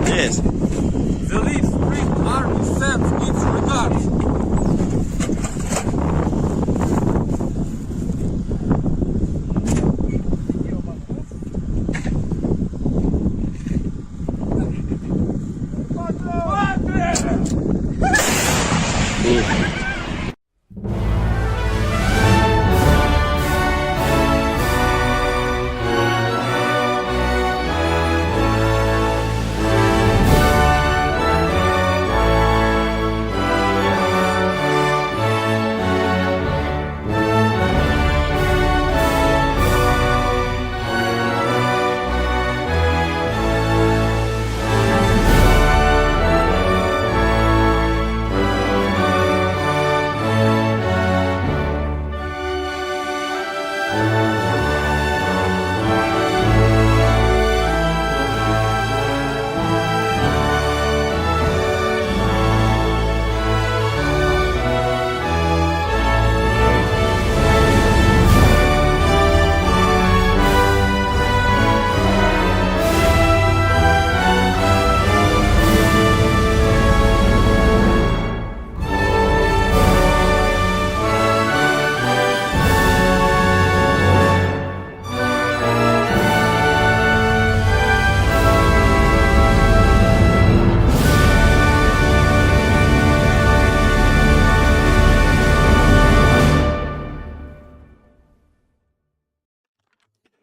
Yes. The Leaf Spring Army sends its regards.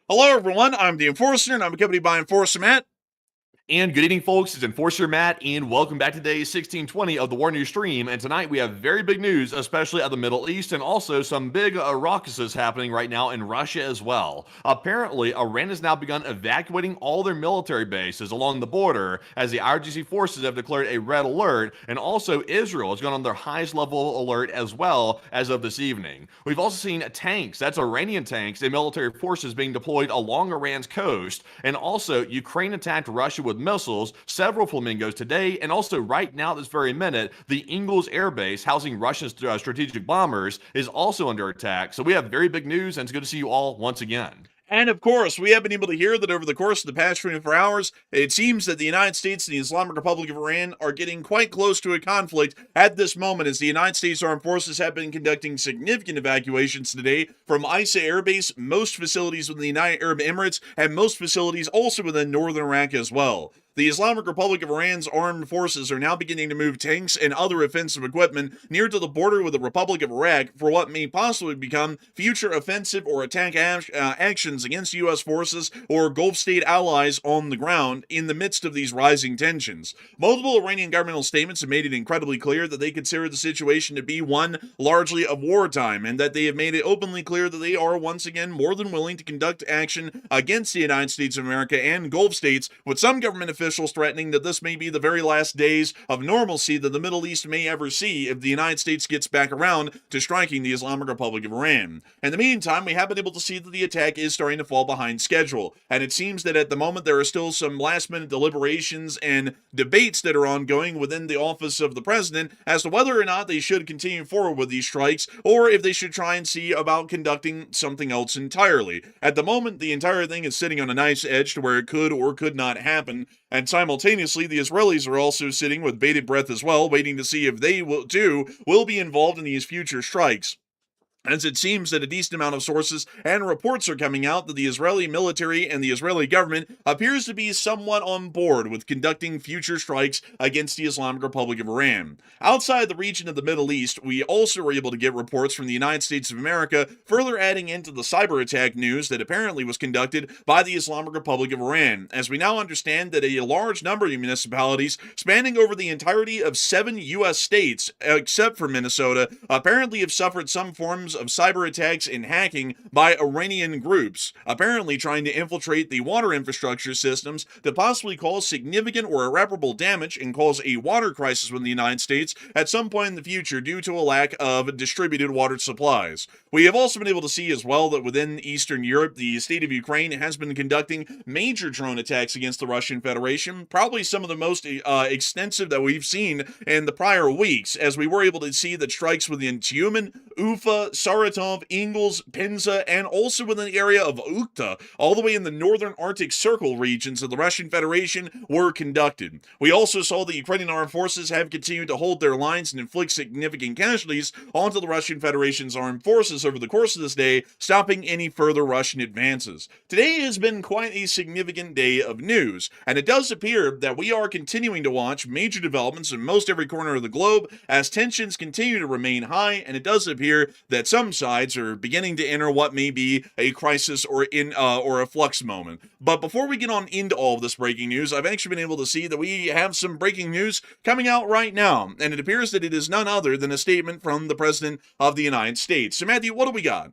Hello, everyone. I'm the Enforcer, and I'm accompanied by Enforcer Matt. And good evening, folks. It's Enforcer Matt, and welcome back to day 1620 of the War News stream. And tonight we have very big news, especially out of the Middle East, and also some big raucuses happening right now in Russia as well. Apparently, Iran has now begun evacuating all their military bases along the border as the IRGC forces have declared a red alert, and also Israel has gone on their highest level alert as well as of this evening. We've also seen tanks, that's Iranian tanks, and military forces being deployed along Iran's coast, and also Ukraine attacked Russia with missiles, several flamingos today, and also right now, this very minute, the Ingalls Air Base, housing Russian strategic bombers, is also under attack. So we have very big news, and it's good to see you all once again. And of course, we have been able to hear that over the course of the past 24 hours, it seems that the United States and the Islamic Republic of Iran are getting quite close to a conflict at this moment, as the United States Armed Forces have been conducting significant evacuations today from Isa Air Base, most facilities within the United Arab Emirates, and most facilities also within northern Iraq as well. The Islamic Republic of Iran's armed forces are now beginning to move tanks and other offensive equipment near to the border with the Republic of Iraq for what may possibly become future offensive or attack actions against U.S. forces or Gulf state allies on the ground in the midst of these rising tensions. Multiple Iranian governmental statements have made it incredibly clear that they consider the situation to be one largely of wartime, and that they have made it openly clear that they are once again more than willing to conduct action against the United States of America and Gulf states, with some government officials threatening that this may be the very last days of normalcy that the Middle East may ever see if the United States gets back around to striking the Islamic Republic of Iran. In the meantime, we have been able to see that the attack is starting to fall behind schedule, and it seems that at the moment there are still some last-minute deliberations and debates that are ongoing within the office of the president as to whether or not they should continue forward with these strikes, or if they should try and see about conducting something else entirely. At the moment, the entire thing is sitting on a nice edge to where it could or could not happen, and simultaneously, the Israelis are also sitting with bated breath as well, waiting to see if they will be involved in these future strikes. as it seems that a decent amount of sources and reports are coming out that the Israeli military and the Israeli government appears to be somewhat on board with conducting future strikes against the Islamic Republic of Iran. Outside the region of the Middle East, we also were able to get reports from the United States of America, further adding into the cyber attack news that apparently was conducted by the Islamic Republic of Iran, as we now understand that a large number of municipalities spanning over the entirety of 7 U.S. states, except for Minnesota, apparently have suffered some forms of cyber attacks and hacking by Iranian groups, apparently trying to infiltrate the water infrastructure systems to possibly cause significant or irreparable damage and cause a water crisis within the United States at some point in the future due to a lack of distributed water supplies. We have also been able to see as well that within Eastern Europe, the state of Ukraine has been conducting major drone attacks against the Russian Federation, probably some of the most extensive that we've seen in the prior weeks, as we were able to see that strikes within Tyumen, Ufa, Saratov, Ingles, Penza, and also within the area of Ukhta, all the way in the northern Arctic Circle regions of the Russian Federation, were conducted. We also saw the Ukrainian armed forces have continued to hold their lines and inflict significant casualties onto the Russian Federation's armed forces over the course of this day, stopping any further Russian advances. Today has been quite a significant day of news, and it does appear that we are continuing to watch major developments in most every corner of the globe as tensions continue to remain high, and it does appear that some sides are beginning to enter what may be a crisis or a flux moment. But before we get on into all of this breaking news, I've actually been able to see that we have some breaking news coming out right now, and it appears that it is none other than a statement from the President of the United States. So Matthew, what do we got?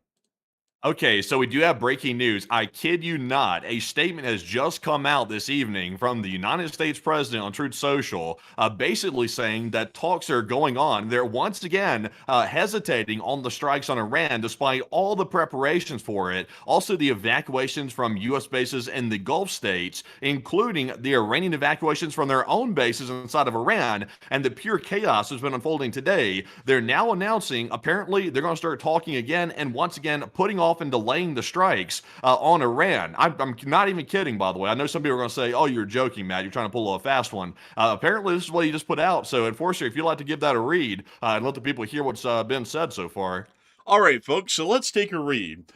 Okay, so we do have breaking news. I kid you not. A statement has just come out this evening from the United States president on Truth Social, basically saying that talks are going on. They're once again hesitating on the strikes on Iran, despite all the preparations for it. Also, the evacuations from U.S. bases in the Gulf states, including the Iranian evacuations from their own bases inside of Iran, and the pure chaos has been unfolding today. They're now announcing, apparently, they're going to start talking again, and once again, putting off and delaying the strikes on Iran. I'm not even kidding, by the way. I know some people are going to say, oh, you're joking, Matt. You're trying to pull a fast one. Apparently, this is what he just put out. So, Enforcer, if you'd like to give that a read and let the people hear what's been said so far. All right, folks, so let's take a read.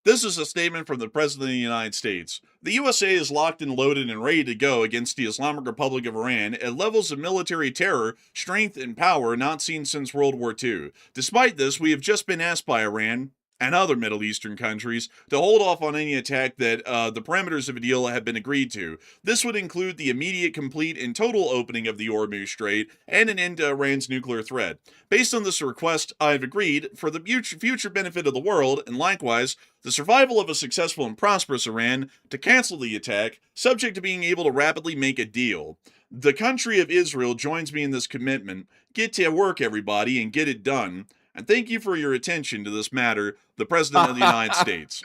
This is a statement from the President of the United States. The USA is locked and loaded and ready to go against the Islamic Republic of Iran at levels of military terror, strength, and power not seen since World War II. Despite this, we have just been asked by Iran and other Middle Eastern countries to hold off on any attack that the parameters of a deal have been agreed to. This would include the immediate, complete, and total opening of the Hormuz Strait and an end to Iran's nuclear threat. Based on this request, I've agreed, for the future benefit of the world, and likewise, the survival of a successful and prosperous Iran, to cancel the attack, subject to being able to rapidly make a deal. The country of Israel joins me in this commitment. Get to work, everybody, and get it done. And thank you for your attention to this matter, the President of the United States.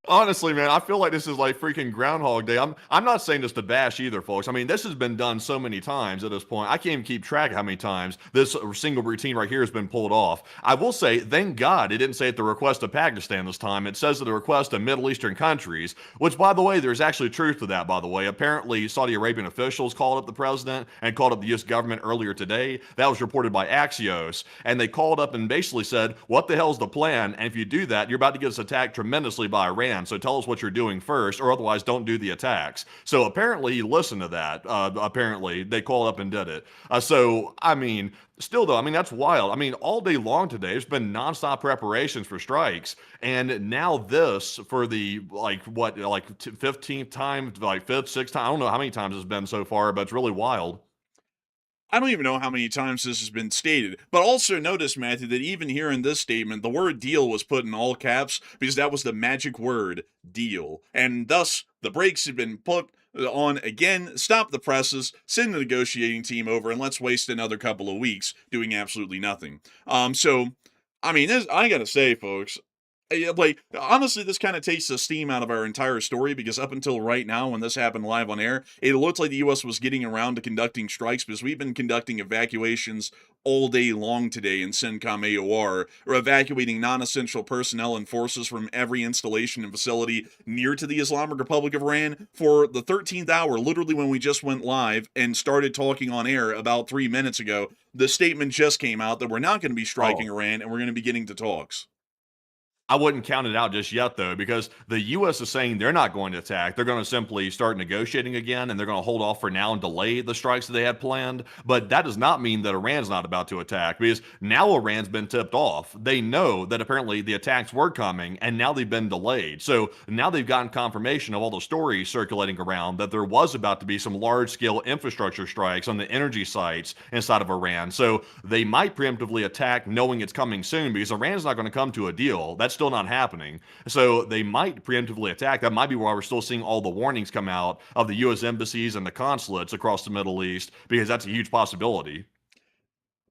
Honestly, man, I feel like this is like freaking Groundhog Day. I'm not saying this to bash either, folks. I mean, this has been done so many times at this point. I can't even keep track of how many times this single routine right here has been pulled off. I will say, thank God it didn't say at the request of Pakistan this time. It says at the request of Middle Eastern countries, which, by the way, there's actually truth to that, by the way. Apparently, Saudi Arabian officials called up the president and called up the U.S. government earlier today. That was reported by Axios. And they called up and basically said, what the hell's the plan? And if you do that, you're about to get us attacked tremendously by Iran. So tell us what you're doing first, or otherwise don't do the attacks. So apparently he listened to that. Apparently they called up and did it. So, I mean, still though, I mean, that's wild. I mean, all day long today, there's been nonstop preparations for strikes. And now this for the, 15th time, like 5th, 6th time. I don't know how many times it's been so far, but it's really wild. I don't even know how many times this has been stated, but also notice, Matthew, that even here in this statement, the word deal was put in all caps because that was the magic word, deal. And thus, the brakes have been put on again. Stop the presses, send the negotiating team over, and let's waste another couple of weeks doing absolutely nothing. I mean, I gotta say, folks, Like, honestly, this kind of takes the steam out of our entire story because up until right now, when this happened live on air, it looked like the U.S. was getting around to conducting strikes because we've been conducting evacuations all day long today in CENTCOM AOR, or evacuating non-essential personnel and forces from every installation and facility near to the Islamic Republic of Iran for the 13th hour, literally when we just went live and started talking on air about 3 minutes ago. The statement just came out that we're not going to be striking Iran and we're going to be getting to talks. I wouldn't count it out just yet, though, because the U.S. is saying they're not going to attack. They're going to simply start negotiating again, and they're going to hold off for now and delay the strikes that they had planned. But that does not mean that Iran's not about to attack, because now Iran's been tipped off. They know that apparently the attacks were coming, and now they've been delayed. So now they've gotten confirmation of all the stories circulating around that there was about to be some large-scale infrastructure strikes on the energy sites inside of Iran. So they might preemptively attack knowing it's coming soon, because Iran's not going to come to a deal. That's still not happening. So they might preemptively attack. That might be why we're still seeing all the warnings come out of the U.S. embassies and the consulates across the Middle East, because that's a huge possibility.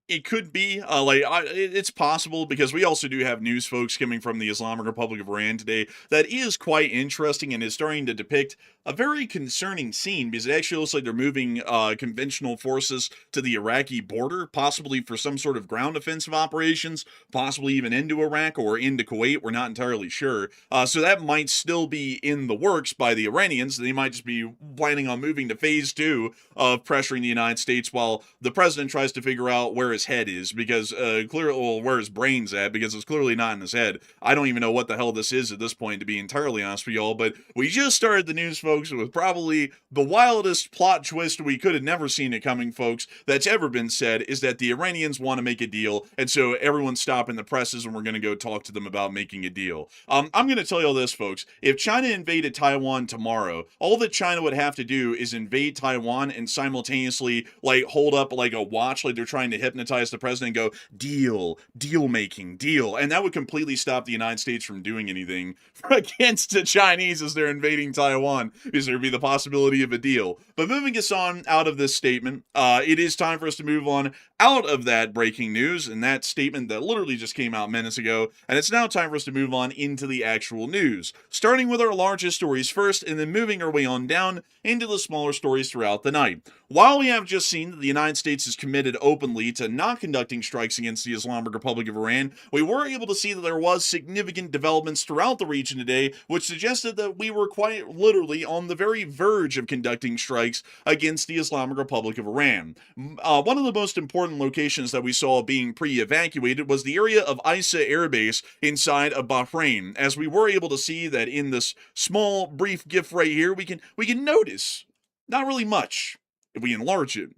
It could be it's possible because we also do have news folks coming from the Islamic Republic of Iran today that is quite interesting and is starting to depict a very concerning scene because it actually looks like they're moving conventional forces to the Iraqi border, possibly for some sort of ground offensive operations, possibly even into Iraq or into Kuwait. We're not entirely sure. So that might still be in the works by the Iranians. They might just be planning on moving to phase 2 of pressuring the United States while the president tries to figure out where his head is because where his brain's at, because it's clearly not in his head. I don't even know what the hell this is at this point, to be entirely honest with y'all, but we just started the news, folks, with probably the wildest plot twist we could have never seen it coming, folks, that's ever been said, is that the Iranians want to make a deal, and so everyone's stopping the presses and we're going to go talk to them about making a deal. I'm going to tell y'all this, folks. If China invaded Taiwan tomorrow, all that China would have to do is invade Taiwan and simultaneously, hold up a watch like they're trying to hypnotize the president and go, deal making, deal. And that would completely stop the United States from doing anything against the Chinese as they're invading Taiwan, because there'd be the possibility of a deal. But moving us on out of this statement, it is time for us to move on out of that breaking news and that statement that literally just came out minutes ago, and it's now time for us to move on into the actual news, starting with our largest stories first and then moving our way on down into the smaller stories throughout the night. While we have just seen that the United States is committed openly to not conducting strikes against the Islamic Republic of Iran, we were able to see that there was significant developments throughout the region today, which suggested that we were quite literally on the very verge of conducting strikes against the Islamic Republic of Iran. One of the most important locations that we saw being pre-evacuated was the area of Isa Air Base inside of Bahrain, as we were able to see that in this small, brief GIF right here, we can notice not really much. If we enlarge it,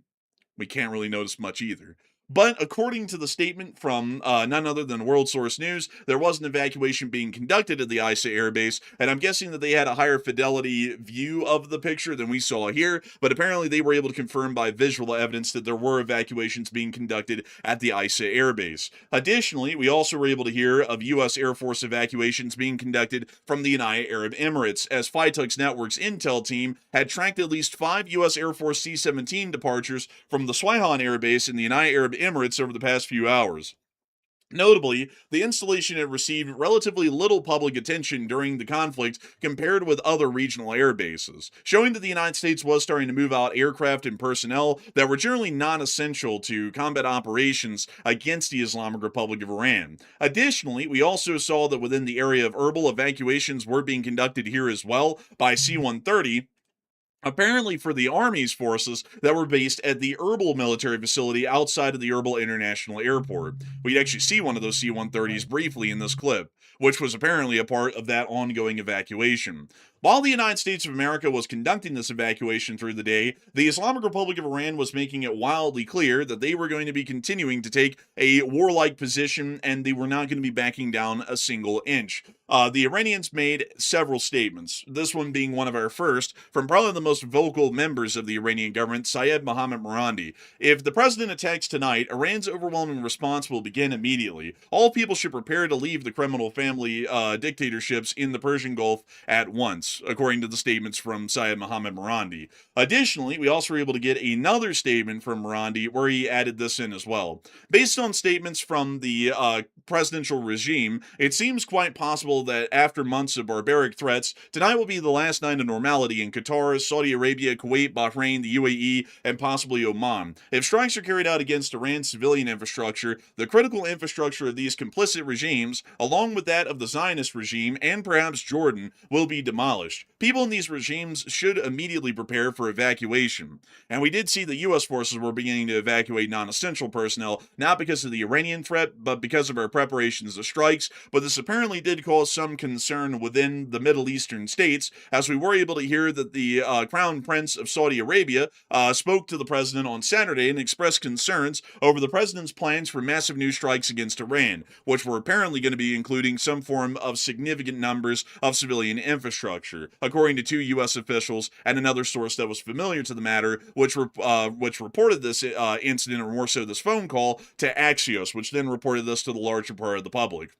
we can't really notice much either. But according to the statement from none other than World Source News, there was an evacuation being conducted at the Isa Air Base, and I'm guessing that they had a higher fidelity view of the picture than we saw here, but apparently they were able to confirm by visual evidence that there were evacuations being conducted at the Isa Air Base. Additionally, we also were able to hear of U.S. Air Force evacuations being conducted from the United Arab Emirates, as FITUX Network's intel team had tracked at least 5 U.S. Air Force C-17 departures from the Sweihan Air Base in the United Arab Emirates over the past few hours. Notably, the installation had received relatively little public attention during the conflict compared with other regional air bases, showing that the United States was starting to move out aircraft and personnel that were generally non-essential to combat operations against the Islamic Republic of Iran. Additionally, we also saw that within the area of Erbil, evacuations were being conducted here as well by C-130, apparently for the Army's forces that were based at the Erbil military facility outside of the Erbil International Airport. We'd actually see one of those C-130s briefly in this clip, which was apparently a part of that ongoing evacuation. While the United States of America was conducting this evacuation through the day, the Islamic Republic of Iran was making it wildly clear that they were going to be continuing to take a warlike position and they were not going to be backing down a single inch. The Iranians made several statements, this one being one of our first, from probably the most vocal members of the Iranian government, Syed Mohammad Morandi. If the president attacks tonight, Iran's overwhelming response will begin immediately. All people should prepare to leave the criminal family dictatorships in the Persian Gulf at once. months, according to the statements from Syed Mohammed Marandi. Additionally, we also were able to get another statement from Marandi where he added this in as well. Based on statements from the presidential regime, it seems quite possible that after months of barbaric threats, tonight will be the last night of normality in Qatar, Saudi Arabia, Kuwait, Bahrain, the UAE, and possibly Oman. If strikes are carried out against Iran's civilian infrastructure, the critical infrastructure of these complicit regimes, along with that of the Zionist regime and perhaps Jordan, will be demolished. People in these regimes should immediately prepare for evacuation. And we did see the U.S. forces were beginning to evacuate non-essential personnel, not because of the Iranian threat, but because of our preparations of strikes. But this apparently did cause some concern within the Middle Eastern states, as we were able to hear that the Crown Prince of Saudi Arabia spoke to the president on Saturday and expressed concerns over the president's plans for massive new strikes against Iran, which were apparently going to be including some form of significant numbers of civilian infrastructure, according to 2 U.S. officials and another source that was familiar to the matter, which reported this incident, or more so this phone call, to Axios, which then reported this to the larger part of the public.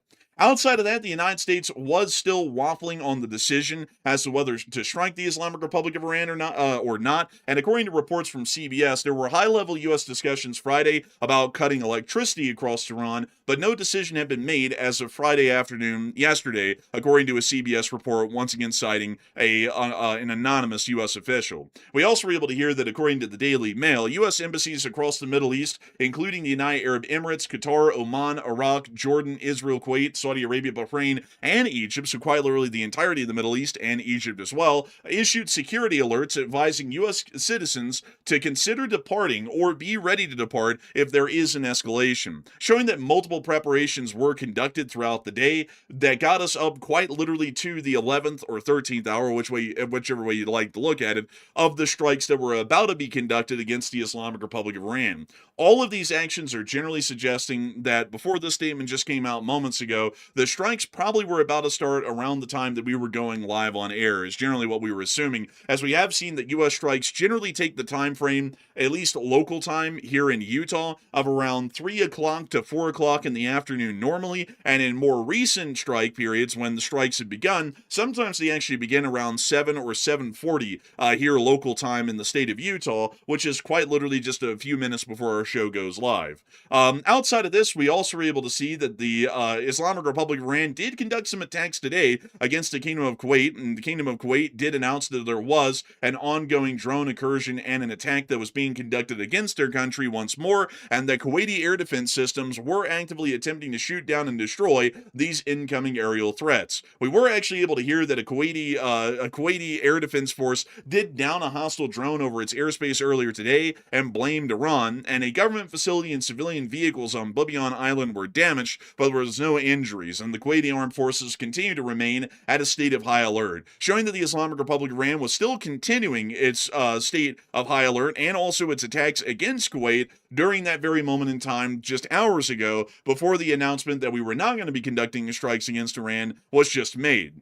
Outside of that, the United States was still waffling on the decision as to whether to strike the Islamic Republic of Iran or not. And according to reports from CBS, there were high-level U.S. discussions Friday about cutting electricity across Iran, but no decision had been made as of Friday afternoon yesterday, according to a CBS report, once again citing an anonymous U.S. official. We also were able to hear that, according to the Daily Mail, U.S. embassies across the Middle East, including the United Arab Emirates, Qatar, Oman, Iraq, Jordan, Israel, Kuwait, Saudi Arabia, Bahrain, and Egypt, so quite literally the entirety of the Middle East and Egypt as well, issued security alerts advising U.S. citizens to consider departing or be ready to depart if there is an escalation, showing that multiple preparations were conducted throughout the day that got us up quite literally to the 11th or 13th hour, whichever way you'd like to look at it, of the strikes that were about to be conducted against the Islamic Republic of Iran. All of these actions are generally suggesting that before this statement just came out moments ago, the strikes probably were about to start around the time that we were going live on air, is generally what we were assuming, as we have seen that U.S. strikes generally take the time frame, at least local time here in Utah, of around 3 o'clock to 4 o'clock in the afternoon normally, and in more recent strike periods when the strikes have begun, sometimes they actually begin around 7 or 7:40 here local time in the state of Utah, which is quite literally just a few minutes before our show goes live. Outside of this, we also were able to see that the Islamic Republic of Iran did conduct some attacks today against the Kingdom of Kuwait, and the Kingdom of Kuwait did announce that there was an ongoing drone incursion and an attack that was being conducted against their country once more, and that Kuwaiti air defense systems were actively attempting to shoot down and destroy these incoming aerial threats. We were actually able to hear that a Kuwaiti air defense force did down a hostile drone over its airspace earlier today and blamed Iran, and a government facility and civilian vehicles on Bubiyan Island were damaged, but there was no injuries, and the Kuwaiti armed forces continue to remain at a state of high alert, showing that the Islamic Republic of Iran was still continuing its state of high alert and also its attacks against Kuwait during that very moment in time just hours ago, before the announcement that we were not going to be conducting strikes against Iran was just made.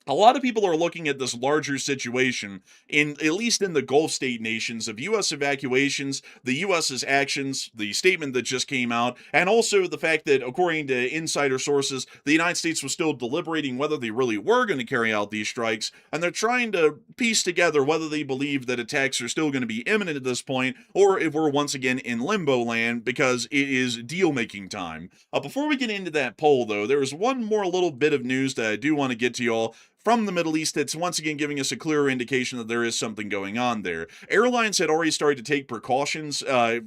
A lot of people are looking at this larger situation, at least in the Gulf state nations, of U.S. evacuations, the U.S.'s actions, the statement that just came out, and also the fact that, according to insider sources, the United States was still deliberating whether they really were going to carry out these strikes, and they're trying to piece together whether they believe that attacks are still going to be imminent at this point, or if we're once again in limbo land because it is deal-making time. Before we get into that poll, though, there is one more little bit of news that I do want to get to y'all from the Middle East that's once again giving us a clearer indication that there is something going on there. Airlines had already started to take precautions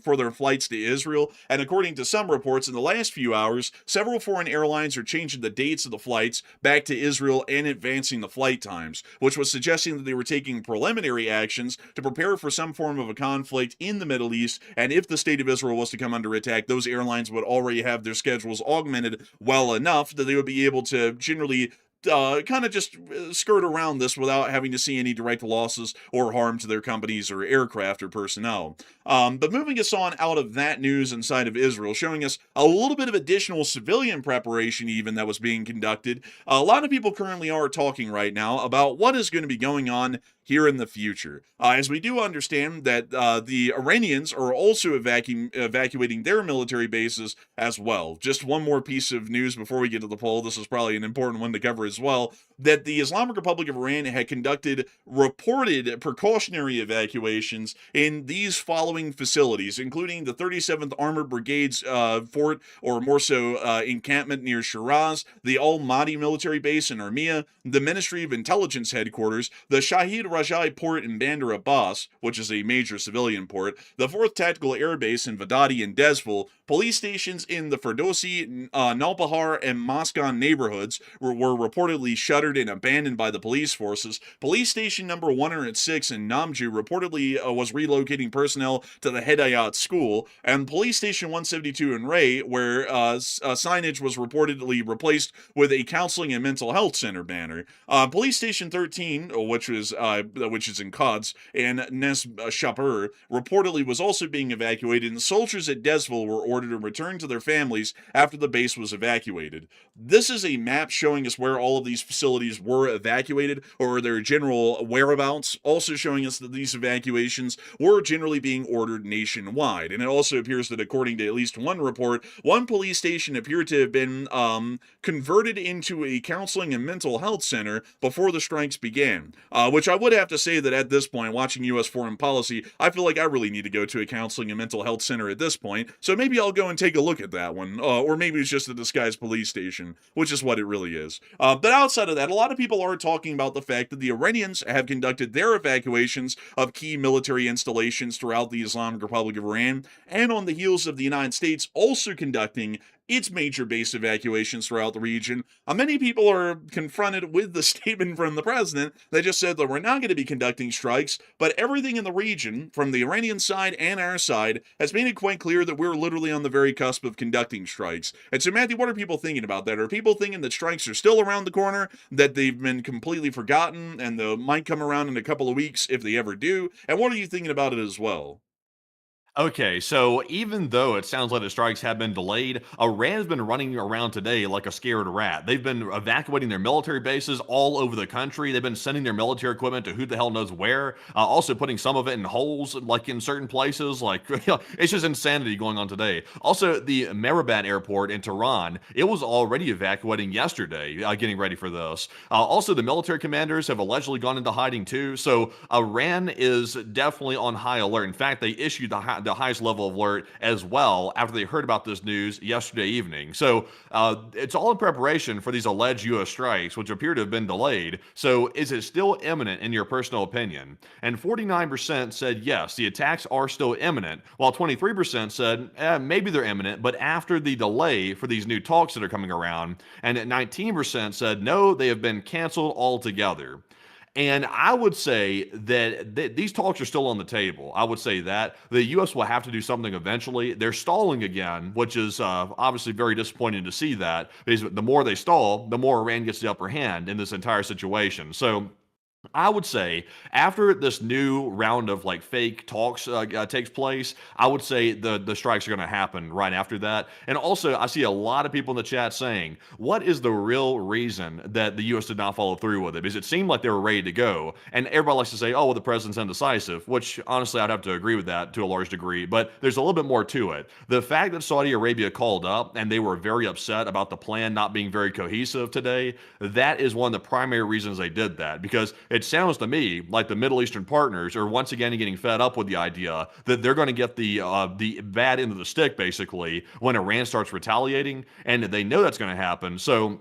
for their flights to Israel, and according to some reports, in the last few hours, several foreign airlines are changing the dates of the flights back to Israel and advancing the flight times, which was suggesting that they were taking preliminary actions to prepare for some form of a conflict in the Middle East, and if the state of Israel was to come under attack, those airlines would already have their schedules augmented well enough that they would be able to generally kind of just skirt around this without having to see any direct losses or harm to their companies or aircraft or personnel. But moving us on out of that news inside of Israel, showing us a little bit of additional civilian preparation even that was being conducted. A lot of people currently are talking right now about what is going to be going on here in the future, as we do understand that the Iranians are also evacuating their military bases as well. Just one more piece of news before we get to the poll. This is probably an important one to cover as well, that the Islamic Republic of Iran had conducted reported precautionary evacuations in these following facilities, including the 37th Armored Brigade's fort, or more so encampment near Shiraz, the Al-Mahdi military base in Urmia, the Ministry of Intelligence headquarters, the Shahid Rajai port in Bandar Abbas, which is a major civilian port, the 4th Tactical Air Base in Vadadi and Desville, police stations in the Ferdowsi, Nalbahar, and Moscan neighborhoods were reportedly shuttered and abandoned by the police forces. Police station number 106 in Namju reportedly was relocating personnel to the Hedayat school, and police station 172 in Ray, where signage was reportedly replaced with a counseling and mental health center banner. Police station 13, which is in Quds, and Nes Shapur, reportedly was also being evacuated, and soldiers at Desville were ordered to return to their families after the base was evacuated. This is a map showing us where all of these facilities were evacuated, or their general whereabouts, also showing us that these evacuations were generally being ordered nationwide. And it also appears that, according to at least one report, one police station appeared to have been converted into a counseling and mental health center before the strikes began, which I would have to say that at this point, watching U.S. foreign policy, I feel like I really need to go to a counseling and mental health center at this point, so maybe I'll go and take a look at that one, or maybe it's just a disguised police station, which is what it really is. But outside of that, a lot of people are talking about the fact that the Iranians have conducted their evacuations of key military installations throughout the Islamic Republic of Iran, and on the heels of the United States also conducting its major base evacuations throughout the region. Many people are confronted with the statement from the president that just said that we're not going to be conducting strikes, but everything in the region, from the Iranian side and our side, has made it quite clear that we're literally on the very cusp of conducting strikes. And so, Matthew, what are people thinking about that? Are people thinking that strikes are still around the corner, that they've been completely forgotten, and they might come around in a couple of weeks if they ever do? And what are you thinking about it as well? Okay, so even though it sounds like the strikes have been delayed, Iran's been running around today like a scared rat. They've been evacuating their military bases all over the country. They've been sending their military equipment to who the hell knows where, also putting some of it in holes, like in certain places. Like, it's just insanity going on today. Also, the Mehrabat airport in Tehran, it was already evacuating yesterday, getting ready for this. Also, the military commanders have allegedly gone into hiding too. So Iran is definitely on high alert. In fact, they issued the highest level of alert as well after they heard about this news yesterday evening. So it's all in preparation for these alleged U.S. strikes, which appear to have been delayed. So is it still imminent in your personal opinion? And 49% said yes, the attacks are still imminent, while 23% said maybe they're imminent, but after the delay for these new talks that are coming around. And 19% said no, they have been canceled altogether. And I would say that these talks are still on the table. I would say that the U.S. will have to do something eventually. They're stalling again, which is obviously very disappointing to see that, because the more they stall, the more Iran gets the upper hand in this entire situation. So I would say after this new round of like fake talks takes place, I would say the strikes are going to happen right after that. And also, I see a lot of people in the chat saying, what is the real reason that the U.S. did not follow through with it? Because it seemed like they were ready to go. And everybody likes to say, oh, well, the president's indecisive, which honestly, I'd have to agree with that to a large degree. But there's a little bit more to it. The fact that Saudi Arabia called up and they were very upset about the plan not being very cohesive today, that is one of the primary reasons they did that. Because it sounds to me like the Middle Eastern partners are once again getting fed up with the idea that they're going to get the bad end of the stick, basically, when Iran starts retaliating, and they know that's going to happen. So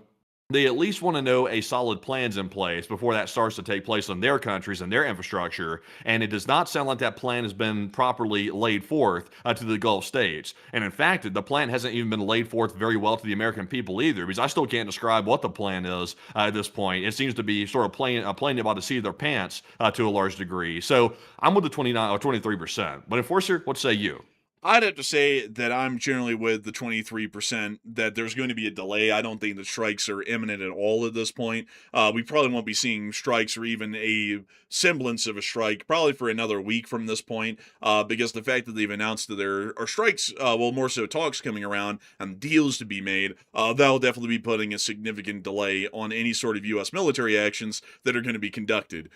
they at least want to know a solid plan's in place before that starts to take place in their countries and their infrastructure. And it does not sound like that plan has been properly laid forth to the Gulf states. And in fact, the plan hasn't even been laid forth very well to the American people either, because I still can't describe what the plan is at this point. It seems to be sort of playing by the seat of their pants to a large degree. So I'm with the 29 or 23%. But Enforcer, what say you? I'd have to say that I'm generally with the 23% that there's going to be a delay. I don't think the strikes are imminent at all at this point. We probably won't be seeing strikes or even a semblance of a strike probably for another week from this point, because the fact that they've announced that there are strikes, well, more so talks coming around and deals to be made, that'll definitely be putting a significant delay on any sort of U.S. military actions that are going to be conducted.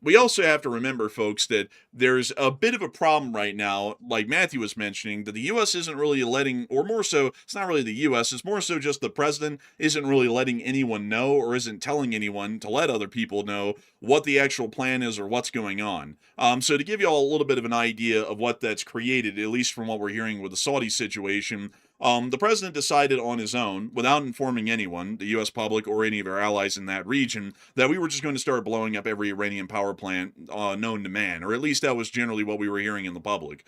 We also have to remember, folks, that there's a bit of a problem right now, like Matthew was just mentioning, that the U.S. isn't really letting, or more so, it's not really the U.S., it's more so just the president isn't really letting anyone know, or isn't telling anyone to let other people know what the actual plan is or what's going on. So to give you all a little bit of an idea of what that's created, at least from what we're hearing with the Saudi situation, the president decided on his own, without informing anyone, the U.S. public or any of our allies in that region, that we were just going to start blowing up every Iranian power plant known to man, or at least that was generally what we were hearing in the public.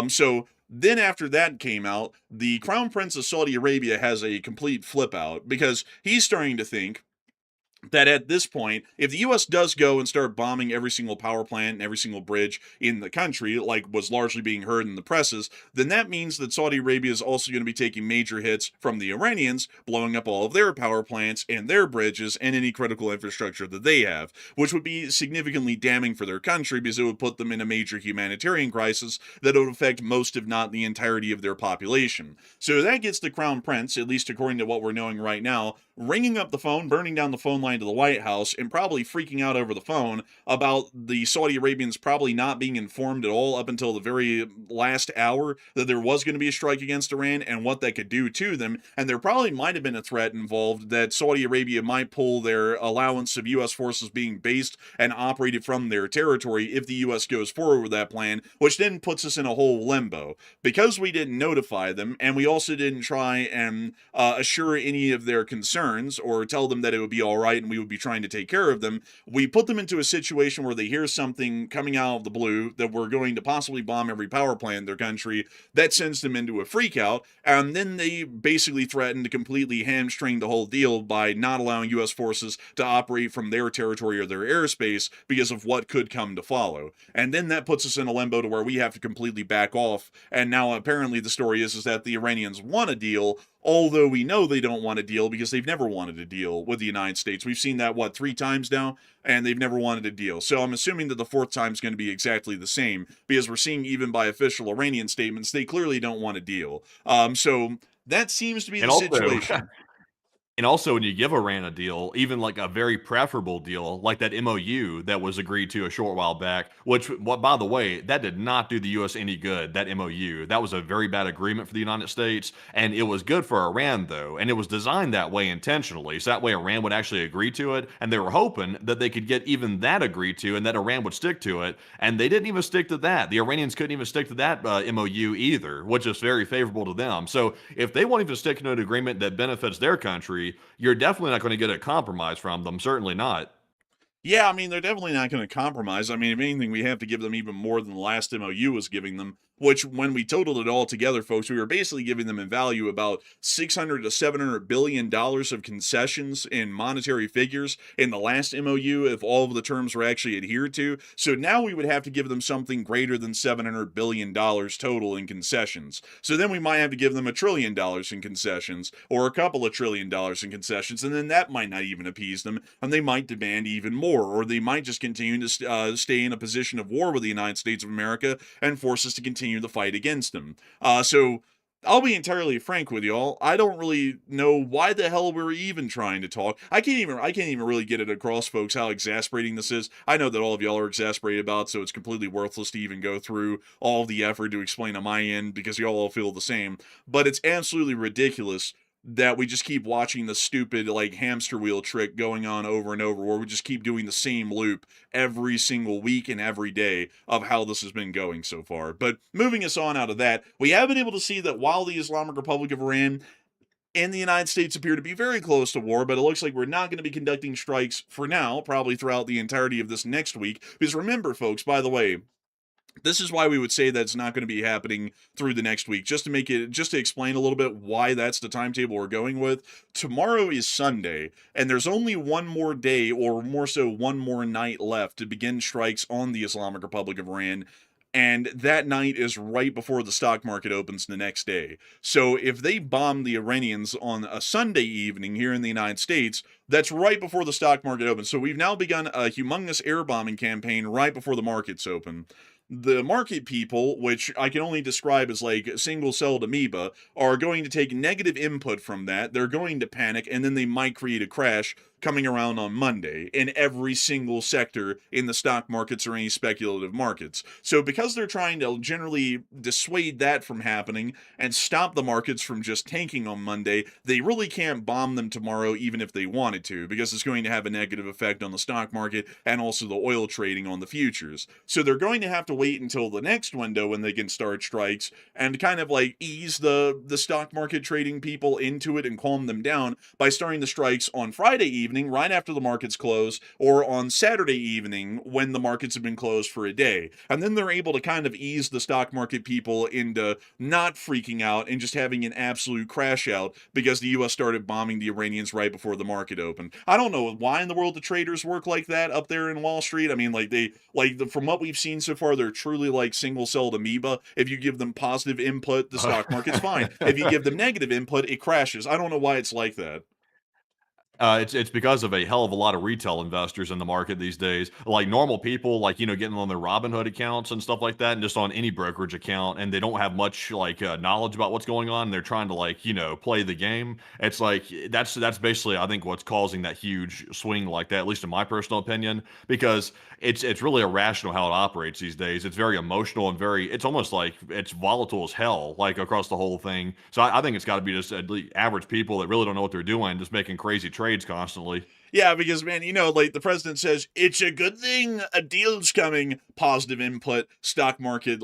So then after that came out, the Crown Prince of Saudi Arabia has a complete flip out, because he's starting to think that at this point, if the U.S. does go and start bombing every single power plant and every single bridge in the country, like was largely being heard in the presses, then that means that Saudi Arabia is also going to be taking major hits from the Iranians, blowing up all of their power plants and their bridges and any critical infrastructure that they have, which would be significantly damning for their country, because it would put them in a major humanitarian crisis that would affect most, if not the entirety of their population. So that gets the Crown Prince, at least according to what we're knowing right now, ringing up the phone, burning down the phone line to the White House, and probably freaking out over the phone about the Saudi Arabians probably not being informed at all up until the very last hour that there was going to be a strike against Iran and what that could do to them. And there probably might have been a threat involved that Saudi Arabia might pull their allowance of U.S. forces being based and operated from their territory if the U.S. goes forward with that plan, which then puts us in a whole limbo. Because we didn't notify them, and we also didn't try and assure any of their concerns or tell them that it would be all right and we would be trying to take care of them, we put them into a situation where they hear something coming out of the blue that we're going to possibly bomb every power plant in their country. That sends them into a freak out, and then they basically threaten to completely hamstring the whole deal by not allowing U.S. forces to operate from their territory or their airspace because of what could come to follow. And then that puts us in a limbo to where we have to completely back off, and now apparently the story is that the Iranians want a deal, although we know they don't want a deal because they've never wanted a deal with the United States. We've seen that, 3 times now, and they've never wanted a deal. So I'm assuming that the 4th time is going to be exactly the same, because we're seeing even by official Iranian statements, they clearly don't want a deal. So that seems to be the situation. And also, when you give Iran a deal, even like a very preferable deal, like that MOU that was agreed to a short while back, which, by the way, that did not do the U.S. any good, that MOU. That was a very bad agreement for the United States, and it was good for Iran, though, and it was designed that way intentionally, so that way Iran would actually agree to it, and they were hoping that they could get even that agreed to, and that Iran would stick to it, and they didn't even stick to that. The Iranians couldn't even stick to that MOU either, which is very favorable to them. So if they won't even stick to an agreement that benefits their country, you're definitely not going to get a compromise from them. Certainly not. Yeah, I mean, they're definitely not going to compromise. I mean, if anything, we have to give them even more than the last MOU was giving them, which, when we totaled it all together, folks, we were basically giving them in value about $600 to $700 billion of concessions in monetary figures in the last MOU if all of the terms were actually adhered to. So now we would have to give them something greater than $700 billion total in concessions. So then we might have to give them $1 trillion in concessions, or a couple of $1 trillion in concessions, and then that might not even appease them, and they might demand even more. Or they might just continue to stay in a position of war with the United States of America and force us to continue the fight against them. So I'll be entirely frank with y'all. I don't really know why the hell we're even trying to talk. I can't even really get it across, folks, how exasperating this is. I know that all of y'all are exasperated about it, so it's completely worthless to even go through all of the effort to explain on my end, because y'all all feel the same. But it's absolutely ridiculous that we just keep watching the stupid, like, hamster wheel trick going on over and over, where we just keep doing the same loop every single week and every day of how this has been going so far. But moving us on out of that, we have been able to see that while the Islamic Republic of Iran and the United States appear to be very close to war, but it looks like we're not going to be conducting strikes for now, probably throughout the entirety of this next week. Because remember, folks, by the way, this is why we would say that's not going to be happening through the next week. Just to explain a little bit why that's the timetable we're going with. Tomorrow is Sunday, and there's only one more day, or more so one more night left to begin strikes on the Islamic Republic of Iran. And that night is right before the stock market opens the next day. So if they bomb the Iranians on a Sunday evening here in the United States, that's right before the stock market opens. So we've now begun a humongous air bombing campaign right before the markets open. The market people, which I can only describe as like single-celled amoeba, are going to take negative input from that. They're going to panic, and then they might create a crash, coming around on Monday in every single sector in the stock markets or any speculative markets. So because they're trying to generally dissuade that from happening and stop the markets from just tanking on Monday, they really can't bomb them tomorrow even if they wanted to, because it's going to have a negative effect on the stock market and also the oil trading on the futures. So they're going to have to wait until the next window when they can start strikes and kind of like ease the stock market trading people into it and calm them down by starting the strikes on Friday evening right after the markets close, or on Saturday evening when the markets have been closed for a day. And then they're able to kind of ease the stock market people into not freaking out and just having an absolute crash out because the US started bombing the Iranians right before the market opened. I don't know why in the world the traders work like that up there in Wall Street. I mean, from what we've seen so far, they're truly like single-celled amoeba. If you give them positive input, the stock market's fine. If you give them negative input, it crashes. I don't know why it's like that. It's because of a hell of a lot of retail investors in the market these days. Like normal people, like getting on their Robinhood accounts and stuff like that, and just on any brokerage account, and they don't have much knowledge about what's going on. And they're trying to play the game. It's like that's basically I think what's causing that huge swing like that, at least in my personal opinion, because it's really irrational how it operates these days. It's very emotional and it's almost like it's volatile as hell, like across the whole thing. So I think it's got to be just average people that really don't know what they're doing, just making crazy trades constantly. Yeah, because man, like the president says, it's a good thing a deal's coming. Positive input, stock market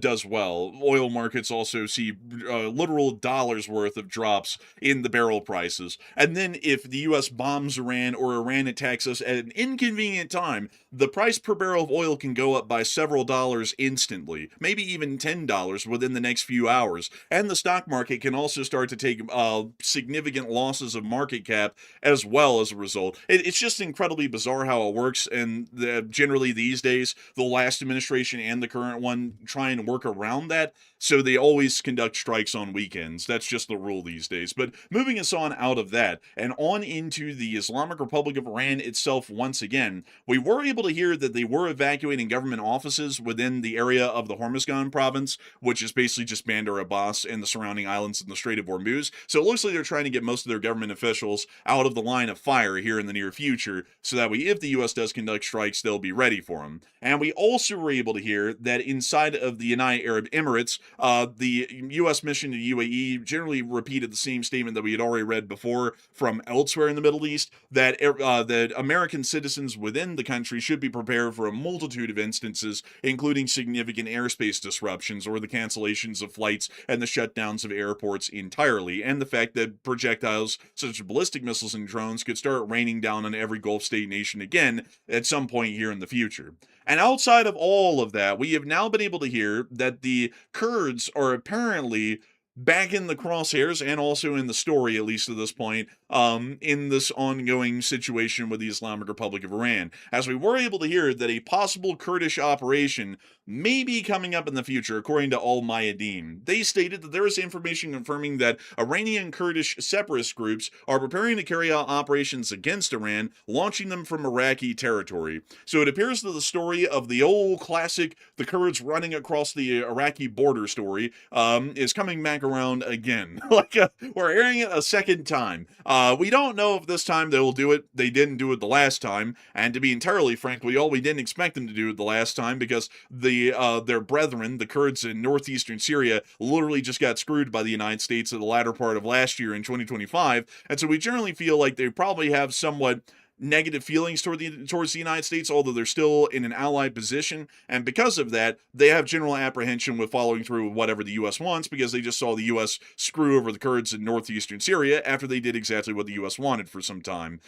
does well. Oil markets also see literal dollars worth of drops in the barrel prices. And then if the U.S. bombs Iran or Iran attacks us at an inconvenient time, the price per barrel of oil can go up by several dollars instantly, maybe even $10 within the next few hours. And the stock market can also start to take significant losses of market cap as well as a result. It's just incredibly bizarre how it works, and generally these days, the last administration and the current one try and work around that, so they always conduct strikes on weekends. That's just the rule these days. But moving us on out of that, and on into the Islamic Republic of Iran itself once again, we were able to hear that they were evacuating government offices within the area of the Hormuzgan province, which is basically just Bandar Abbas and the surrounding islands in the Strait of Hormuz. So it looks like they're trying to get most of their government officials out of the line of fire here in the near future, so that way if the U.S. does conduct strikes, they'll be ready for them. And we also were able to hear that inside of the United Arab Emirates, the U.S. mission to UAE generally repeated the same statement that we had already read before from elsewhere in the Middle East, that that American citizens within the country should be prepared for a multitude of instances, including significant airspace disruptions or the cancellations of flights and the shutdowns of airports entirely, and the fact that projectiles such as ballistic missiles and drones could start raining down on every Gulf state nation again at some point here in the future. And outside of all of that, we have now been able to hear that the Kurds are apparently back in the crosshairs and also in the story, at least at this point, in this ongoing situation with the Islamic Republic of Iran, as we were able to hear that a possible Kurdish operation may be coming up in the future, according to Al Mayadeen. They stated that there is information confirming that Iranian Kurdish separatist groups are preparing to carry out operations against Iran, launching them from Iraqi territory. So it appears that the story of the old classic, the Kurds running across the Iraqi border story, is coming back around again. We're hearing it a second time. We don't know if this time they will do it. They didn't do it the last time, and to be entirely frank, we didn't expect them to do it the last time, because their brethren, the Kurds in northeastern Syria, literally just got screwed by the United States in the latter part of last year in 2025, and so we generally feel like they probably have somewhat negative feelings towards the United States, although they're still in an allied position, and because of that, they have general apprehension with following through with whatever the U.S. wants, because they just saw the U.S. screw over the Kurds in northeastern Syria after they did exactly what the U.S. wanted for some time.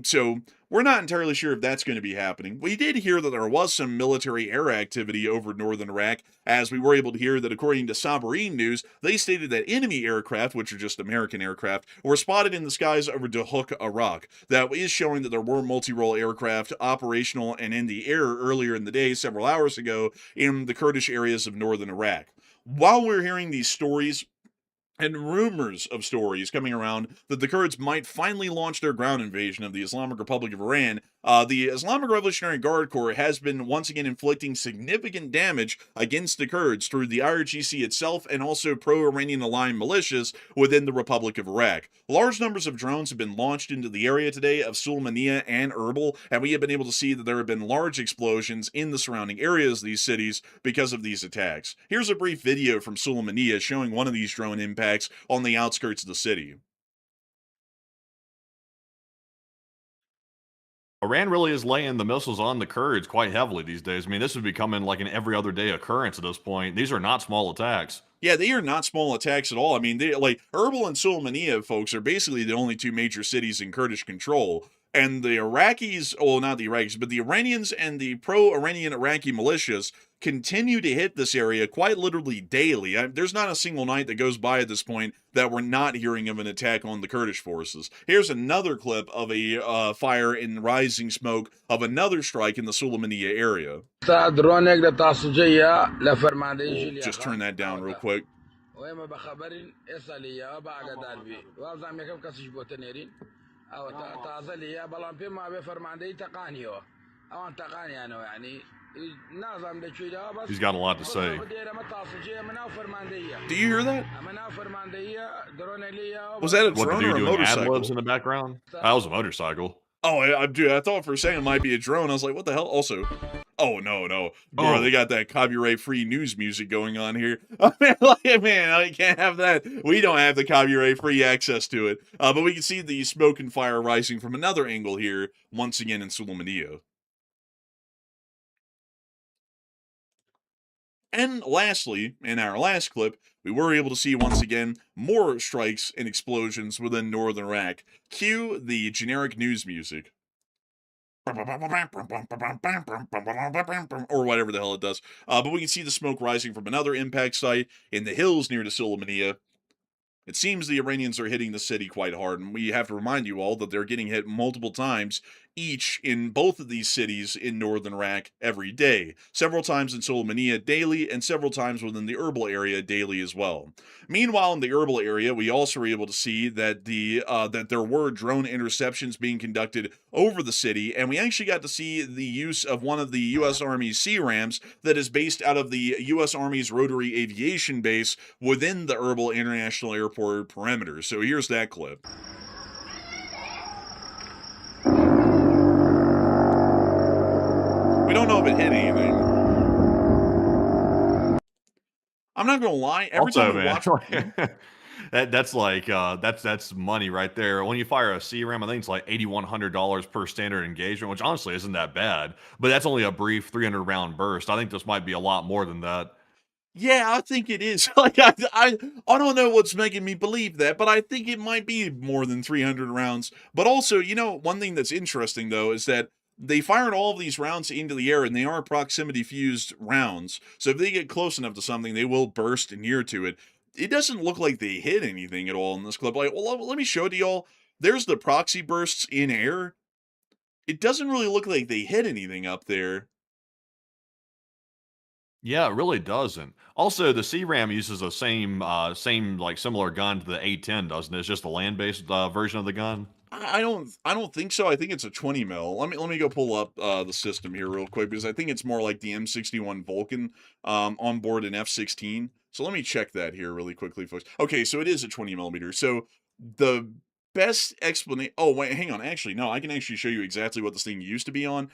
So we're not entirely sure if that's going to be happening. We did hear that there was some military air activity over northern Iraq, as we were able to hear that according to Sabarine News, they stated that enemy aircraft, which are just American aircraft, were spotted in the skies over Duhok, Iraq. That is showing that there were multi-role aircraft operational and in the air earlier in the day, several hours ago, in the Kurdish areas of northern Iraq. While we're hearing these stories, and rumors of stories coming around that the Kurds might finally launch their ground invasion of the Islamic Republic of Iran, The Islamic Revolutionary Guard Corps has been once again inflicting significant damage against the Kurds through the IRGC itself and also pro-Iranian aligned militias within the Republic of Iraq. Large numbers of drones have been launched into the area today of Sulaymaniyah and Erbil, and we have been able to see that there have been large explosions in the surrounding areas of these cities because of these attacks. Here's a brief video from Sulaymaniyah showing one of these drone impacts on the outskirts of the city. Iran really is laying the missiles on the Kurds quite heavily these days. I mean, this is becoming like an every other day occurrence at this point. These are not small attacks. Yeah, they are not small attacks at all. I mean, they like Erbil and Sulaymaniyah, folks, are basically the only two major cities in Kurdish control. And the Iraqis, well, not the Iraqis, but the Iranians and the pro-Iranian Iraqi militias continue to hit this area quite literally daily. There's not a single night that goes by at this point that we're not hearing of an attack on the Kurdish forces. Here's another clip of a fire in rising smoke of another strike in the Sulaymaniyah area. We'll just turn that down real quick. He's got a lot to say. Do you hear that? Was that a What, the drone dude or a doing motorcycle? ad-libs in the background? That was a motorcycle. Oh, dude, I thought for a second it might be a drone. I was like, what the hell? Also, oh, no. Bro, Oh. they got that copyright-free news music going on here. Man, I can't have that. We don't have the copyright-free access to it. But we can see the smoke and fire rising from another angle here, once again in Sulaymaniyah. And lastly, in our last clip, we were able to see once again more strikes and explosions within northern Iraq. Cue the generic news music. Or whatever the hell it does. But we can see the smoke rising from another impact site in the hills near to Sulaymaniyah. It seems the Iranians are hitting the city quite hard, and we have to remind you all that they're getting hit multiple times each in both of these cities in northern Iraq every day. Several times in Sulaymaniyah daily, and several times within the Erbil area daily as well. Meanwhile, in the Erbil area, we also were able to see that that there were drone interceptions being conducted over the city, and we actually got to see the use of one of the U.S. Army's C-Rams that is based out of the U.S. Army's Rotary Aviation Base within the Erbil International Airport perimeter. So here's that clip. We don't know if it hit anything. I'm not gonna lie. Every Also, time we man, watch, that's like that's money right there. When you fire a CRAM, I think it's like $8,100 per standard engagement, which honestly isn't that bad. But that's only a brief 300 round burst. I think this might be a lot more than that. yeah, I think it is. Like I don't know what's making me believe that, but I think it might be more than 300 rounds. But also, you know, one thing that's interesting though is that they fired all of these rounds into the air, and they are proximity fused rounds. So if they get close enough to something, they will burst near to it. It doesn't look like they hit anything at all in this clip. Like, well, let me show it to y'all. There's the proxy bursts in air. It doesn't really look like they hit anything up there. Yeah, it really doesn't. Also, the CRAM uses the same like similar gun to the A10, doesn't it? It's just a land-based version of the gun. I don't think so. I think it's a 20 mil. Let me go pull up the system here real quick because I think it's more like the M61 Vulcan on board an F-16. So let me check that here really quickly, folks. Okay, so it is a 20 millimeter. So the best explanation. Oh wait, hang on. Actually, no, I can actually show you exactly what this thing used to be on.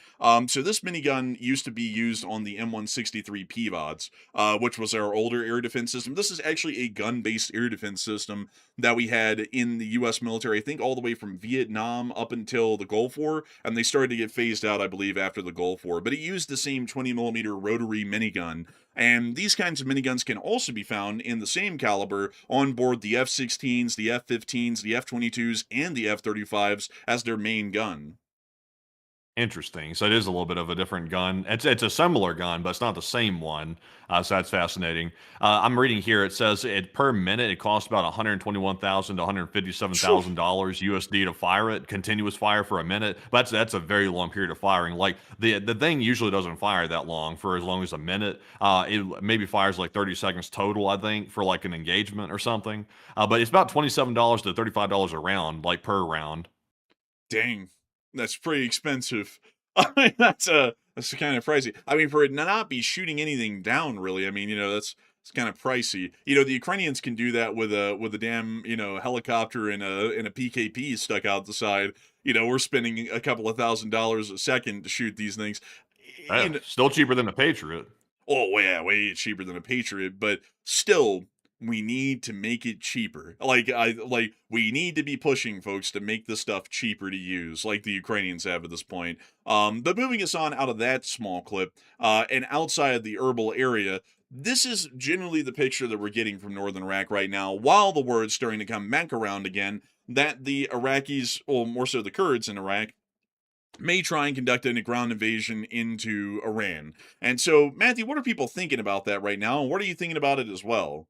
So this minigun used to be used on the M163 PVODs, which was our older air defense system. This is actually a gun-based air defense system that we had in the U.S. military, I think all the way from Vietnam up until the Gulf War, and they started to get phased out, I believe, after the Gulf War. But it used the same 20 millimeter rotary minigun. And these kinds of miniguns can also be found in the same caliber on board the F-16s, the F-15s, the F-22s, and the F-35s as their main gun. Interesting. So it is a little bit of a different gun. It's a similar gun, but it's not the same one. So that's fascinating. I'm reading here. It says it per minute it costs about $121,000 to $157,000 USD to fire it, continuous fire for a minute. But that's a very long period of firing. Like the thing usually doesn't fire that long for as long as a minute. It maybe fires like 30 seconds total, I think, for like an engagement or something. But it's about $27 to $35 a round, like per round. Dang. That's pretty expensive. I mean, that's kind of pricey. I mean, for it to not be shooting anything down, really. I mean, that's it's kind of pricey. The Ukrainians can do that with a damn helicopter and a PKP stuck out the side. We're spending a couple of $1,000s a second to shoot these things. You know, Still cheaper than a Patriot. Oh yeah, way cheaper than a Patriot, but still, we need to make it cheaper. We need to be pushing folks to make the stuff cheaper to use, like the Ukrainians have at this point. But moving us on out of that small clip, and outside of the herbal area, this is generally the picture that we're getting from northern Iraq right now. While the word's starting to come back around again that the Iraqis, or more so the Kurds in Iraq, may try and conduct a ground invasion into Iran. And so, Matthew, what are people thinking about that right now? And what are you thinking about it as well?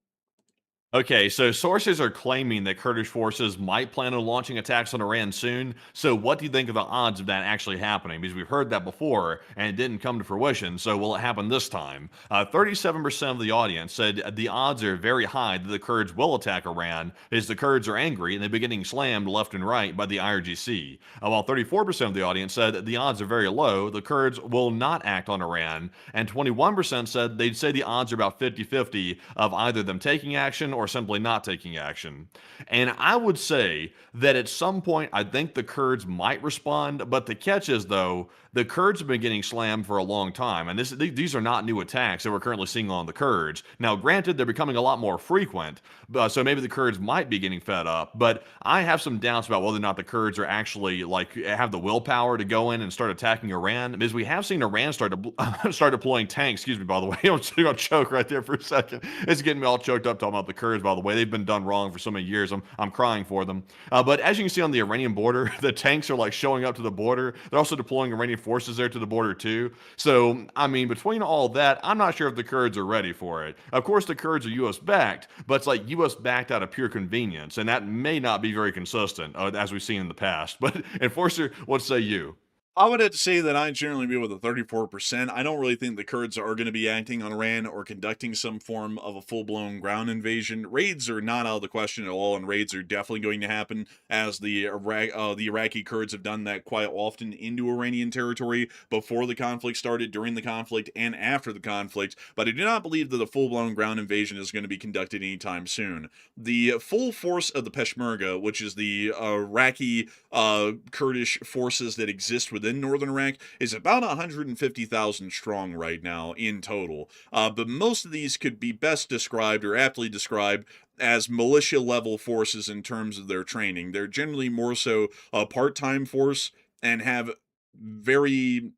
Okay, so sources are claiming that Kurdish forces might plan on launching attacks on Iran soon. So, what do you think of the odds of that actually happening? Because we've heard that before and it didn't come to fruition. So, will it happen this time? 37% of the audience said the odds are very high that the Kurds will attack Iran because the Kurds are angry and they've been getting slammed left and right by the IRGC. While 34% of the audience said the odds are very low, the Kurds will not act on Iran. And 21% said they'd say the odds are about 50-50 of either them taking action or simply not taking action. And I would say that at some point, I think the Kurds might respond. But the catch is, though, the Kurds have been getting slammed for a long time. And these are not new attacks that we're currently seeing on the Kurds. Now, granted, they're becoming a lot more frequent. So maybe the Kurds might be getting fed up. But I have some doubts about whether or not the Kurds are actually have the willpower to go in and start attacking Iran. Because we have seen Iran start deploying tanks. Excuse me, by the way. I'm going to choke right there for a second. It's getting me all choked up talking about the Kurds, by the way. They've been done wrong for so many years. I'm crying for them. But as you can see on the Iranian border, the tanks are showing up to the border. They're also deploying Iranian forces there to the border too. So, I mean, between all that, I'm not sure if the Kurds are ready for it. Of course, the Kurds are U.S. backed, but it's U.S. backed out of pure convenience. And that may not be very consistent, as we've seen in the past. But, Enforcer, what say you? I would have to say that I generally be with a 34%. I don't really think the Kurds are going to be acting on Iran or conducting some form of a full-blown ground invasion. Raids are not out of the question at all, and raids are definitely going to happen, as the Iraqi Kurds have done that quite often into Iranian territory before the conflict started, during the conflict, and after the conflict. But I do not believe that a full-blown ground invasion is going to be conducted anytime soon. The full force of the Peshmerga, which is the Iraqi Kurdish forces that exist within northern Iraq, is about 150,000 strong right now in total. But most of these could be best described, or aptly described, as militia level forces in terms of their training. They're generally more so a part-time force and have very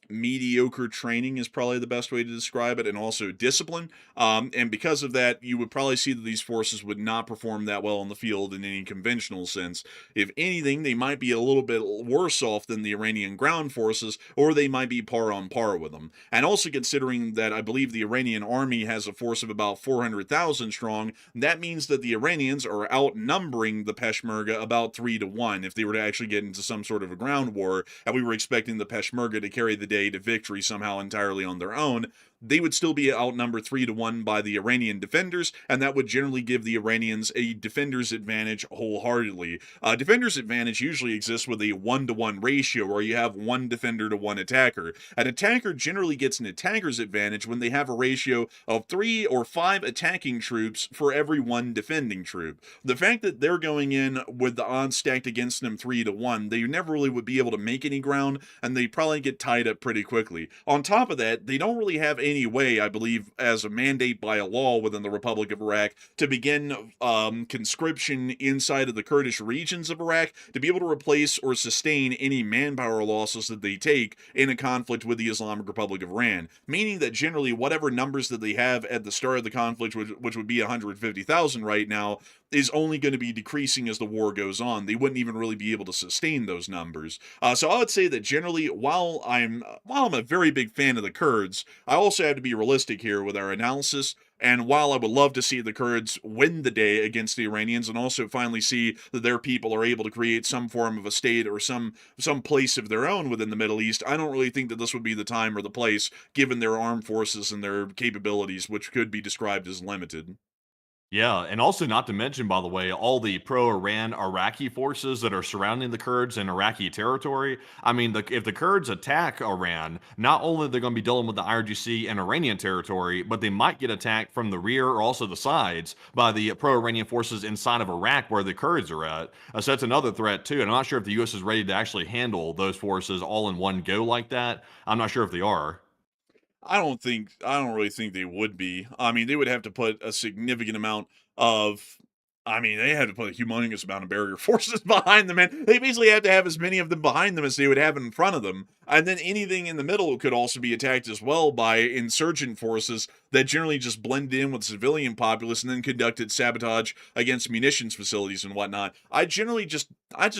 mediocre training is probably the best way to describe it, and also discipline. And because of that, you would probably see that these forces would not perform that well in the field in any conventional sense. If anything, they might be a little bit worse off than the Iranian ground forces, or they might be par on par with them. And also considering that I believe the Iranian army has a force of about 400,000 strong, that means that the Iranians are outnumbering the Peshmerga about 3-1 if they were to actually get into some sort of a ground war, and we were expecting the Peshmerga to carry the day to victory somehow entirely on their own. They would still be outnumbered 3-1 by the Iranian defenders, and that would generally give the Iranians a defender's advantage wholeheartedly. Defender's advantage usually exists with a 1-to-1 ratio, where you have one defender to one attacker. An attacker generally gets an attacker's advantage when they have a ratio of 3 or 5 attacking troops for every one defending troop. The fact that they're going in with the odds stacked against them 3-1, they never really would be able to make any ground, and they probably get tied up pretty quickly. On top of that, they don't really have any way, I believe, as a mandate by a law within the Republic of Iraq, to begin conscription inside of the Kurdish regions of Iraq to be able to replace or sustain any manpower losses that they take in a conflict with the Islamic Republic of Iran. Meaning that generally whatever numbers that they have at the start of the conflict, which would be 150,000 right now, is only going to be decreasing as the war goes on. They wouldn't even really be able to sustain those numbers. So I would say that generally, while I'm a very big fan of the Kurds, I also have to be realistic here with our analysis. And while I would love to see the Kurds win the day against the Iranians, and also finally see that their people are able to create some form of a state or some place of their own within the Middle East, I don't really think that this would be the time or the place, given their armed forces and their capabilities, which could be described as limited. Yeah, and also not to mention, by the way, all the pro-Iran Iraqi forces that are surrounding the Kurds in Iraqi territory. I mean, if the Kurds attack Iran, not only are they going to be dealing with the IRGC and Iranian territory, but they might get attacked from the rear or also the sides by the pro-Iranian forces inside of Iraq where the Kurds are at. So that's another threat too. And I'm not sure if the U.S. is ready to actually handle those forces all in one go like that. I'm not sure if they are. I don't really think they would be. I mean, they would have to put a significant amount of I mean, they had to put a humongous amount of barrier forces behind them, and they basically had to have as many of them behind them as they would have in front of them. And then anything in the middle could also be attacked as well by insurgent forces that generally just blend in with civilian populace and then conducted sabotage against munitions facilities and whatnot. I just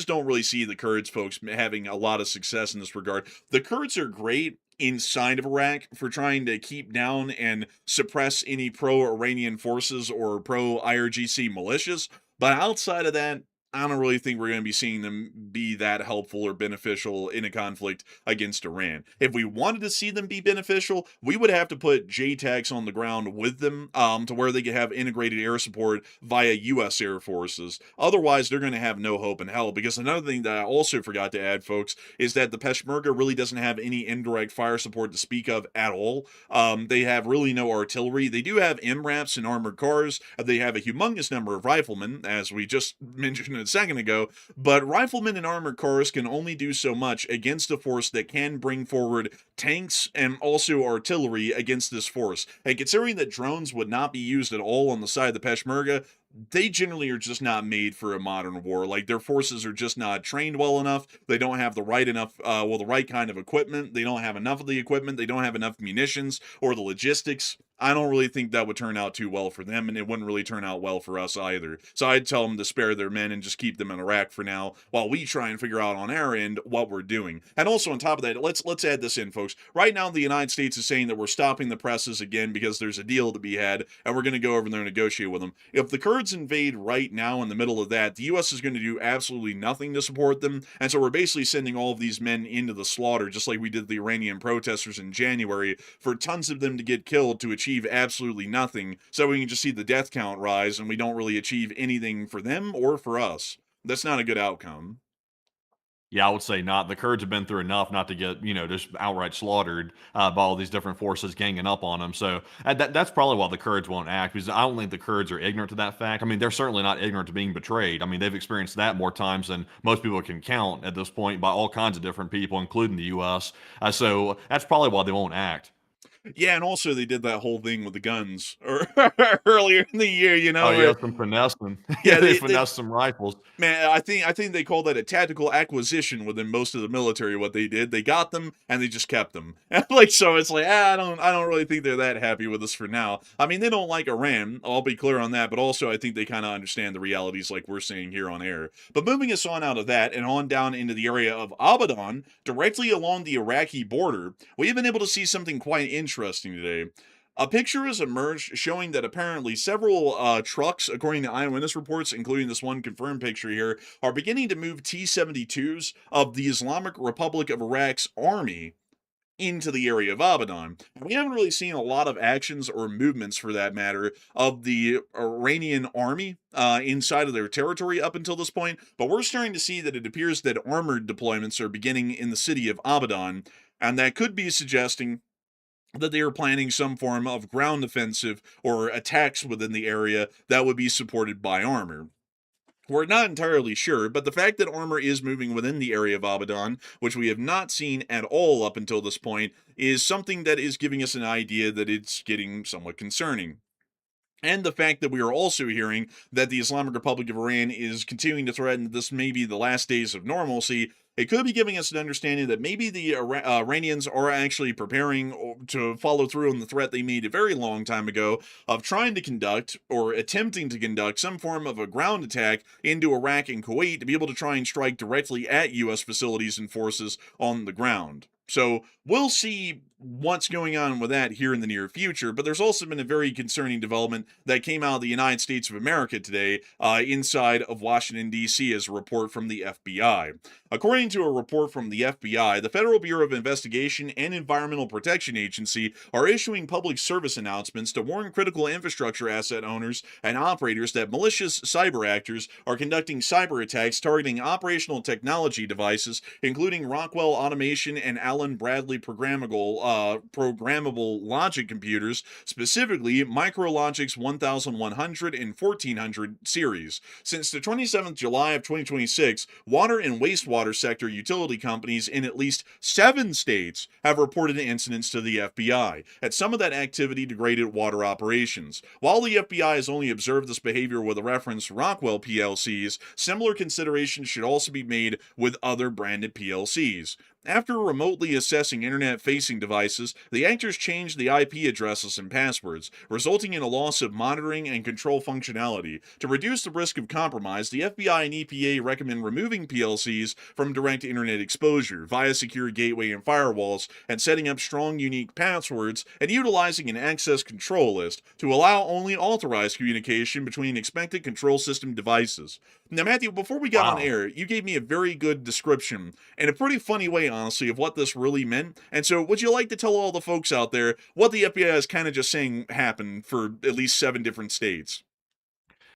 don't really see the Kurds folks having a lot of success in this regard. The Kurds are great inside of Iraq for trying to keep down and suppress any pro-Iranian forces or pro-IRGC militias. But outside of that, I don't really think we're going to be seeing them be that helpful or beneficial in a conflict against Iran. If we wanted to see them be beneficial, we would have to put JTACs on the ground with them to where they could have integrated air support via U.S. Air Forces. Otherwise, they're going to have no hope in hell. Because another thing that I also forgot to add, folks, is that the Peshmerga really doesn't have any indirect fire support to speak of at all. They have really no artillery. They do have MRAPs and armored cars. They have a humongous number of riflemen, as we just mentioned a second ago, but riflemen and armored cars can only do so much against a force that can bring forward tanks and also artillery against this force. And considering that drones would not be used at all on the side of the Peshmerga, they generally are just not made for a modern war. Like, their forces are just not trained well enough. They don't have the right kind of equipment. They don't have enough of the equipment. They don't have enough munitions or the logistics. I don't really think that would turn out too well for them, and it wouldn't really turn out well for us either. So I'd tell them to spare their men and just keep them in Iraq for now, while we try and figure out on our end what we're doing. And also on top of that, let's add this in, folks. Right now, the United States is saying that we're stopping the presses again because there's a deal to be had, and we're going to go over there and negotiate with them. If the Kurds invade right now in the middle of that, the U.S. is going to do absolutely nothing to support them, and so we're basically sending all of these men into the slaughter, just like we did the Iranian protesters in January, for tons of them to get killed to achieve absolutely nothing, so we can just see the death count rise and we don't really achieve anything for them or for us. That's not a good outcome. Yeah, I would say not. The Kurds have been through enough not to get, just outright slaughtered by all these different forces ganging up on them. So that's probably why the Kurds won't act, because I don't think the Kurds are ignorant to that fact. I mean, they're certainly not ignorant to being betrayed. I mean, they've experienced that more times than most people can count at this point by all kinds of different people, including the U.S. So that's probably why they won't act. Yeah, and also they did that whole thing with the guns or earlier in the year, Oh, yeah, some finessing. Yeah, yeah, they they finessed some rifles. Man, I think they call that a tactical acquisition within most of the military. What they did, they got them and they just kept them. And like, so it's like, I don't really think they're that happy with us for now. I mean, they don't like Iran. I'll be clear on that. But also, I think they kind of understand the realities, like we're saying here on air. But moving us on out of that and on down into the area of Abadan, directly along the Iraqi border, we have been able to see something quite interesting today. A picture has emerged showing that apparently several trucks, according to eyewitness reports, including this one confirmed picture here, are beginning to move T-72s of the Islamic Republic of Iraq's army into the area of Abadan. We haven't really seen a lot of actions or movements, for that matter, of the Iranian army inside of their territory up until this point, but we're starting to see that it appears that armored deployments are beginning in the city of Abadan, and that could be suggesting that they are planning some form of ground offensive or attacks within the area that would be supported by armor. We're not entirely sure, but the fact that armor is moving within the area of Abadan, which we have not seen at all up until this point, is something that is giving us an idea that it's getting somewhat concerning. And the fact that we are also hearing that the Islamic Republic of Iran is continuing to threaten that this may be the last days of normalcy, it could be giving us an understanding that maybe the Iranians are actually preparing to follow through on the threat they made a very long time ago of trying to conduct or attempting to conduct some form of a ground attack into Iraq and Kuwait to be able to try and strike directly at U.S. facilities and forces on the ground. So we'll see what's going on with that here in the near future. But there's also been a very concerning development that came out of the United States of America today, inside of Washington, D.C., as a report from the FBI. According to a report from the FBI, the Federal Bureau of Investigation and Environmental Protection Agency are issuing public service announcements to warn critical infrastructure asset owners and operators that malicious cyber actors are conducting cyber attacks targeting operational technology devices, including Rockwell Automation and Allen Bradley programmable logic computers, specifically MicroLogic's 1100 and 1400 series. Since the 27th July of 2026, water and wastewater sector utility companies in at least 7 states have reported incidents to the FBI, and some of that activity degraded water operations. While the FBI has only observed this behavior with a reference to Rockwell PLCs, similar considerations should also be made with other branded PLCs. After remotely assessing internet-facing devices, the actors changed the IP addresses and passwords, resulting in a loss of monitoring and control functionality. To reduce the risk of compromise, the FBI and EPA recommend removing PLCs from direct internet exposure via secure gateway and firewalls, and setting up strong unique passwords and utilizing an access control list to allow only authorized communication between expected control system devices. Now, Matthew, before we got on Wow. air, you gave me a very good description, in a pretty funny way, honestly, of what this really meant. And so, would you like to tell all the folks out there what the FBI is kind of just saying happened for at least 7 different states?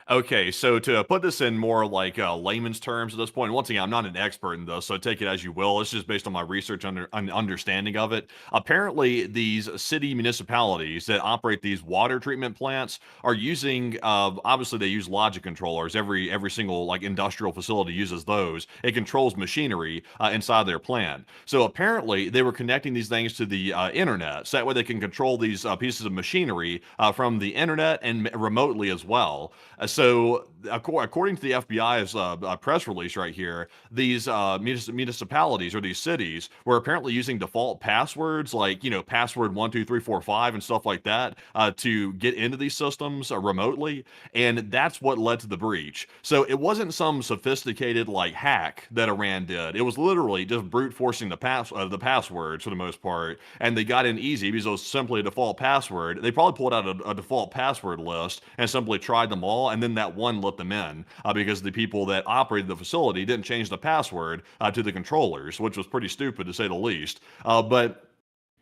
Okay, so to put this in more like layman's terms at this point, once again, I'm not an expert in this, so take it as you will. It's just based on my research understanding of it. Apparently, these city municipalities that operate these water treatment plants are using, obviously, they use logic controllers. Every single like industrial facility uses those. It controls machinery inside their plant. So apparently, they were connecting these things to the internet, so that way they can control these pieces of machinery from the internet and remotely as well. So, according to the FBI's press release right here, these municipalities or these cities were apparently using default passwords like, password 12345 and stuff like that to get into these systems remotely. And that's what led to the breach. So, it wasn't some sophisticated like hack that Iran did. It was literally just brute forcing the passwords for the most part. And they got in easy because it was simply a default password. They probably pulled out a default password list and simply tried them all, and then that one let them in because the people that operated the facility didn't change the password to the controllers, which was pretty stupid to say the least. But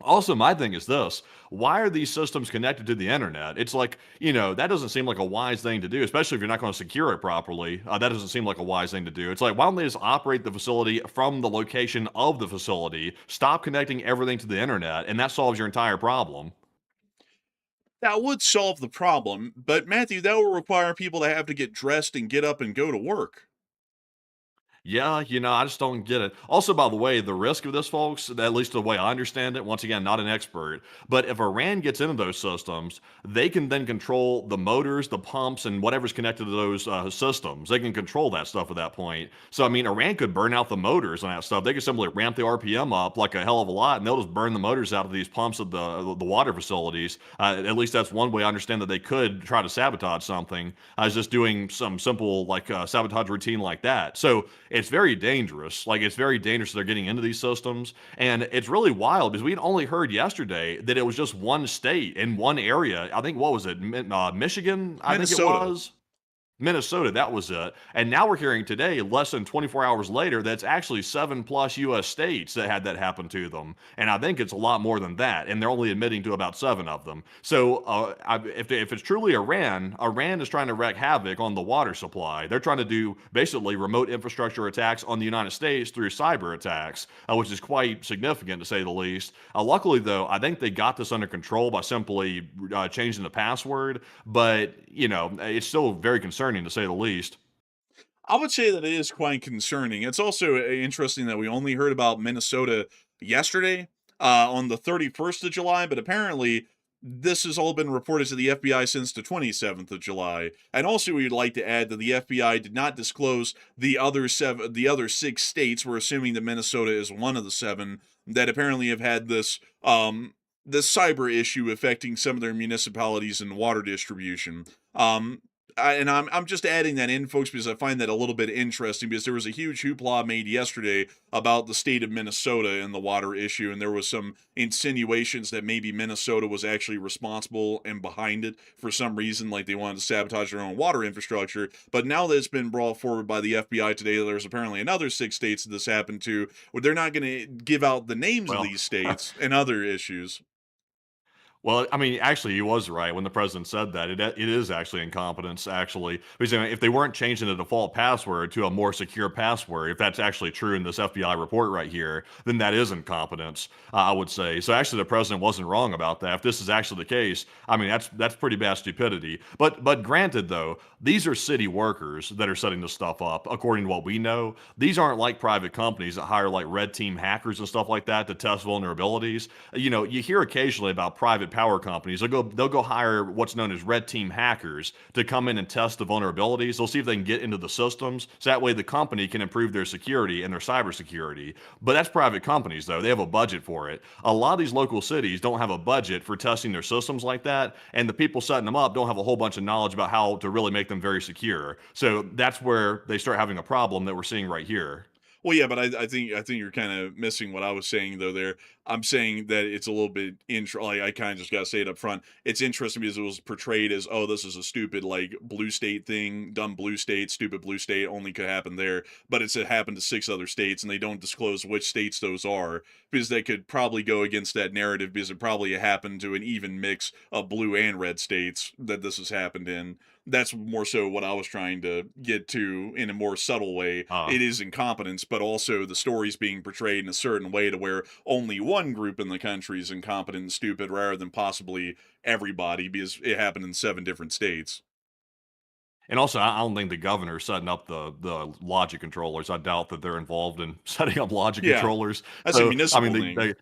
also, my thing is this: why are these systems connected to the internet? It's like, that doesn't seem like a wise thing to do, especially if you're not going to secure it properly. That doesn't seem like a wise thing to do. It's like, why don't they just operate the facility from the location of the facility, stop connecting everything to the internet, and that solves your entire problem? That would solve the problem, but Matthew, that would require people to have to get dressed and get up and go to work. Yeah, I just don't get it. Also, by the way, the risk of this, folks, at least the way I understand it, once again, not an expert, but if Iran gets into those systems, they can then control the motors, the pumps, and whatever's connected to those systems. They can control that stuff at that point. So, I mean, Iran could burn out the motors and that stuff. They could simply ramp the RPM up like a hell of a lot, and they'll just burn the motors out of these pumps at the water facilities. At least that's one way I understand that they could try to sabotage something. I was just doing some simple like sabotage routine like that. So it's very dangerous. Like, it's very dangerous that they're getting into these systems. And it's really wild because we'd only heard yesterday that it was just one state in one area. I think, what was it? Michigan, I think it Minnesota. was. Minnesota, that was it. And now we're hearing today, less than 24 hours later, that's actually 7+ US states that had that happen to them. And I think it's a lot more than that. And they're only admitting to about 7 of them. So if it's truly Iran, Iran is trying to wreak havoc on the water supply. They're trying to do basically remote infrastructure attacks on the United States through cyber attacks, which is quite significant to say the least. Luckily, though, I think they got this under control by simply changing the password. But, it's still very concerning to say the least. I would say that it is quite concerning. It's also interesting that we only heard about Minnesota yesterday, on the 31st of July, but apparently this has all been reported to the FBI since the 27th of July. And also, we'd like to add that the FBI did not disclose the other 6 states. We're assuming that Minnesota is one of the 7 that apparently have had this cyber issue affecting some of their municipalities and water distribution. I'm just adding that in, folks, because I find that a little bit interesting, because there was a huge hoopla made yesterday about the state of Minnesota and the water issue, and there was some insinuations that maybe Minnesota was actually responsible and behind it for some reason, like they wanted to sabotage their own water infrastructure. But now that it's been brought forward by the FBI today, there's apparently another 6 states that this happened to, where they're not going to give out the names of Well, these states and other issues. well, I mean, actually, he was right when the president said that. It is actually incompetence, actually. Because if they weren't changing the default password to a more secure password, if that's actually true in this FBI report right here, then that is incompetence, I would say. So actually, the president wasn't wrong about that. If this is actually the case, I mean, that's pretty bad stupidity. But granted, though, these are city workers that are setting this stuff up, according to what we know. These aren't like private companies that hire like red team hackers and stuff like that to test vulnerabilities. You know, you hear occasionally about private power companies. They'll go hire what's known as red team hackers to come in and test the vulnerabilities. They'll see if they can get into the systems, so that way the company can improve their security and their cybersecurity. But that's private companies, though. They have a budget for it. A lot of these local cities don't have a budget for testing their systems like that, and the people setting them up don't have a whole bunch of knowledge about how to really make them very secure. So that's where they start having a problem that we're seeing right here. Well, yeah, but I think you're kind of missing what I was saying though. There, I'm saying that it's a little bit like I kind of just gotta say it up front. It's interesting because it was portrayed as, oh, this is a stupid like blue state thing, dumb blue state, stupid blue state, only could happen there. But it happened to 6 other states, and they don't disclose which states those are, because they could probably go against that narrative, because it probably happened to an even mix of blue and red states that this has happened in. That's more so what I was trying to get to in a more subtle way. Uh, It is incompetence, but also the story's being portrayed in a certain way to where only one group in the country is incompetent and stupid, rather than possibly everybody, because it happened in 7 different states. and also, I don't think the governor's setting up the logic controllers. I doubt that they're involved in setting up logic Yeah, controllers. that's a So, I mean, municipal thing.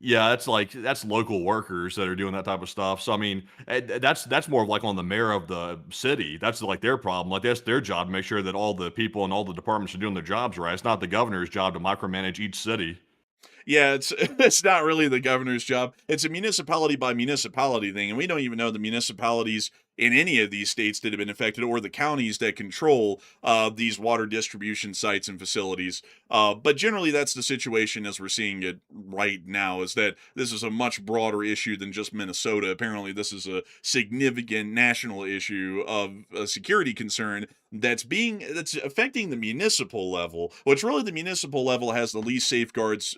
yeah, that's local workers that are doing that type of stuff. So I mean, that's more of like on the mayor of the city. That's like their problem. Like that's their job to make sure that all the people and all the departments are doing their jobs right. It's not the governor's job to micromanage each city. Yeah, it's it's not really the governor's job. It's a municipality by municipality thing, and we don't even know the municipalities in any of these states that have been affected, or the counties that control these water distribution sites and facilities. But generally, that's the situation as we're seeing it right now. Is that this is a much broader issue than just Minnesota. Apparently, this is a significant national issue of a security concern that's affecting the municipal level, which really the municipal level has the least safeguards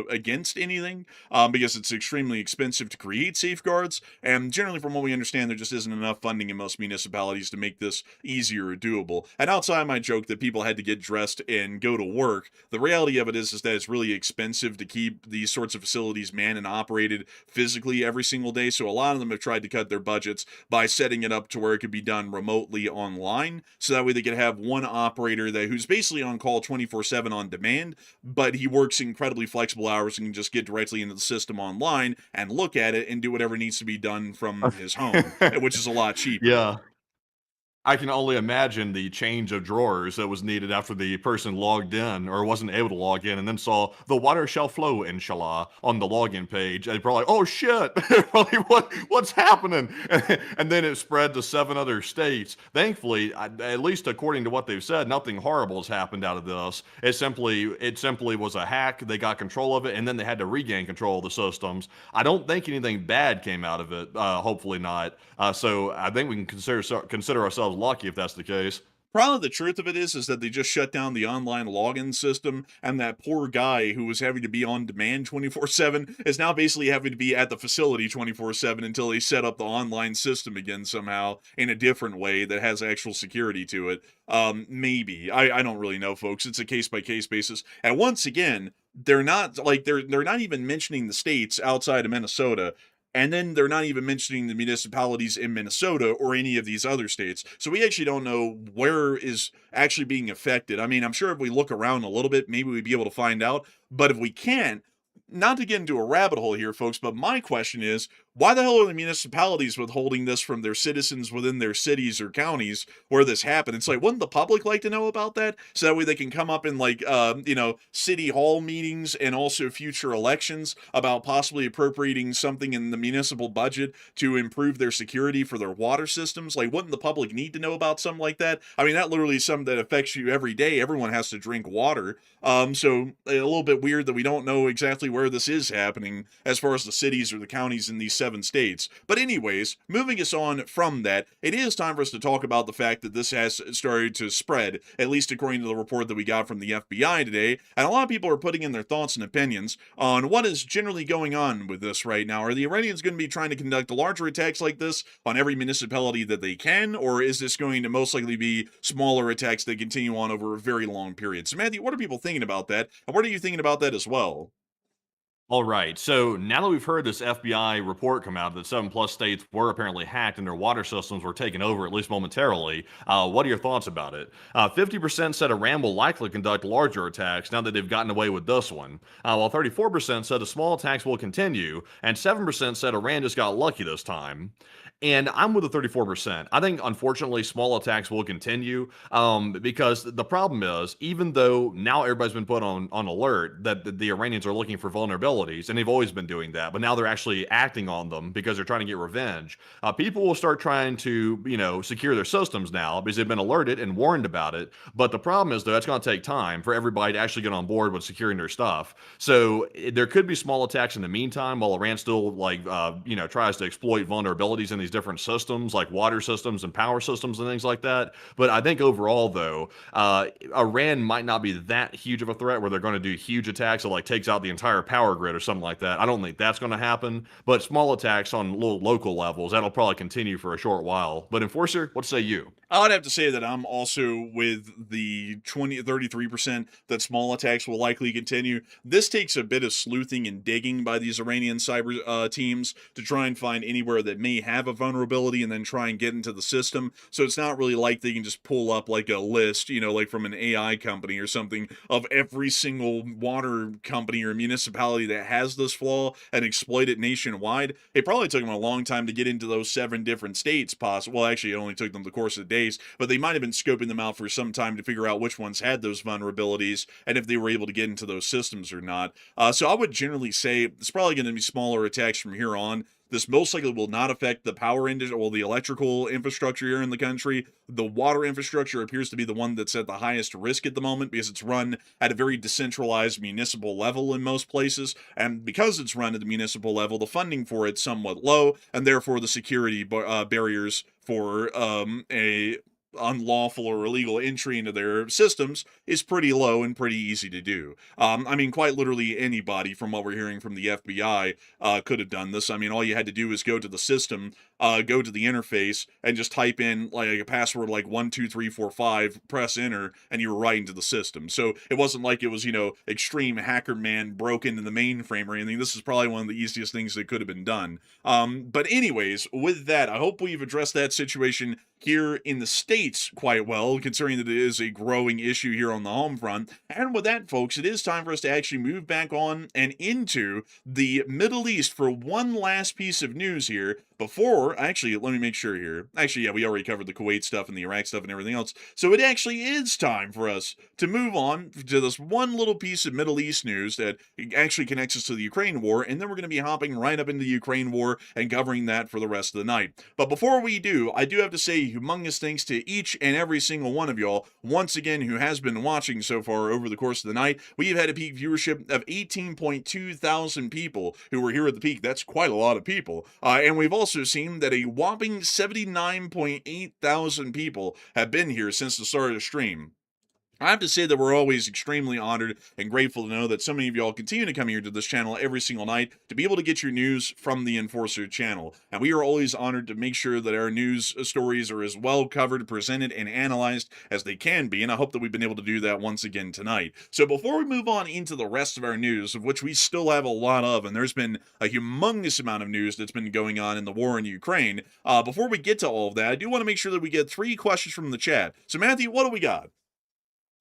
against anything, because it's extremely expensive to create safeguards, and generally from what we understand there just isn't enough funding in most municipalities to make this easier or doable. And outside my joke that people had to get dressed and go to work, the reality of it is that it's really expensive to keep these sorts of facilities manned and operated physically every single day, so a lot of them have tried to cut their budgets by setting it up to where it could be done remotely online, so that way they could have one operator who's basically on call 24/7 on demand, but he works incredibly flexible hours and can just get directly into the system online and look at it and do whatever needs to be done from his home, which is a lot cheaper. Yeah. I can only imagine the change of drawers that was needed after the person logged in or wasn't able to log in and then saw the water shall flow, inshallah, on the login page. They probably, oh shit, probably what's happening? And then it spread to 7 other states. Thankfully, at least according to what they've said, nothing horrible has happened out of this. It simply was a hack. They got control of it, and then they had to regain control of the systems. I don't think anything bad came out of it. Hopefully not. So I think we can consider ourselves lucky if that's the case. Probably the truth of it is that they just shut down the online login system, and that poor guy who was having to be on demand 24/7 is now basically having to be at the facility 24/7 until they set up the online system again somehow in a different way that has actual security to it. Maybe. I don't really know, folks. It's a case by case basis. And once again, they're not even mentioning the states outside of Minnesota. And then they're not even mentioning the municipalities in Minnesota or any of these other states. So we actually don't know where is actually being affected. I mean, I'm sure if we look around a little bit, maybe we'd be able to find out. But if we can't, not to get into a rabbit hole here, folks, but my question is, why the hell are the municipalities withholding this from their citizens within their cities or counties where this happened? It's like, wouldn't the public like to know about that? So that way they can come up in like, city hall meetings and also future elections about possibly appropriating something in the municipal budget to improve their security for their water systems. Like, wouldn't the public need to know about something like that? I mean, that literally is something that affects you every day. Everyone has to drink water. So a little bit weird that we don't know exactly where this is happening as far as the cities or the counties in these 7 states. But anyways, moving us on from that, it is time for us to talk about the fact that this has started to spread, at least according to the report that we got from the FBI today. And a lot of people are putting in their thoughts and opinions on what is generally going on with this right now. Are the Iranians going to be trying to conduct larger attacks like this on every municipality that they can, or is this going to most likely be smaller attacks that continue on over a very long period? So Matthew, what are people thinking about that? And what are you thinking about that as well? All right. So now that we've heard this FBI report come out that 7+ states were apparently hacked and their water systems were taken over, at least momentarily, what are your thoughts about it? 50% said Iran will likely conduct larger attacks now that they've gotten away with this one, while 34% said the small attacks will continue, and 7% said Iran just got lucky this time. And I'm with the 34%. I think, unfortunately, small attacks will continue because the problem is, even though now everybody's been put on alert that the Iranians are looking for vulnerabilities, and they've always been doing that, but now they're actually acting on them because they're trying to get revenge. People will start trying to, secure their systems now because they've been alerted and warned about it. But the problem is, though, that's going to take time for everybody to actually get on board with securing their stuff. So there could be small attacks in the meantime while Iran still, tries to exploit vulnerabilities in these different systems like water systems and power systems and things like that. But I think overall, though, Iran might not be that huge of a threat where they're going to do huge attacks that takes out the entire power grid or something like that. I don't think that's going to happen. But small attacks on little local levels, that'll probably continue for a short while. But Enforcer, what say you? I would have to say that I'm also with the 33% that small attacks will likely continue. This takes a bit of sleuthing and digging by these Iranian cyber teams to try and find anywhere that may have a vulnerability and then try and get into the system. So it's not really like they can just pull up like a list, like from an AI company or something of every single water company or municipality that has this flaw and exploit it nationwide. It probably took them a long time to get into those 7 different states. Well, actually, it only took them the course of days, but they might have been scoping them out for some time to figure out which ones had those vulnerabilities and if they were able to get into those systems or not. So I would generally say it's probably going to be smaller attacks from here on. This most likely will not affect the power industry, well, the electrical infrastructure here in the country. The water infrastructure appears to be the one that's at the highest risk at the moment because it's run at a very decentralized municipal level in most places. And because it's run at the municipal level, the funding for it's somewhat low, and therefore the security barriers for a unlawful or illegal entry into their systems is pretty low and pretty easy to do. Quite literally anybody, from what we're hearing from the FBI, could have done this. All you had to do is go to the system, go to the interface, and just type in like a password like 12345, press enter, and you were right into the system. So it wasn't like it was, extreme hacker man broke into the mainframe or anything. This is probably one of the easiest things that could have been done. But anyways, with that, I hope we've addressed that situation here in the States quite well, considering that it is a growing issue here on the home front. And with that, folks, it is time for us to actually move back on and into the Middle East for one last piece of news here. Before, actually, let me make sure here. Actually, yeah, we already covered the Kuwait stuff and the Iraq stuff and everything else. So it actually is time for us to move on to this one little piece of Middle East news that actually connects us to the Ukraine war. And then we're going to be hopping right up into the Ukraine war and covering that for the rest of the night. But before we do, I do have to say humongous thanks to each and every single one of y'all, once again, who has been watching so far over the course of the night. We've had a peak viewership of 18.2 thousand people who were here at the peak. That's quite a lot of people. And we've also seen that a whopping 79.8 thousand people have been here since the start of the stream. I have to say that we're always extremely honored and grateful to know that so many of y'all continue to come here to this channel every single night to be able to get your news from the Enforcer channel. And we are always honored to make sure that our news stories are as well covered, presented, and analyzed as they can be. And I hope that we've been able to do that once again tonight. So before we move on into the rest of our news, of which we still have a lot of, and there's been a humongous amount of news that's been going on in the war in Ukraine, before we get to all of that, I do want to make sure that we get 3 questions from the chat. So Matthew, what do we got?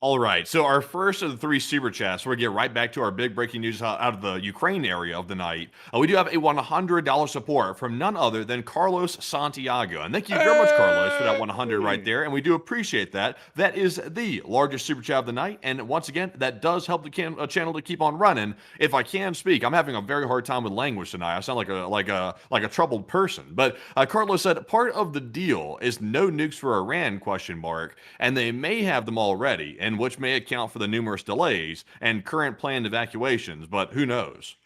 All right. So our first of the three super chats, we're going to get right back to our big breaking news out of the Ukraine area of the night. We do have a $100 support from none other than Carlos Santiago. And thank you very much, Carlos, for that 100 right Hey! there. And we do appreciate that. That is the largest super chat of the night. And once again, that does help the channel to keep on running. If I can speak, I'm having a very hard time with language tonight. I sound like a troubled person. But Carlos said part of the deal is no nukes for Iran, ? And they may have them already. And which may account for the numerous delays and current planned evacuations, but who knows?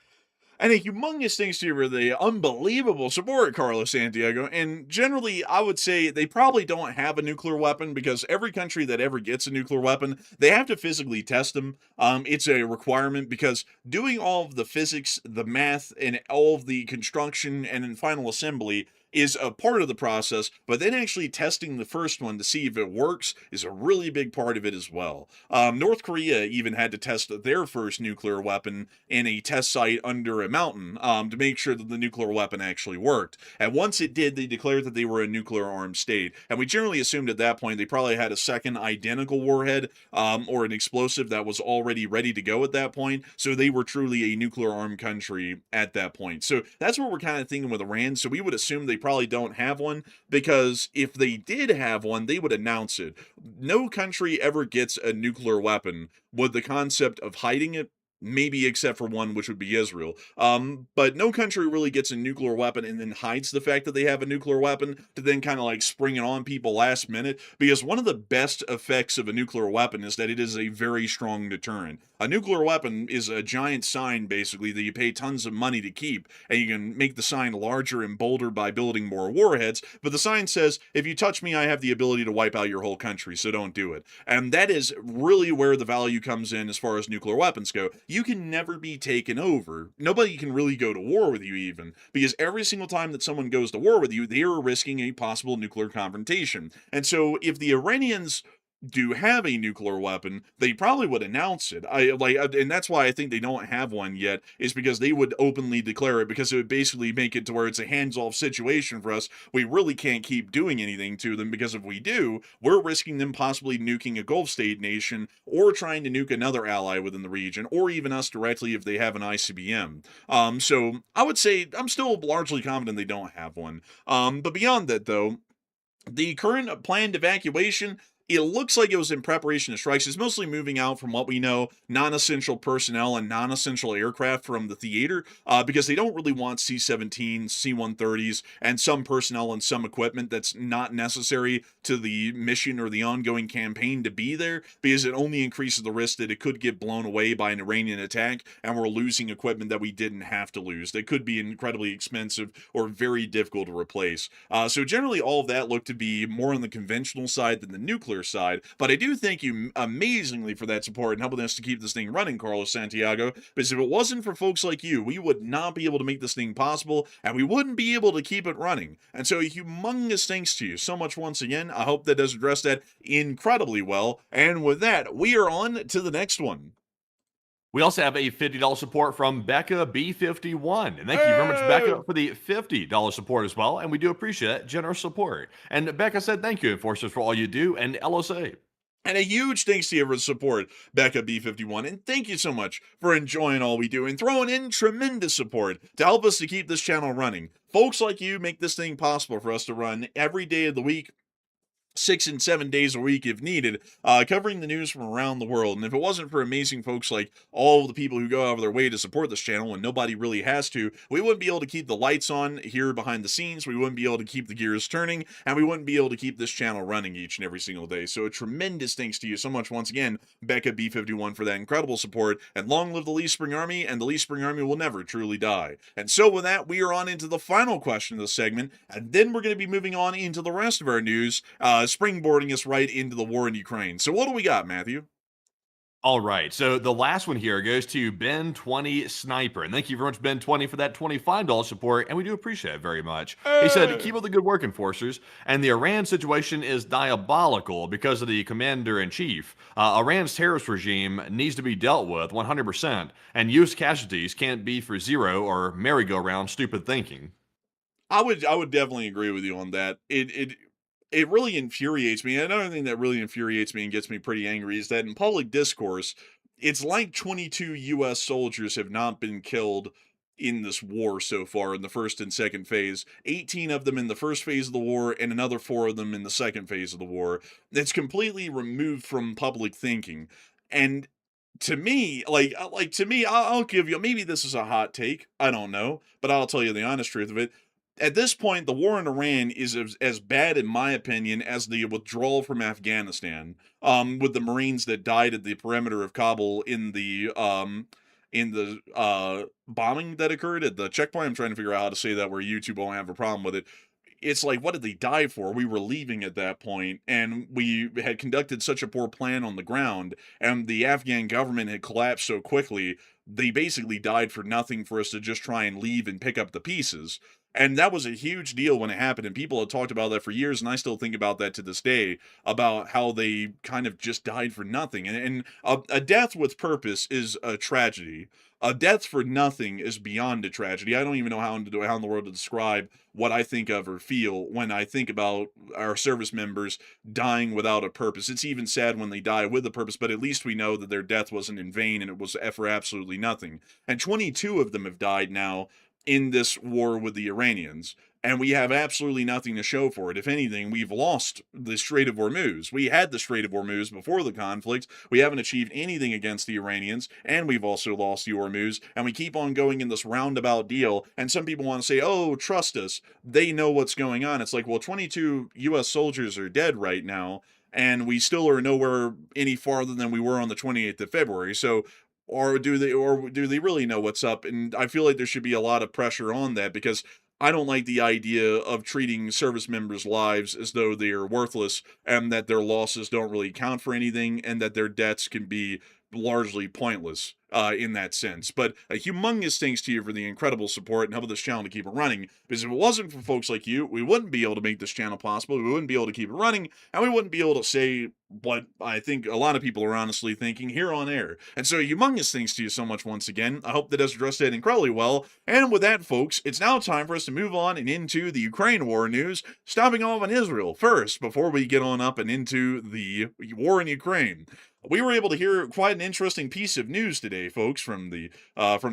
And a humongous thanks to you for the unbelievable support, Carlos Santiago. And generally, I would say they probably don't have a nuclear weapon because every country that ever gets a nuclear weapon, they have to physically test them. It's a requirement because doing all of the physics, the math, and all of the construction and then final assembly is a part of the process, but then actually testing the first one to see if it works is a really big part of it as well. North Korea even had to test their first nuclear weapon in a test site under a mountain to make sure that the nuclear weapon actually worked. And once it did, they declared that they were a nuclear armed state. And we generally assumed at that point they probably had a second identical warhead or an explosive that was already ready to go at that point. So they were truly a nuclear armed country at that point. So that's what we're kind of thinking with Iran. So we would assume they probably don't have one because if they did have one, they would announce it. No country ever gets a nuclear weapon with the concept of hiding it, maybe except for one, which would be Israel. But no country really gets a nuclear weapon and then hides the fact that they have a nuclear weapon to then kind of like spring it on people last minute. Because one of the best effects of a nuclear weapon is that it is a very strong deterrent. A nuclear weapon is a giant sign, basically, that you pay tons of money to keep, and you can make the sign larger and bolder by building more warheads. But the sign says, if you touch me, I have the ability to wipe out your whole country, so don't do it. And that is really where the value comes in as far as nuclear weapons go. You can never be taken over. Nobody can really go to war with you even, because every single time that someone goes to war with you, they are risking a possible nuclear confrontation. And so if the Iranians do have a nuclear weapon, they probably would announce it. And that's why I think they don't have one yet, is because they would openly declare it, because it would basically make it to where it's a hands-off situation for us. We really can't keep doing anything to them, because if we do, we're risking them possibly nuking a Gulf state nation, or trying to nuke another ally within the region, or even us directly if they have an ICBM. So I would say I'm still largely confident they don't have one. But beyond that, though, the current planned evacuation, it looks like it was in preparation of strikes. It's mostly moving out, from what we know, non-essential personnel and non-essential aircraft from the theater because they don't really want C-17s, C-130s, and some personnel and some equipment that's not necessary to the mission or the ongoing campaign to be there, because it only increases the risk that it could get blown away by an Iranian attack and we're losing equipment that we didn't have to lose. That could be incredibly expensive or very difficult to replace. So generally all of that looked to be more on the conventional side than the nuclear side, but I do thank you amazingly for that support and helping us to keep this thing running, Carlos Santiago, because if it wasn't for folks like you, we would not be able to make this thing possible, and we wouldn't be able to keep it running. And so a humongous thanks to you so much once again. I hope that does address that incredibly well, and with that, we are on to the next one. We also have a $50 support from Becca B51. And thank you very much, Becca, for the $50 support as well. And we do appreciate that generous support. And Becca said, thank you, Enforcers, for all you do, and LSA. And a huge thanks to you for the support, Becca B51. And thank you so much for enjoying all we do and throwing in tremendous support to help us to keep this channel running. Folks like you make this thing possible for us to run every day of the week, 6 and 7 days a week if needed, covering the news from around the world. And if it wasn't for amazing folks like all of the people who go out of their way to support this channel, and nobody really has to, we wouldn't be able to keep the lights on here behind the scenes, we wouldn't be able to keep the gears turning, and we wouldn't be able to keep this channel running each and every single day. So a tremendous thanks to you so much once again, Becca B51, for that incredible support, and long live the Lee Spring Army, and the Lee Spring Army will never truly die. And so with that, we are on into the final question of the segment, and then we're going to be moving on into the rest of our news, springboarding us right into the war in Ukraine. So what do we got, Matthew? All right, so the last one here goes to Ben20 Sniper. And thank you very much, Ben20, for that $25 support, and we do appreciate it very much. He said, keep up the good work, Enforcers. And the Iran situation is diabolical because of the commander-in-chief. Iran's terrorist regime needs to be dealt with 100%, and U.S. casualties can't be for zero or merry-go-round stupid thinking. I would definitely agree with you on that. it really infuriates me. Another thing that really infuriates me and gets me pretty angry is that in public discourse, it's like 22 U.S. soldiers have not been killed in this war so far in the first and second phase. 18 of them in the first phase of the war, and another 4 of them in the second phase of the war. It's completely removed from public thinking. And to me, to me, I'll give you, maybe this is a hot take, I don't know, but I'll tell you the honest truth of it. At this point, the war in Iran is as bad, in my opinion, as the withdrawal from Afghanistan. With the Marines that died at the perimeter of Kabul in the bombing that occurred at the checkpoint. I'm trying to figure out how to say that where YouTube won't have a problem with it. It's like, what did they die for? We were leaving at that point, and we had conducted such a poor plan on the ground, and the Afghan government had collapsed so quickly, they basically died for nothing for us to just try and leave and pick up the pieces. And that was a huge deal when it happened, and people had talked about that for years, and I still think about that to this day, about how they kind of just died for nothing. And a death with purpose is a tragedy. A death for nothing is beyond a tragedy. I don't even know how in the world to describe what I think of or feel when I think about our service members dying without a purpose. It's even sad when they die with a purpose, but at least we know that their death wasn't in vain and it was for absolutely nothing. And 22 of them have died now in this war with the Iranians, and we have absolutely nothing to show for it. If anything, we've lost the Strait of Hormuz. We had the Strait of Hormuz before the conflict. We haven't achieved anything against the Iranians, and we've also lost the Hormuz, and we keep on going in this roundabout deal, and some people want to say, oh, trust us. They know what's going on. It's like, well, 22 U.S. soldiers are dead right now, and we still are nowhere any farther than we were on the 28th of February. So or do they really know what's up? And I feel like there should be a lot of pressure on that, because I don't like the idea of treating service members' lives as though they are worthless and that their losses don't really count for anything and that their deaths can be largely pointless in that sense. But a humongous thanks to you for the incredible support and helping this channel to keep it running, because if it wasn't for folks like you, we wouldn't be able to make this channel possible, we wouldn't be able to keep it running, and we wouldn't be able to say what I think a lot of people are honestly thinking here on air. And so humongous thanks to you so much once again. I hope that has addressed that incredibly well. And with that, folks, it's now time for us to move on and into the Ukraine war news, stopping off on Israel first before we get on up and into the war in Ukraine. We were able to hear quite an interesting piece of news today, folks, from the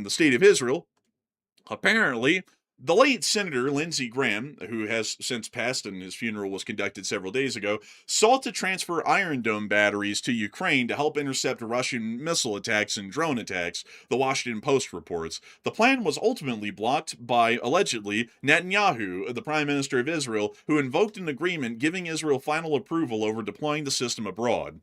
state of Israel. Apparently, the late Senator Lindsey Graham, who has since passed and his funeral was conducted several days ago, sought to transfer Iron Dome batteries to Ukraine to help intercept Russian missile attacks and drone attacks, the Washington Post reports. The plan was ultimately blocked by, allegedly, Netanyahu, the Prime Minister of Israel, who invoked an agreement giving Israel final approval over deploying the system abroad.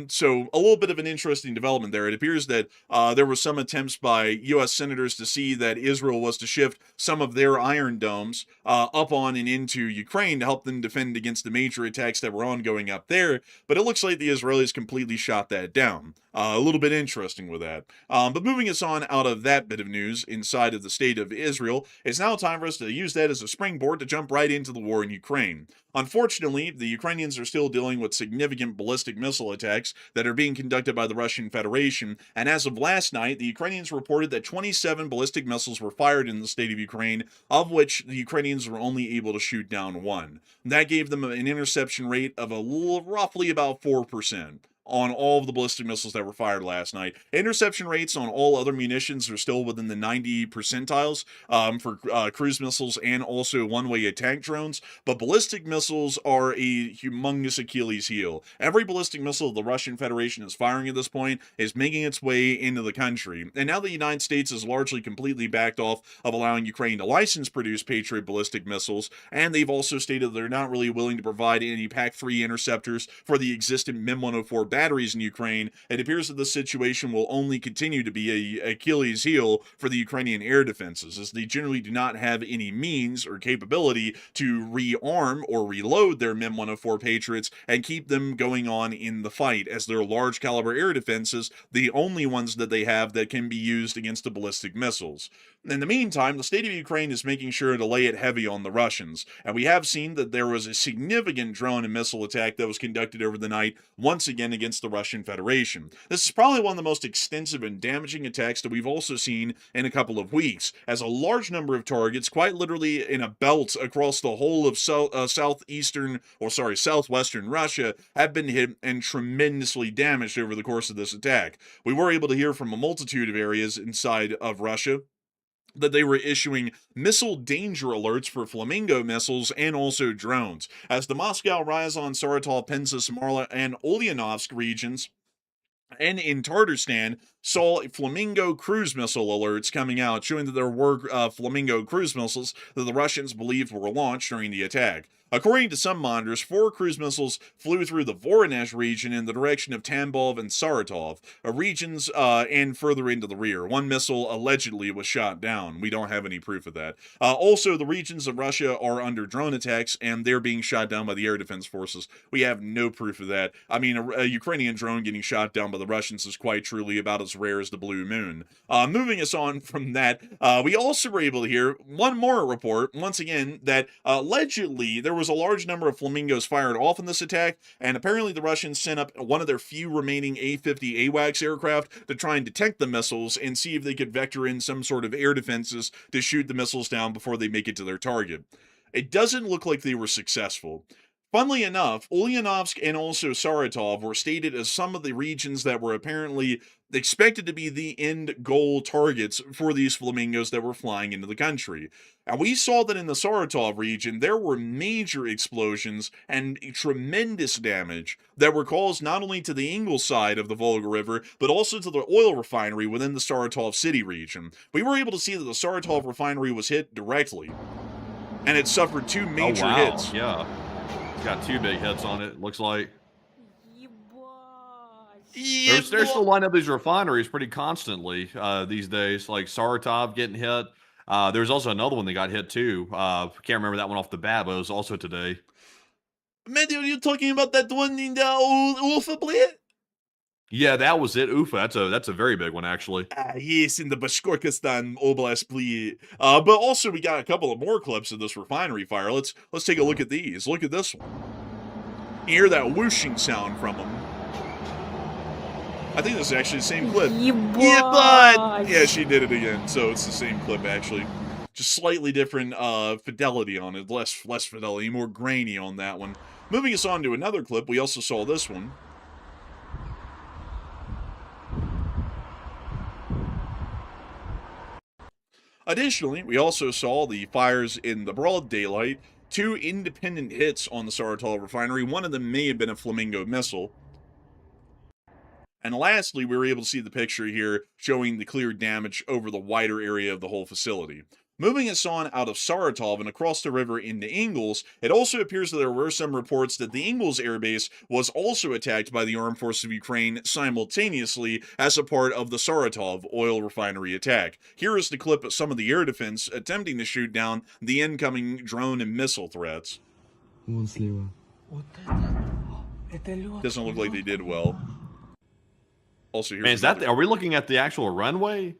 So a little bit of an interesting development there. It appears that there were some attempts by U.S. senators to see that Israel was to shift some of their Iron Domes up on and into Ukraine to help them defend against the major attacks that were ongoing up there, but it looks like the Israelis completely shot that down. A little bit interesting with that. But moving us on out of that bit of news inside of the state of Israel, it's now time for us to use that as a springboard to jump right into the war in Ukraine. Unfortunately, the Ukrainians are still dealing with significant ballistic missile attacks that are being conducted by the Russian Federation, and as of last night, the Ukrainians reported that 27 ballistic missiles were fired in the state of Ukraine, of which the Ukrainians were only able to shoot down 1. That gave them an interception rate of roughly about 4%. On all of the ballistic missiles that were fired last night. Interception rates on all other munitions are still within the 90 percentiles for cruise missiles and also one-way attack drones, but ballistic missiles are a humongous Achilles heel. Every ballistic missile the Russian Federation is firing at this point is making its way into the country, and now the United States has largely completely backed off of allowing Ukraine to license produce Patriot ballistic missiles, and they've also stated they're not really willing to provide any PAC-3 interceptors for the existing MIM-104 batteries in Ukraine. It appears that this situation will only continue to be a Achilles heel for the Ukrainian air defenses, as they generally do not have any means or capability to rearm or reload their MIM-104 Patriots and keep them going on in the fight, as their large caliber air defenses, the only ones that they have that can be used against the ballistic missiles. In the meantime, the state of Ukraine is making sure to lay it heavy on the Russians, and we have seen that there was a significant drone and missile attack that was conducted over the night, once again against the Russian Federation. This is probably one of the most extensive and damaging attacks that we've also seen in a couple of weeks, as a large number of targets, quite literally in a belt across the whole of southwestern Russia, have been hit and tremendously damaged over the course of this attack. We were able to hear from a multitude of areas inside of Russia that they were issuing missile danger alerts for Flamingo missiles and also drones, as the Moscow, Ryazan, Saratov, Penza, Samarla, and Ulyanovsk regions and in Tatarstan saw Flamingo cruise missile alerts coming out, showing that there were Flamingo cruise missiles that the Russians believed were launched during the attack. According to some monitors, 4 cruise missiles flew through the Voronezh region in the direction of Tambov and Saratov, regions and further into the rear. One missile allegedly was shot down. We don't have any proof of that. Also, the regions of Russia are under drone attacks, and they're being shot down by the air defense forces. We have no proof of that. I mean, a Ukrainian drone getting shot down by the Russians is quite truly about as rare as the blue moon. Moving us on from that, we also were able to hear one more report, once again, that allegedly there was a large number of Flamingos fired off in this attack, and apparently the Russians sent up one of their few remaining A-50 AWACS aircraft to try and detect the missiles and see if they could vector in some sort of air defenses to shoot the missiles down before they make it to their target. It doesn't look like they were successful. Funnily enough, Ulyanovsk and also Saratov were stated as some of the regions that were apparently expected to be the end goal targets for these Flamingos that were flying into the country. And we saw that in the Saratov region, there were major explosions and tremendous damage that were caused not only to the Ingles side of the Volga River, but also to the oil refinery within the Saratov city region. We were able to see that the Saratov refinery was hit directly, and it suffered 2 major hits. Yeah. It's got 2 big hits on it, looks like. They're still lining up these refineries pretty constantly these days, like Saratov getting hit. There's also another one that got hit too. Can't remember that one off the bat, but it was also today. Man, are you talking about that one in the Ufa blade? Yeah, that was it. Ufa. That's a very big one, actually. Yes, in the Bashkortostan Oblast, please. But also we got a couple of more clips of this refinery fire. Let's take a look at these. Look at this one. You hear that whooshing sound from them. I think this is actually the same clip. Yeah, but yeah, she did it again. So it's the same clip actually, just slightly different fidelity on it. Less fidelity, more grainy on that one. Moving us on to another clip, we also saw this one. Additionally, we also saw the fires in the broad daylight, 2 independent hits on the Saratov refinery. One of them may have been a Flamingo missile. And lastly, we were able to see the picture here showing the clear damage over the wider area of the whole facility. Moving us on out of Saratov and across the river into Ingles, it also appears that there were some reports that the Ingles airbase was also attacked by the armed forces of Ukraine simultaneously as a part of the Saratov oil refinery attack. Here is the clip of some of the air defense attempting to shoot down the incoming drone and missile threats. Doesn't look like they did well. Also, here's are we looking at the actual runway?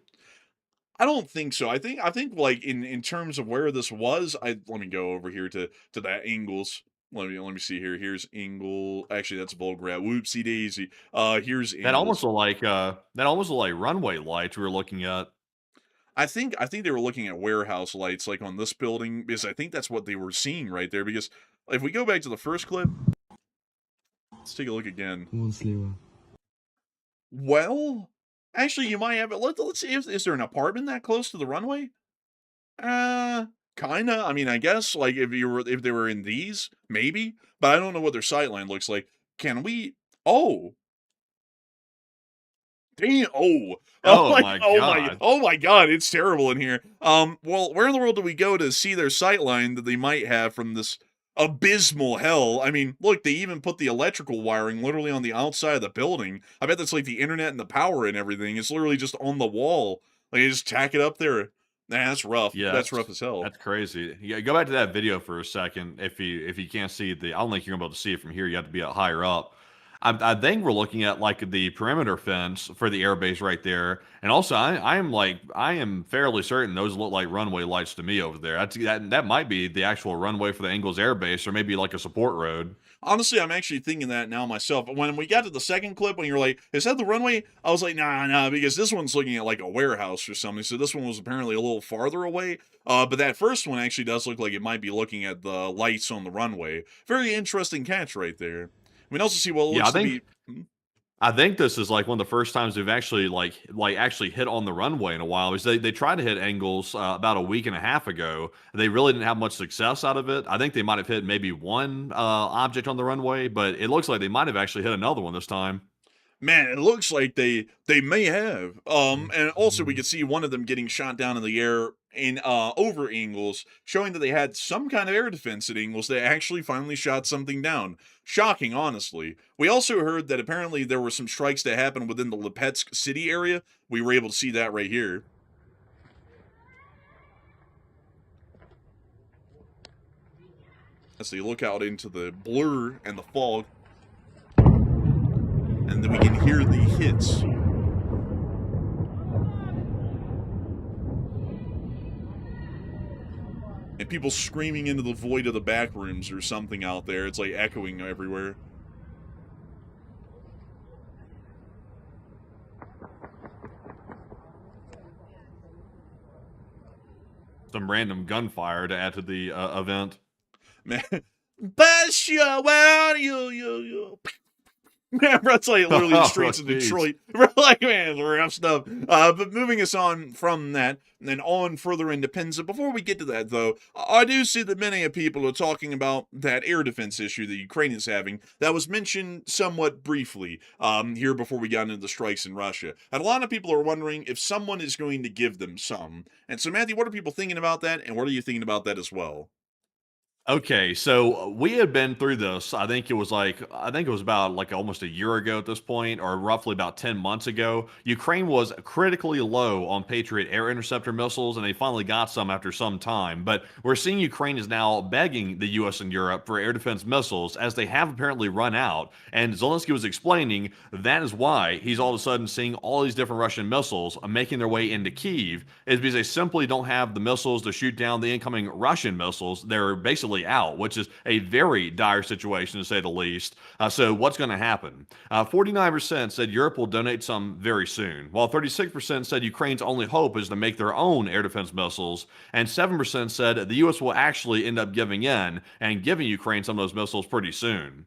I don't think so. I think like in terms of where this was, let me go over here to that Ingles. Let me see here. Here's Ingle. Actually, that's Volgrad. Whoopsie daisy. Here's Ingles. That almost looked like runway lights we were looking at. I think they were looking at warehouse lights like on this building, because I think that's what they were seeing right there. Because if we go back to the first clip, let's take a look again. Well, actually, you might have it. Let's see. Is there an apartment that close to the runway? Kinda. I mean, I guess like if they were in these, maybe. But I don't know what their sightline looks like. Can we? Oh, damn! Oh my God! It's terrible in here. Well, where in the world do we go to see their sightline that they might have from this abysmal hell? I mean, look, they even put the electrical wiring literally on the outside of the building. I bet that's like the internet and the power and everything. It's literally just on the wall. Like, you just tack it up there. Nah, that's rough. Yeah, that's rough as hell. That's crazy. Yeah, go back to that video for a second. If you can't see I don't think you're gonna be able to see it from here. You have to be higher up. I think we're looking at like the perimeter fence for the airbase right there, and also I am fairly certain those look like runway lights to me over there. That might be the actual runway for the Ingles airbase, or maybe like a support road. Honestly, I'm actually thinking that now myself. When we got to the second clip, when you're like, "Is that the runway?" I was like, "Nah," because this one's looking at like a warehouse or something. So this one was apparently a little farther away. But that first one actually does look like it might be looking at the lights on the runway. Very interesting catch right there. We can also see what it Yeah, looks to be. Hmm? I think this is like one of the first times they've actually actually hit on the runway in a while. Because they tried to hit angles about a week and a half ago. They really didn't have much success out of it. I think they might have hit maybe one object on the runway, but it looks like they might have actually hit another one this time. Man, it looks like they may have. And also we could see one of them getting shot down in the air in over Ingles, showing that they had some kind of air defense at Ingles. They actually finally shot something down. Shocking, honestly. We also heard that apparently there were some strikes that happened within the Lipetsk city area. We were able to see that right here. As they look out into the blur and the fog, and then we can hear the hits. And people screaming into the void of the back rooms or something out there. It's like echoing everywhere. Some random gunfire to add to the event. Man, Bastia, where you. Man, that's like literally the streets of Detroit. Like, man, it's rough stuff. But moving us on from that, and then on further into Penza. Before we get to that, though, I do see that many people are talking about that air defense issue that Ukraine is having. That was mentioned somewhat briefly here before we got into the strikes in Russia. And a lot of people are wondering if someone is going to give them some. And so, Matthew, what are people thinking about that? And what are you thinking about that as well? Okay, so we had been through this. I think it was about like almost a year ago at this point, or roughly about 10 months ago. Ukraine was critically low on Patriot air interceptor missiles, and they finally got some after some time. But we're seeing Ukraine is now begging the US and Europe for air defense missiles as they have apparently run out. And Zelensky was explaining that is why he's all of a sudden seeing all these different Russian missiles making their way into Kyiv, is because they simply don't have the missiles to shoot down the incoming Russian missiles. They're basically out, which is a very dire situation to say the least. So what's going to happen? 49% said Europe will donate some very soon, while 36% said Ukraine's only hope is to make their own air defense missiles, and 7% said the U.S. will actually end up giving in and giving Ukraine some of those missiles pretty soon.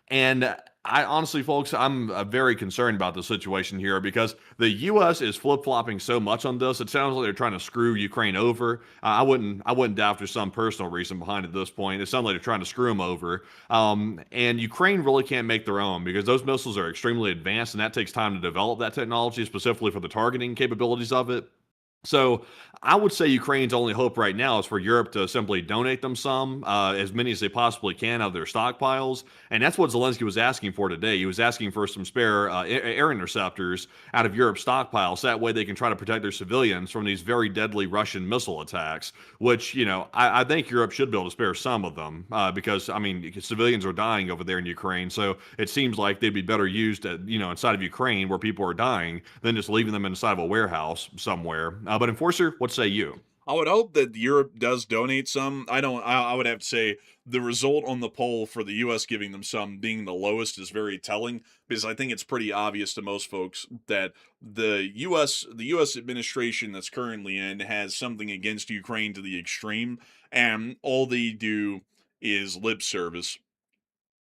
And I honestly, folks, I'm very concerned about the situation here because the U.S. is flip-flopping so much on this. It sounds like they're trying to screw Ukraine over. I wouldn't doubt there's some personal reason behind it at this point. It sounds like they're trying to screw them over. And Ukraine really can't make their own because those missiles are extremely advanced, and that takes time to develop that technology, specifically for the targeting capabilities of it. So I would say Ukraine's only hope right now is for Europe to simply donate them some, as many as they possibly can out of their stockpiles. And that's what Zelensky was asking for today. He was asking for some spare air interceptors out of Europe's stockpiles. So that way they can try to protect their civilians from these very deadly Russian missile attacks, which, I think Europe should be able to spare some of them because, I mean, civilians are dying over there in Ukraine. So it seems like they'd be better used, inside of Ukraine where people are dying than just leaving them inside of a warehouse somewhere. But Enforcer, what say you? I would hope that Europe does donate some. I don't. I would have to say the result on the poll for the U.S. giving them some being the lowest is very telling because I think it's pretty obvious to most folks that the U.S. administration that's currently in has something against Ukraine to the extreme, and all they do is lip service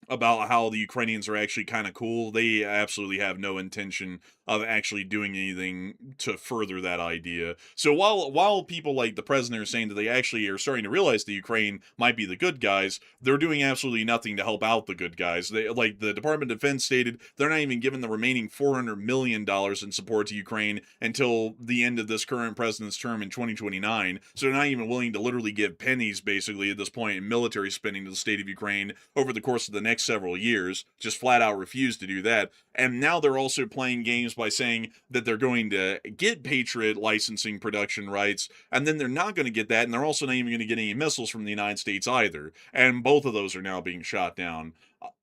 about how the Ukrainians are actually kind of cool. They absolutely have no intention of actually doing anything to further that idea. So while people like the president are saying that they actually are starting to realize the Ukraine might be the good guys, they're doing absolutely nothing to help out the good guys. They, like the Department of Defense stated, they're not even giving the remaining $400 million in support to Ukraine until the end of this current president's term in 2029. So they're not even willing to literally give pennies basically at this point in military spending to the state of Ukraine over the course of the next several years. Just flat out refuse to do that. And now they're also playing games by saying that they're going to get Patriot licensing production rights, and then they're not going to get that, and they're also not even going to get any missiles from the United States either. And both of those are now being shot down.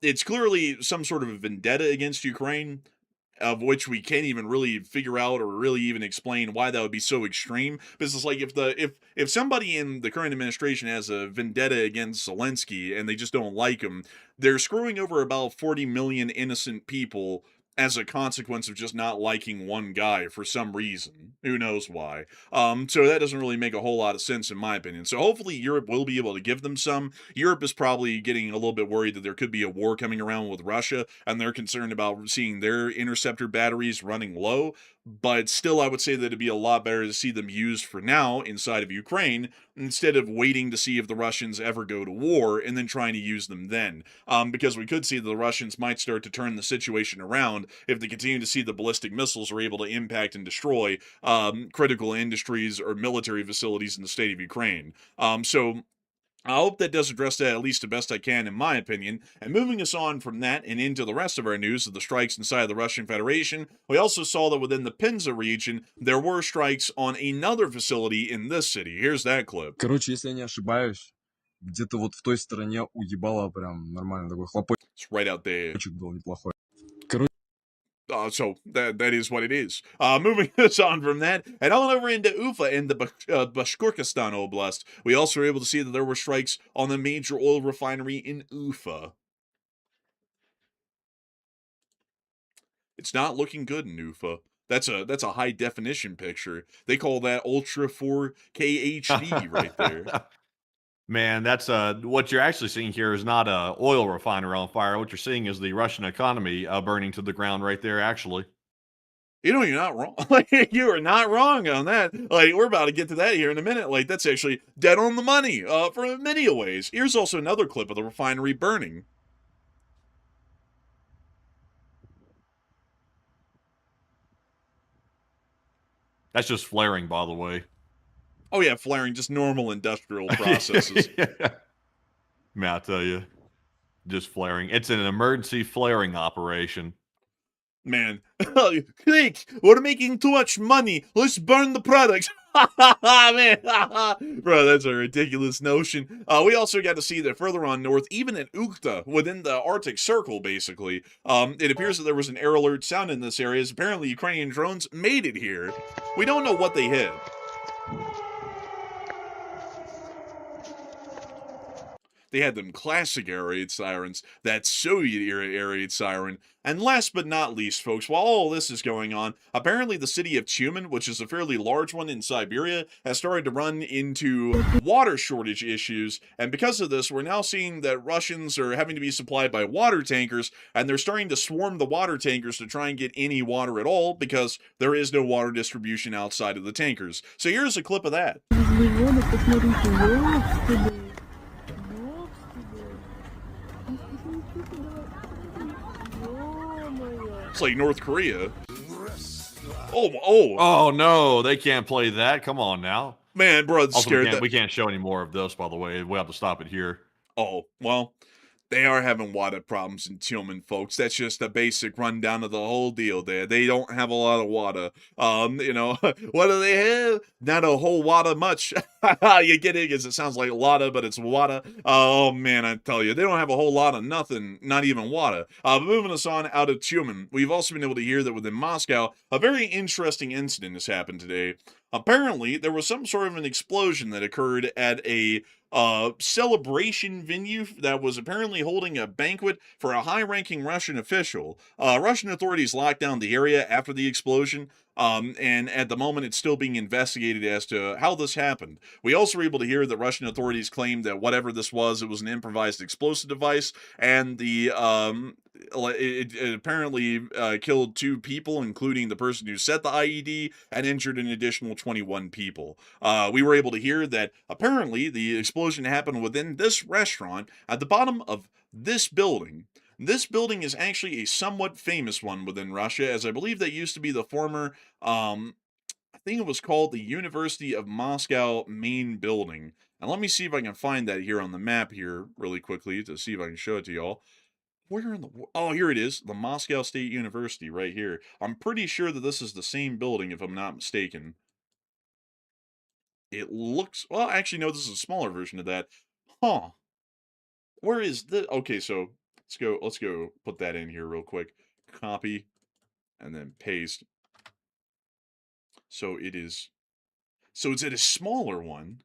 It's clearly some sort of a vendetta against Ukraine, of which we can't even really figure out or really even explain why that would be so extreme. Because it's like if somebody in the current administration has a vendetta against Zelensky and they just don't like him, they're screwing over about 40 million innocent people as a consequence of just not liking one guy for some reason. Who knows why? So that doesn't really make a whole lot of sense in my opinion. So hopefully Europe will be able to give them some. Europe is probably getting a little bit worried that there could be a war coming around with Russia, and they're concerned about seeing their interceptor batteries running low. But still, I would say that it'd be a lot better to see them used for now inside of Ukraine instead of waiting to see if the Russians ever go to war and then trying to use them then. Because we could see that the Russians might start to turn the situation around if they continue to see the ballistic missiles are able to impact and destroy critical industries or military facilities in the state of Ukraine. So I hope that does address that at least the best I can, in my opinion. And moving us on from that and into the rest of our news of the strikes inside of the Russian Federation, we also saw that within the Penza region, there were strikes on another facility in this city. Here's that clip. Короче, если я не ошибаюсь, где-то вот в той стороне уебало прям нормально, такой хлопочек It's right out there. был неплохой. So that is what it is. Moving us on from that, and on over into Ufa in the Bashkortostan Oblast, we also were able to see that there were strikes on the major oil refinery in Ufa. It's not looking good in Ufa. That's a high definition picture. They call that Ultra 4K HD right there. Man, that's what you're actually seeing here is not a oil refinery on fire. What you're seeing is the Russian economy burning to the ground right there, actually. You know, you're not wrong. Like, you are not wrong on that. Like, we're about to get to that here in a minute. Like, that's actually dead on the money for many ways. Here's also another clip of the refinery burning. That's just flaring, by the way. Oh, yeah, flaring, just normal industrial processes. Man, I tell you, just flaring. It's an emergency flaring operation. Man, quick, we're making too much money. Let's burn the products. Man, bro, that's a ridiculous notion. We also got to see that further on north, even in Ukhta, within the Arctic Circle, basically, it appears that there was an air alert sound in this area, as apparently Ukrainian drones made it here. We don't know what they hit. They had them classic air raid sirens, that Soviet-era air raid siren, and last but not least, folks, while all this is going on, apparently the city of Tyumen, which is a fairly large one in Siberia, has started to run into water shortage issues, and because of this, we're now seeing that Russians are having to be supplied by water tankers, and they're starting to swarm the water tankers to try and get any water at all, because there is no water distribution outside of the tankers. So here's a clip of that. It's like North Korea. Oh no, they can't play that. Come on now. Man, bro, Also, scared we can't show any more of this, by the way. We have to stop it here. Oh, well, they are having water problems in Tyumen, folks. That's just a basic rundown of the whole deal there. They don't have a lot of water. You know, what do they have? Not a whole water much. You get it? Because it sounds like lotta, but it's water. Oh, man, I tell you, they don't have a whole lot of nothing, not even water. But moving us on out of Tyumen, we've also been able to hear that within Moscow, a very interesting incident has happened today. Apparently, there was some sort of an explosion that occurred at a celebration venue that was apparently holding a banquet for a high-ranking Russian official. Russian authorities locked down the area after the explosion, and at the moment it's still being investigated as to how this happened. We also were able to hear that Russian authorities claimed that whatever this was, it was an improvised explosive device, and the it apparently killed 2 people, including the person who set the IED, and injured an additional 21 people. We were able to hear that apparently the explosion happened within this restaurant at the bottom of this building. This building is actually a somewhat famous one within Russia, as I believe that used to be the former, I think it was called the University of Moscow main building. And let me see if I can find that here on the map here really quickly to see if I can show it to y'all. Where in the... Oh, here it is. The Moscow State University right here. I'm pretty sure that this is the same building, if I'm not mistaken. It looks... Well, actually, no, this is a smaller version of that. Huh. Where is the... Okay, so let's go put that in here real quick. Copy. and then paste. So it's at a smaller one,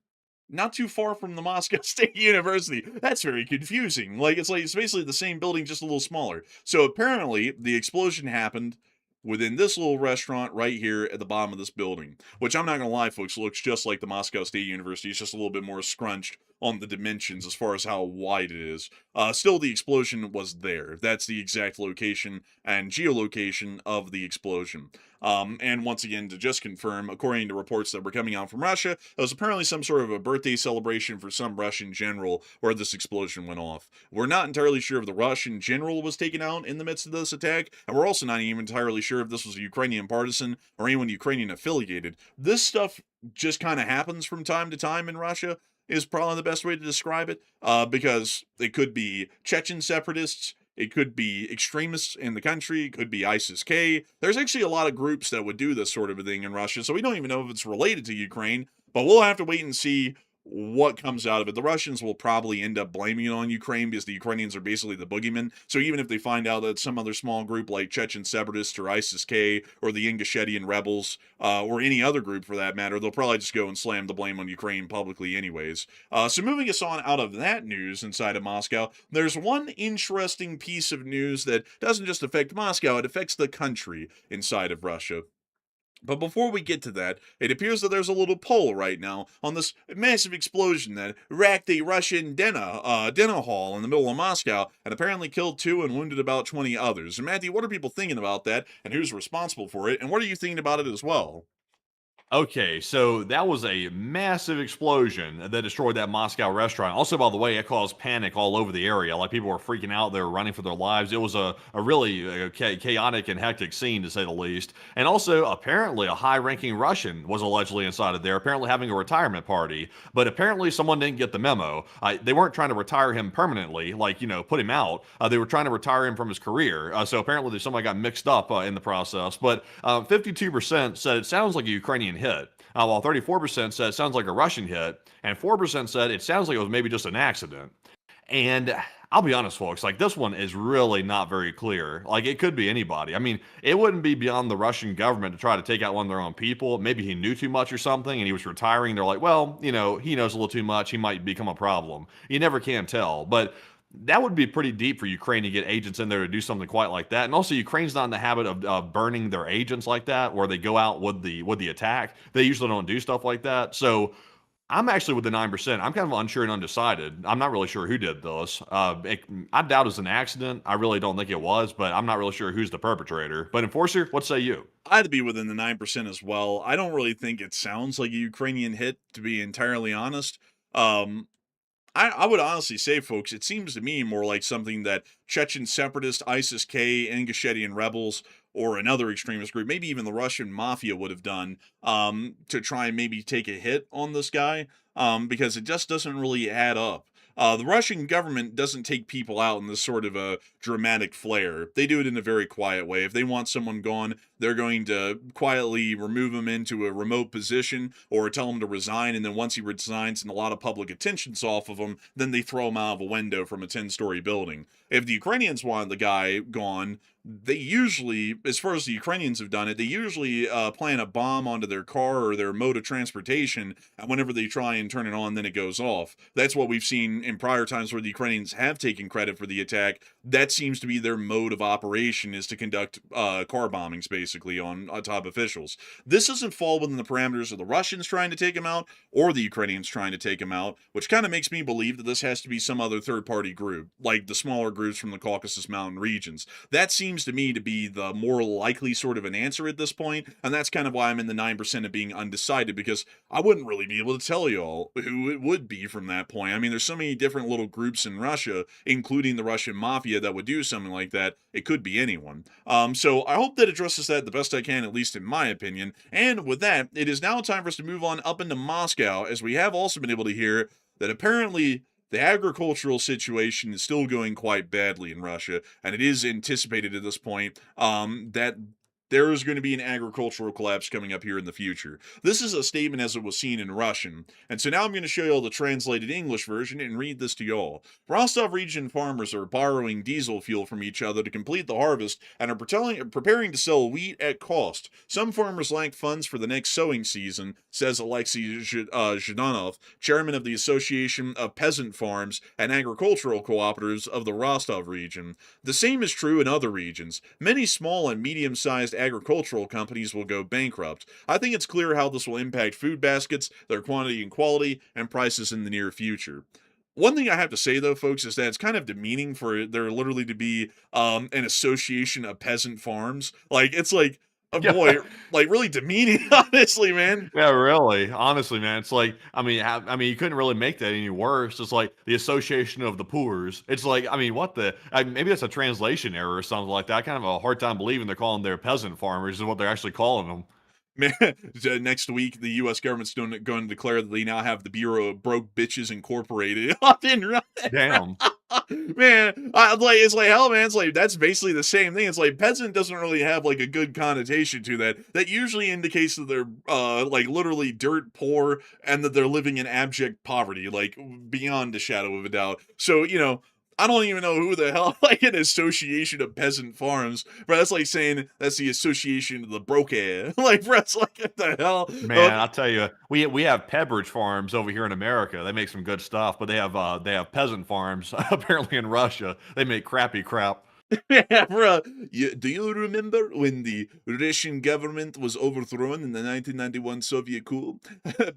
not too far from the Moscow State University. That's very confusing. It's basically the same building, just a little smaller. So apparently the explosion happened within this little restaurant right here at the bottom of this building, which I'm not gonna lie, folks, looks just like the Moscow State University. It's just a little bit more scrunched on the dimensions as far as how wide it is. Still, the explosion was there. That's the exact location and geolocation of the explosion. And once again, to just confirm, according to reports that were coming out from Russia, it was apparently some sort of a birthday celebration for some Russian general where this explosion went off. We're not entirely sure if the Russian general was taken out in the midst of this attack, and we're also not even entirely sure if this was a Ukrainian partisan or anyone Ukrainian affiliated. This stuff just kind of happens from time to time in Russia, is probably the best way to describe it, because it could be Chechen separatists, it could be extremists in the country, it could be ISIS-K. There's actually a lot of groups that would do this sort of a thing in Russia, so we don't even know if it's related to Ukraine, but we'll have to wait and see what comes out of it. The Russians will probably end up blaming it on Ukraine because the Ukrainians are basically the boogeyman. So even if they find out that some other small group like Chechen separatists or ISIS-K or the Ingushetian rebels or any other group for that matter, they'll probably just go and slam the blame on Ukraine publicly anyways. So moving us on out of that news inside of Moscow, there's one interesting piece of news that doesn't just affect Moscow, it affects the country inside of Russia. But before we get to that, it appears that there's a little poll right now on this massive explosion that racked a Russian dinner hall in the middle of Moscow and apparently killed 2 and wounded about 20 others. And Matthew, what are people thinking about that, and who's responsible for it, and what are you thinking about it as well? Okay, so that was a massive explosion that destroyed that Moscow restaurant. Also, by the way, it caused panic all over the area. Like, people were freaking out. They were running for their lives. It was a really chaotic and hectic scene, to say the least. And also, apparently, a high-ranking Russian was allegedly inside of there, apparently having a retirement party. But apparently, someone didn't get the memo. They weren't trying to retire him permanently, like, put him out. They were trying to retire him from his career. So apparently, somebody got mixed up in the process. But 52% said it sounds like a Ukrainian hit, while 34% said it sounds like a Russian hit, and 4% said it sounds like it was maybe just an accident. And I'll be honest, folks, like, this one is really not very clear. Like, it could be anybody. I mean, it wouldn't be beyond the Russian government to try to take out one of their own people. Maybe he knew too much or something and he was retiring. They're like, well, he knows a little too much. He might become a problem. You never can tell. But that would be pretty deep for Ukraine to get agents in there to do something quite like that. And also, Ukraine's not in the habit of burning their agents like that, where they go out with the attack. They usually don't do stuff like that. So I'm actually with the 9%. I'm kind of unsure and undecided. I'm not really sure who did this. I doubt it's an accident. I really don't think it was, but I'm not really sure who's the perpetrator. But Enforcer, what say you? I'd be within the 9% as well. I don't really think it sounds like a Ukrainian hit, to be entirely honest. I would honestly say, folks, it seems to me more like something that Chechen separatist, ISIS-K, Ingushetian rebels, or another extremist group, maybe even the Russian mafia would have done, to try and maybe take a hit on this guy, because it just doesn't really add up. The Russian government doesn't take people out in this sort of a dramatic flare. They do it in a very quiet way. If they want someone gone, they're going to quietly remove him into a remote position or tell him to resign, and then once he resigns and a lot of public attention's off of him, then they throw him out of a window from a 10-story building. If the Ukrainians want the guy gone, they usually, as far as the Ukrainians have done it, they usually plant a bomb onto their car or their mode of transportation, and whenever they try and turn it on, then it goes off. That's what we've seen in prior times where the Ukrainians have taken credit for the attack. That seems to be their mode of operation, is to conduct car bombings, basically, on top officials. This doesn't fall within the parameters of the Russians trying to take him out, or the Ukrainians trying to take him out, which kind of makes me believe that this has to be some other third-party group, like the smaller groups from the Caucasus Mountain regions. That seems to me to be the more likely sort of an answer at this point, and that's kind of why I'm in the 9% of being undecided, because I wouldn't really be able to tell you all who it would be from that point. I mean, there's so many different little groups in Russia, including the Russian mafia, that would do something like that. It could be anyone. So I hope that addresses that the best I can, at least in my opinion. And with that, it is now time for us to move on up into Moscow, as we have also been able to hear that apparently the agricultural situation is still going quite badly in Russia, and it is anticipated at this point that there is going to be an agricultural collapse coming up here in the future. This is a statement as it was seen in Russian. And so now I'm going to show you all the translated English version and read this to y'all. Rostov region farmers are borrowing diesel fuel from each other to complete the harvest and are preparing to sell wheat at cost. Some farmers lack funds for the next sowing season, says Alexei Zhdanov, chairman of the Association of Peasant Farms and Agricultural Cooperatives of the Rostov region. The same is true in other regions. Many small and medium-sized agricultural companies will go bankrupt. I think it's clear how this will impact food baskets, their quantity and quality, and prices in the near future. One thing I have to say, though, folks, is that it's kind of demeaning for there literally to be an association of peasant farms. Like, it's like, oh boy, like really demeaning, honestly, man. Yeah, really. Honestly, man, it's like I mean, you couldn't really make that any worse. It's like the Association of the Poors. It's like I mean, maybe that's a translation error or something like that. I kind of have a hard time believing they're calling their peasant farmers is what they're actually calling them. Man, next week the U.S. government's going to declare that they now have the Bureau of Broke Bitches Incorporated. Damn. Man, it's like hell, man. It's like that's basically the same thing. It's like peasant doesn't really have like a good connotation to that. That usually indicates that they're like literally dirt poor and that they're living in abject poverty, like beyond a shadow of a doubt. So I don't even know who the hell, like an association of peasant farms, but that's like saying that's the association of the broke ass. Like, bro, it's like, what the hell? Man, I'll tell you, we have Pepperidge farms over here in America. They make some good stuff, but they have peasant farms apparently in Russia. They make crappy crap. Yeah, bro. Do you remember when the Russian government was overthrown in the 1991 Soviet coup?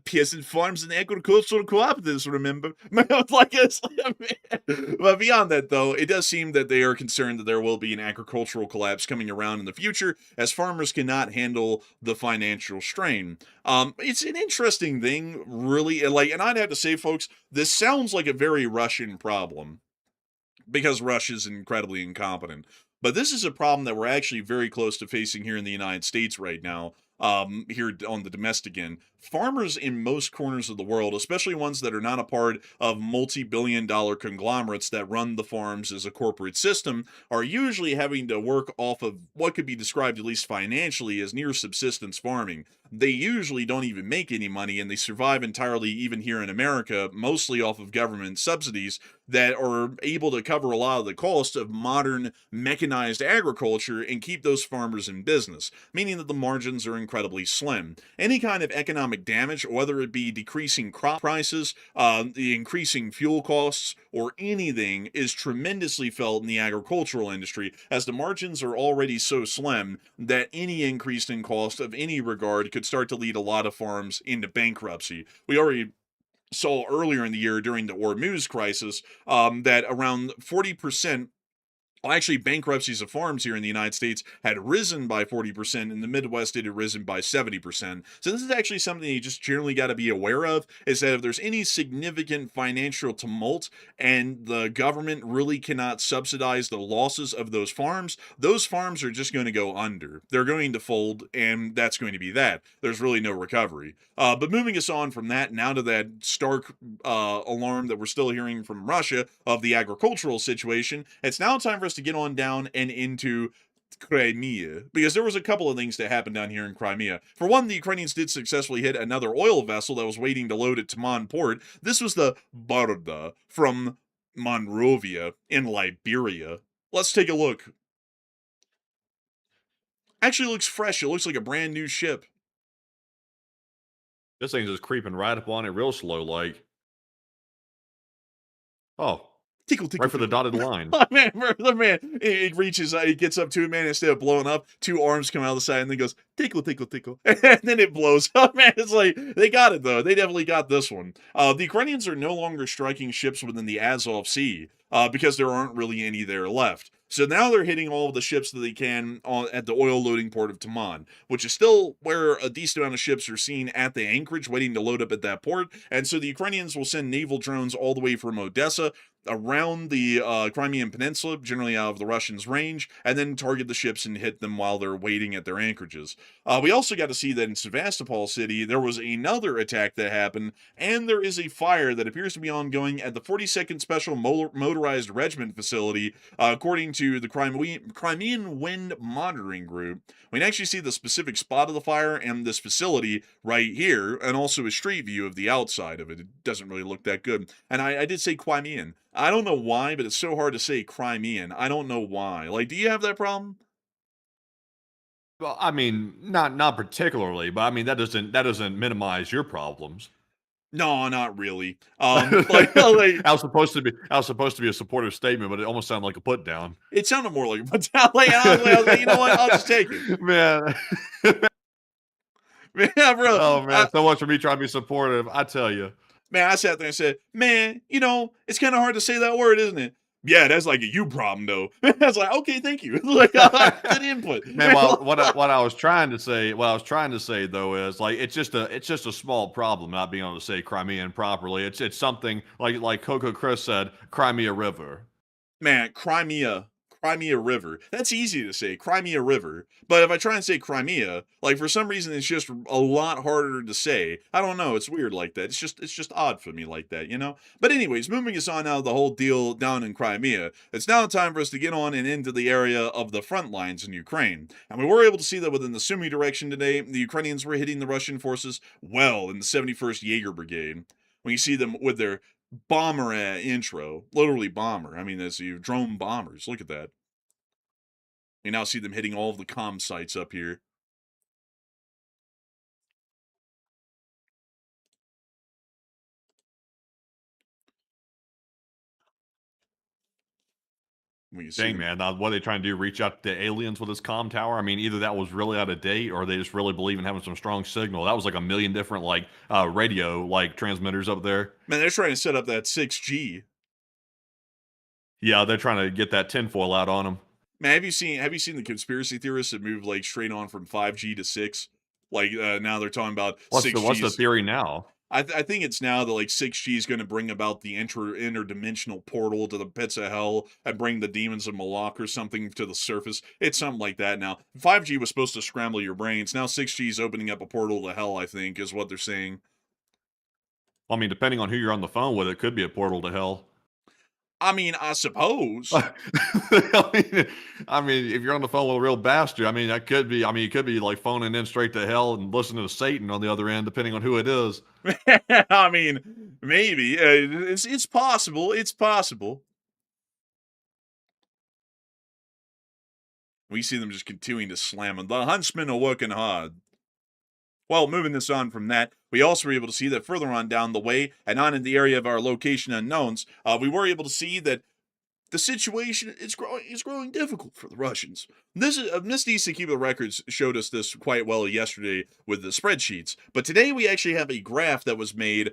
Peasant farms and agricultural cooperatives, remember? But beyond that, though, it does seem that they are concerned that there will be an agricultural collapse coming around in the future as farmers cannot handle the financial strain. It's an interesting thing, really. And I'd have to say, folks, this sounds like a very Russian problem, because Russia's incredibly incompetent. But this is a problem that we're actually very close to facing here in the United States right now, here on the domestic end. Farmers in most corners of the world, especially ones that are not a part of multi-billion-dollar conglomerates that run the farms as a corporate system, are usually having to work off of what could be described, at least financially, as near subsistence farming. They usually don't even make any money, and they survive entirely, even here in America, mostly off of government subsidies that are able to cover a lot of the cost of modern mechanized agriculture and keep those farmers in business, meaning that the margins are incredibly slim. Any kind of economic damage, whether it be decreasing crop prices, the increasing fuel costs, or anything, is tremendously felt in the agricultural industry, as the margins are already so slim that any increase in cost of any regard could start to lead a lot of farms into bankruptcy. We already saw earlier in the year during the Hormuz crisis that around 40%, well, actually, bankruptcies of farms here in the United States had risen by 40%. In the Midwest, it had risen by 70%. So this is actually something you just generally got to be aware of, is that if there's any significant financial tumult and the government really cannot subsidize the losses of those farms are just going to go under. They're going to fold, and that's going to be that. There's really no recovery. But moving us on from that, now to that stark alarm that we're still hearing from Russia of the agricultural situation, it's now time for us to get on down and into Crimea, because there was a couple of things that happened down here in Crimea. For one, the Ukrainians did successfully hit another oil vessel that was waiting to load at Taman port. This was the Barda from Monrovia in Liberia. Let's take a look. Actually looks fresh. It looks like a brand new ship. This thing's just creeping right up on it real slow, like. Oh. Tickle, tickle, right for the dotted line. Oh, man, it reaches, it gets up to it, man, instead of blowing up, two arms come out of the side, and then goes, tickle, tickle, tickle, and then it blows up, man. It's like, they got it, though. They definitely got this one. The Ukrainians are no longer striking ships within the Azov Sea, because there aren't really any there left. So now they're hitting all of the ships that they can at the oil loading port of Taman, which is still where a decent amount of ships are seen at the anchorage waiting to load up at that port. And so the Ukrainians will send naval drones all the way from Odessa around the Crimean Peninsula, generally out of the Russians' range, and then target the ships and hit them while they're waiting at their anchorages. We also got to see that in Sevastopol City, there was another attack that happened, and there is a fire that appears to be ongoing at the 42nd Special Motorized Regiment facility, according to the Crimean Wind Monitoring Group. We can actually see the specific spot of the fire and this facility right here, and also a street view of the outside of it. It doesn't really look that good. And I did say Crimean. I don't know why, but it's so hard to say Crimean. I don't know why. Like, do you have that problem? Well, I mean, not particularly, but I mean that doesn't minimize your problems. No, not really. Like, That was supposed to be a supportive statement, but it almost sounded like a put down. it sounded more like, but like, I was like, you know what? I'll just take it. Man, Yeah, bro. oh man, so much for me trying to be supportive. I tell you. Man, I sat there and said, man, it's kind of hard to say that word, isn't it? Yeah, that's like a you problem, though. I was like, okay, thank you. Like, good input. Man, well, what I was trying to say though is like it's just a small problem not being able to say Crimean properly. It's something like Coco Chris said, Crimea River. Man, Crimea River. That's easy to say, Crimea River. But if I try and say Crimea, like for some reason it's just a lot harder to say. I don't know, it's weird like that. It's just odd for me like that, But anyways, moving us on out of the whole deal down in Crimea, it's now time for us to get on and into the area of the front lines in Ukraine. And we were able to see that within the Sumy direction today, the Ukrainians were hitting the Russian forces well in the 71st Jaeger Brigade. When you see them with their bomber intro, literally bomber. I mean, that's you drone bombers. Look at that. You now see them hitting all of the comm sites up here. When you see Dang them. man, now what are they trying to do? Reach out to aliens with this comm tower? I mean, either that was really out of date, or they just really believe in having some strong signal. That was like a million different radio transmitters up there. Man, they're trying to set up that 6G. Yeah, they're trying to get that tinfoil out on them. Man, have you seen the conspiracy theorists that move like straight on from 5G to 6? Like now they're talking about 6G. What's the theory now? I think it's now that like 6G is going to bring about the interdimensional portal to the pits of hell and bring the demons of Moloch or something to the surface. It's something like that now. 5G was supposed to scramble your brains. Now 6G is opening up a portal to hell, I think, is what they're saying. I mean, depending on who you're on the phone with, it could be a portal to hell. I mean, I suppose. I mean, if you're on the phone with a real bastard, I mean, that could be. I mean, it could be like phoning in straight to hell and listening to Satan on the other end, depending on who it is. I mean, maybe it's possible. It's possible. We see them just continuing to slam them. The huntsmen are working hard. Well, moving this on from that, we also were able to see that further on down the way and on in the area of our location unknowns, we were able to see that the situation is growing difficult for the Russians. This needs to keep the records showed us this quite well yesterday with the spreadsheets, but today we actually have a graph that was made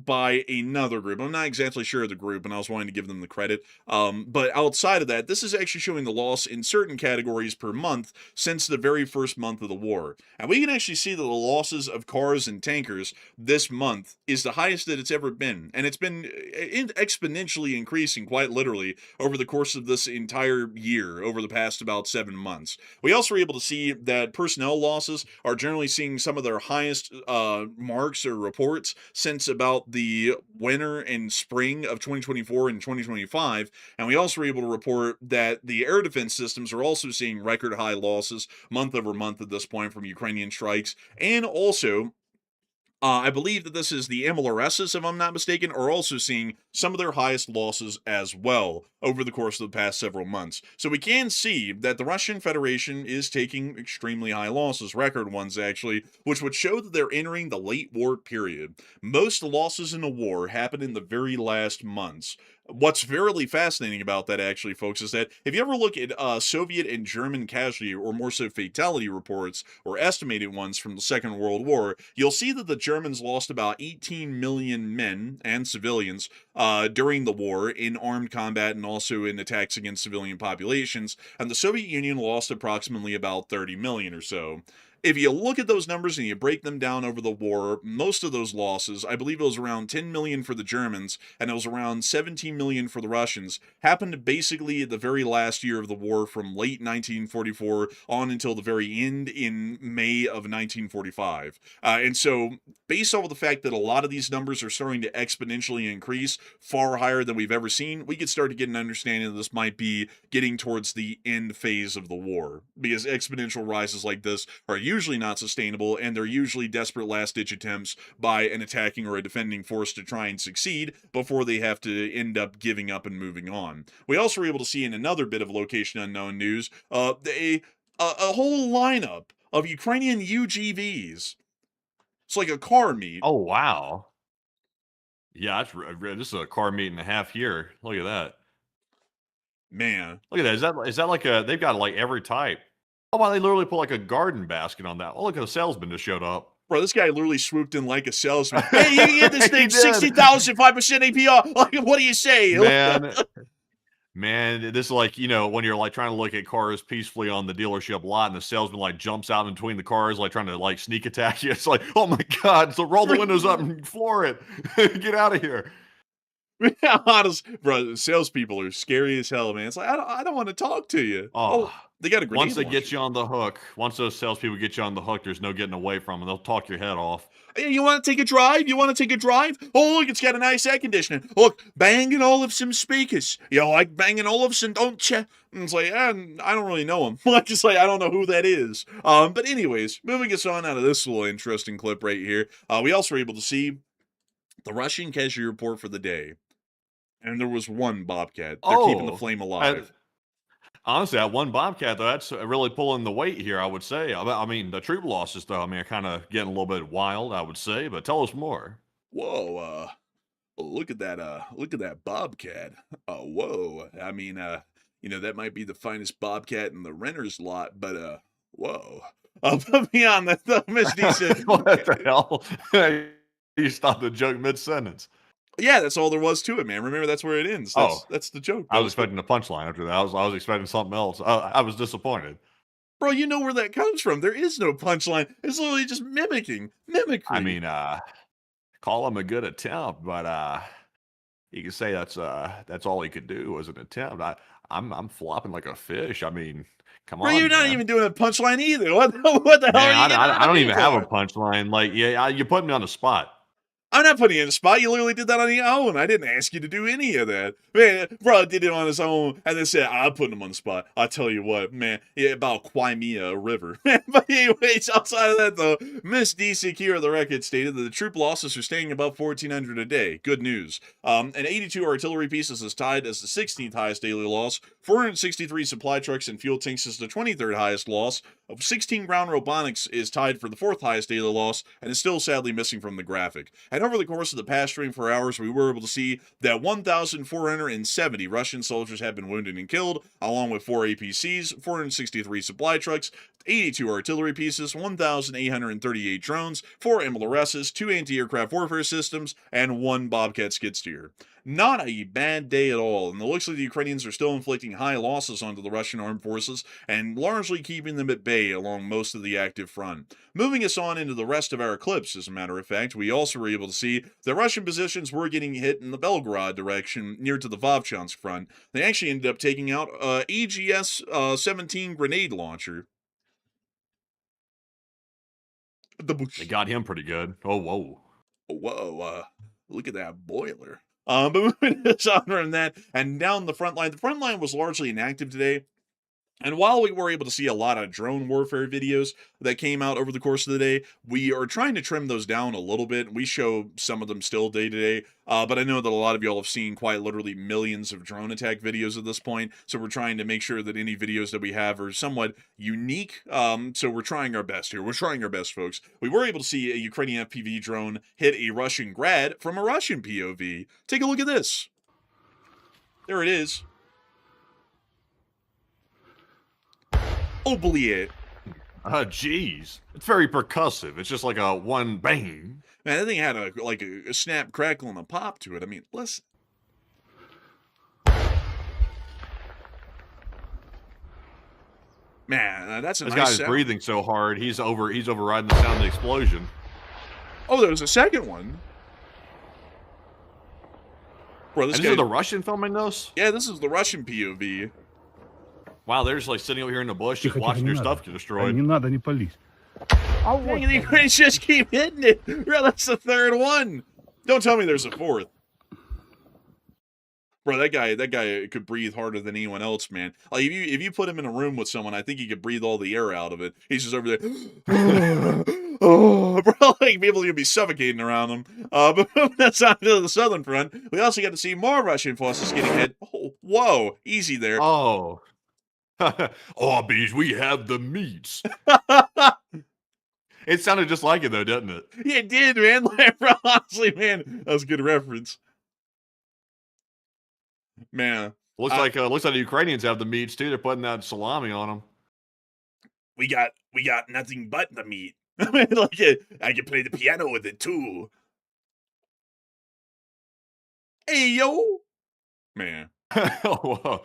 by another group. I'm not exactly sure of the group, and I was wanting to give them the credit. But outside of that, this is actually showing the loss in certain categories per month since the very first month of the war. And we can actually see that the losses of cars and tankers this month is the highest that it's ever been. And it's been exponentially increasing, quite literally, over the course of this entire year, over the past about 7 months. We also were able to see that personnel losses are generally seeing some of their highest marks or reports since about the winter and spring of 2024 and 2025, and we also were able to report that the air defense systems are also seeing record high losses month over month at this point from Ukrainian strikes, and also I believe that this is the MLRSs, if I'm not mistaken, are also seeing some of their highest losses as well over the course of the past several months. So we can see that the Russian Federation is taking extremely high losses, record ones actually, which would show that they're entering the late war period. Most losses in a war happen in the very last months. What's very fascinating about that, actually, folks, is that if you ever look at Soviet and German casualty, or more so fatality reports, or estimated ones from the Second World War, you'll see that the Germans lost about 18 million men and civilians during the war in armed combat and also in attacks against civilian populations, and the Soviet Union lost approximately about 30 million or so. if you look at those numbers and you break them down over the war, most of those losses, I believe it was around 10 million for the Germans and it was around 17 million for the Russians, happened basically at the very last year of the war from late 1944 on until the very end in May of 1945. And so, based off of the fact that a lot of these numbers are starting to exponentially increase, far higher than we've ever seen, we could start to get an understanding that this might be getting towards the end phase of the war, because exponential rises like this are usually not sustainable, and they're usually desperate last-ditch attempts by an attacking or a defending force to try and succeed before they have to end up giving up and moving on. We also were able to see in another bit of location unknown news, a whole lineup of Ukrainian UGVs. It's like a car meet. Oh, wow. Yeah, this is a car meet and a half here. Look at that. Man. Look at that. Is that like they've got like every type. Oh, wow, they literally put like a garden basket on that. Oh, look at a salesman just showed up. Bro, this guy literally swooped in like a salesman. Hey, you can get this thing He did. 60,000, 5% APR. Like, what do you say? Man, this is like, when you're like trying to look at cars peacefully on the dealership lot and the salesman like jumps out in between the cars, like trying to like sneak attack you. It's like, oh my God. So roll the windows up and floor it. Get out of here. Honest, bro, salespeople are scary as hell, man. It's like, I don't want to talk to you. Oh, they got a grenade once they launcher. get you on the hook, once those salespeople get you on the hook, there's no getting away from them. They'll talk your head off. Hey, you want to take a drive? You want to take a drive? Oh, look, it's got a nice air conditioning. Look, Bang & Olufsen speakers. You like Bang & Olufsen, don't you? And it's like, I don't really know him. Like, just like, I don't know who that is. But anyways, moving us on out of this little interesting clip right here, we also were able to see the Russian casualty report for the day. And there was one Bobcat. They're keeping the flame alive. Honestly, that one Bobcat, though, that's really pulling the weight here, I would say. I mean, the troop losses, though, are kind of getting a little bit wild, I would say. But tell us more. Whoa, look at that Bobcat. Whoa. I mean, that might be the finest Bobcat in the renter's lot, but, whoa. Put me on the Miss Decent. What the hell? You stopped the joke mid-sentence. Yeah, that's all there was to it, man. Remember, that's where it ends. That's the joke. I was expecting a punchline after that. I was expecting something else. I was disappointed. Bro, you know where that comes from. There is no punchline. It's literally just mimicry. I mean, call him a good attempt, but you can say that's all he could do was an attempt. I'm flopping like a fish. I mean, come on. Bro, you're not even doing a punchline either. What the hell Man, are you I don't even have a punchline. Like, yeah, you're putting me on the spot. I'm not putting you in a spot. You literally did that on your own. I didn't ask you to do any of that. Man, bro did it on his own and then said, I'll put him on the spot. I'll tell you what, man, about Crimea River. But anyways, outside of that, though, Miss DC here of the record stated that the troop losses are staying above 1,400 a day. Good news. And 82 artillery pieces is tied as the 16th highest daily loss. 463 supply trucks and fuel tanks is the 23rd highest loss. 16 ground robotics is tied for the 4th highest daily loss and is still sadly missing from the graphic. And over the course of the past 24 hours, we were able to see that 1,470 Russian soldiers have been wounded and killed, along with 4 APCs, 463 supply trucks, 82 artillery pieces, 1,838 drones, 4 MLRSs, 2 anti-aircraft warfare systems, and 1 Bobcat skid steer. Not a bad day at all, and it looks like the Ukrainians are still inflicting high losses onto the Russian armed forces and largely keeping them at bay along most of the active front. Moving us on into the rest of our clips, as a matter of fact, we also were able to see that Russian positions were getting hit in the Belgorod direction near to the EVACUATIONS front. They actually ended up taking out a AGS-17 grenade launcher. They got him pretty good. Oh, whoa. Whoa, look at that boiler. But moving us on from that and down the front line was largely inactive today. And while we were able to see a lot of drone warfare videos that came out over the course of the day, we are trying to trim those down a little bit. We show some of them still day to day, but I know that a lot of y'all have seen quite literally millions of drone attack videos at this point, so we're trying to make sure that any videos that we have are somewhat unique, so we're trying our best here. We're trying our best, folks. We were able to see a Ukrainian FPV drone hit a Russian grad from a Russian POV. Take a look at this. There it is. Oubliette. Jeez. It's very percussive. It's just like a one bang. Man, that thing had a snap, crackle, and a pop to it. I mean, listen. Man, that's a This nice guy's sound. breathing so hard, he's overriding the sound of the explosion. Oh, there was a second one. Bro, This is the Russian filming this? Yeah, this is the Russian POV. Wow, they're just like sitting over here in the bush, just watching their stuff get destroyed. Не надо, не пались. Dang, the Ukrainians just keep hitting it. Bro, that's the third one. Don't tell me there's a fourth. Bro, that guy could breathe harder than anyone else, man. Like if you put him in a room with someone, I think he could breathe all the air out of it. He's just over there. Oh, bro, like people are gonna be suffocating around him. But that's on to the southern front. We also got to see more Russian forces getting hit. Oh, whoa, easy there. Oh. Oh, bees, we have the meats. It sounded just like it though, didn't it? Yeah, it did, man. Like, bro, honestly, man, that was a good reference. Man, Looks like the Ukrainians have the meats too. They're putting that salami on them. we got nothing but the meat. I mean, like I can play the piano with it too. Hey yo, man. Whoa.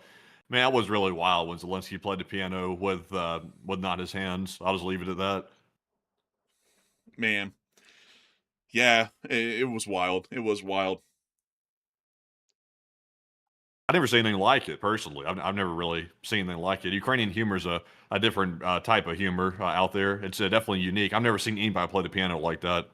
Man, that was really wild when Zelensky played the piano with not his hands. I'll just leave it at that. Man, yeah, it was wild. It was wild. I've never seen anything like it personally. I've never really seen anything like it. Ukrainian humor is a different type of humor out there. It's definitely unique. I've never seen anybody play the piano like that.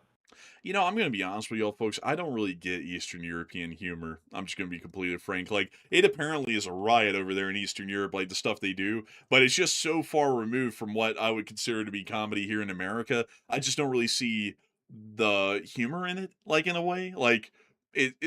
You know, I'm going to be honest with y'all, folks. I don't really get Eastern European humor. I'm just going to be completely frank. Like, it apparently is a riot over there in Eastern Europe, like the stuff they do, but it's just so far removed from what I would consider to be comedy here in America. I just don't really see the humor in it, like, in a way. Like,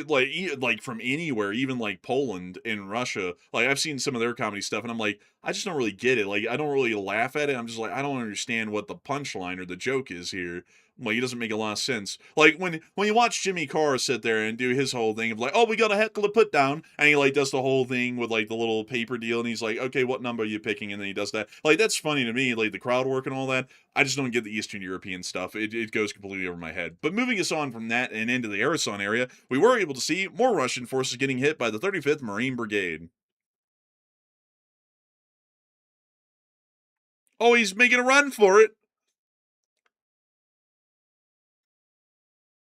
like from anywhere, even like Poland and Russia. Like, I've seen some of their comedy stuff, and I'm like, I just don't really get it. Like, I don't really laugh at it. I'm just like, I don't understand what the punchline or the joke is here. Like, it doesn't make a lot of sense. Like, when you watch Jimmy Carr sit there and do his whole thing of like, oh, we got a heckle to put down, and he like does the whole thing with like the little paper deal, and he's like, okay, what number are you picking? And then he does that. Like, that's funny to me, like the crowd work and all that. I just don't get the Eastern European stuff. It goes completely over my head. But moving us on from that and into the Kherson area, we were able to see more Russian forces getting hit by the 35th Marine Brigade. Oh, he's making a run for it.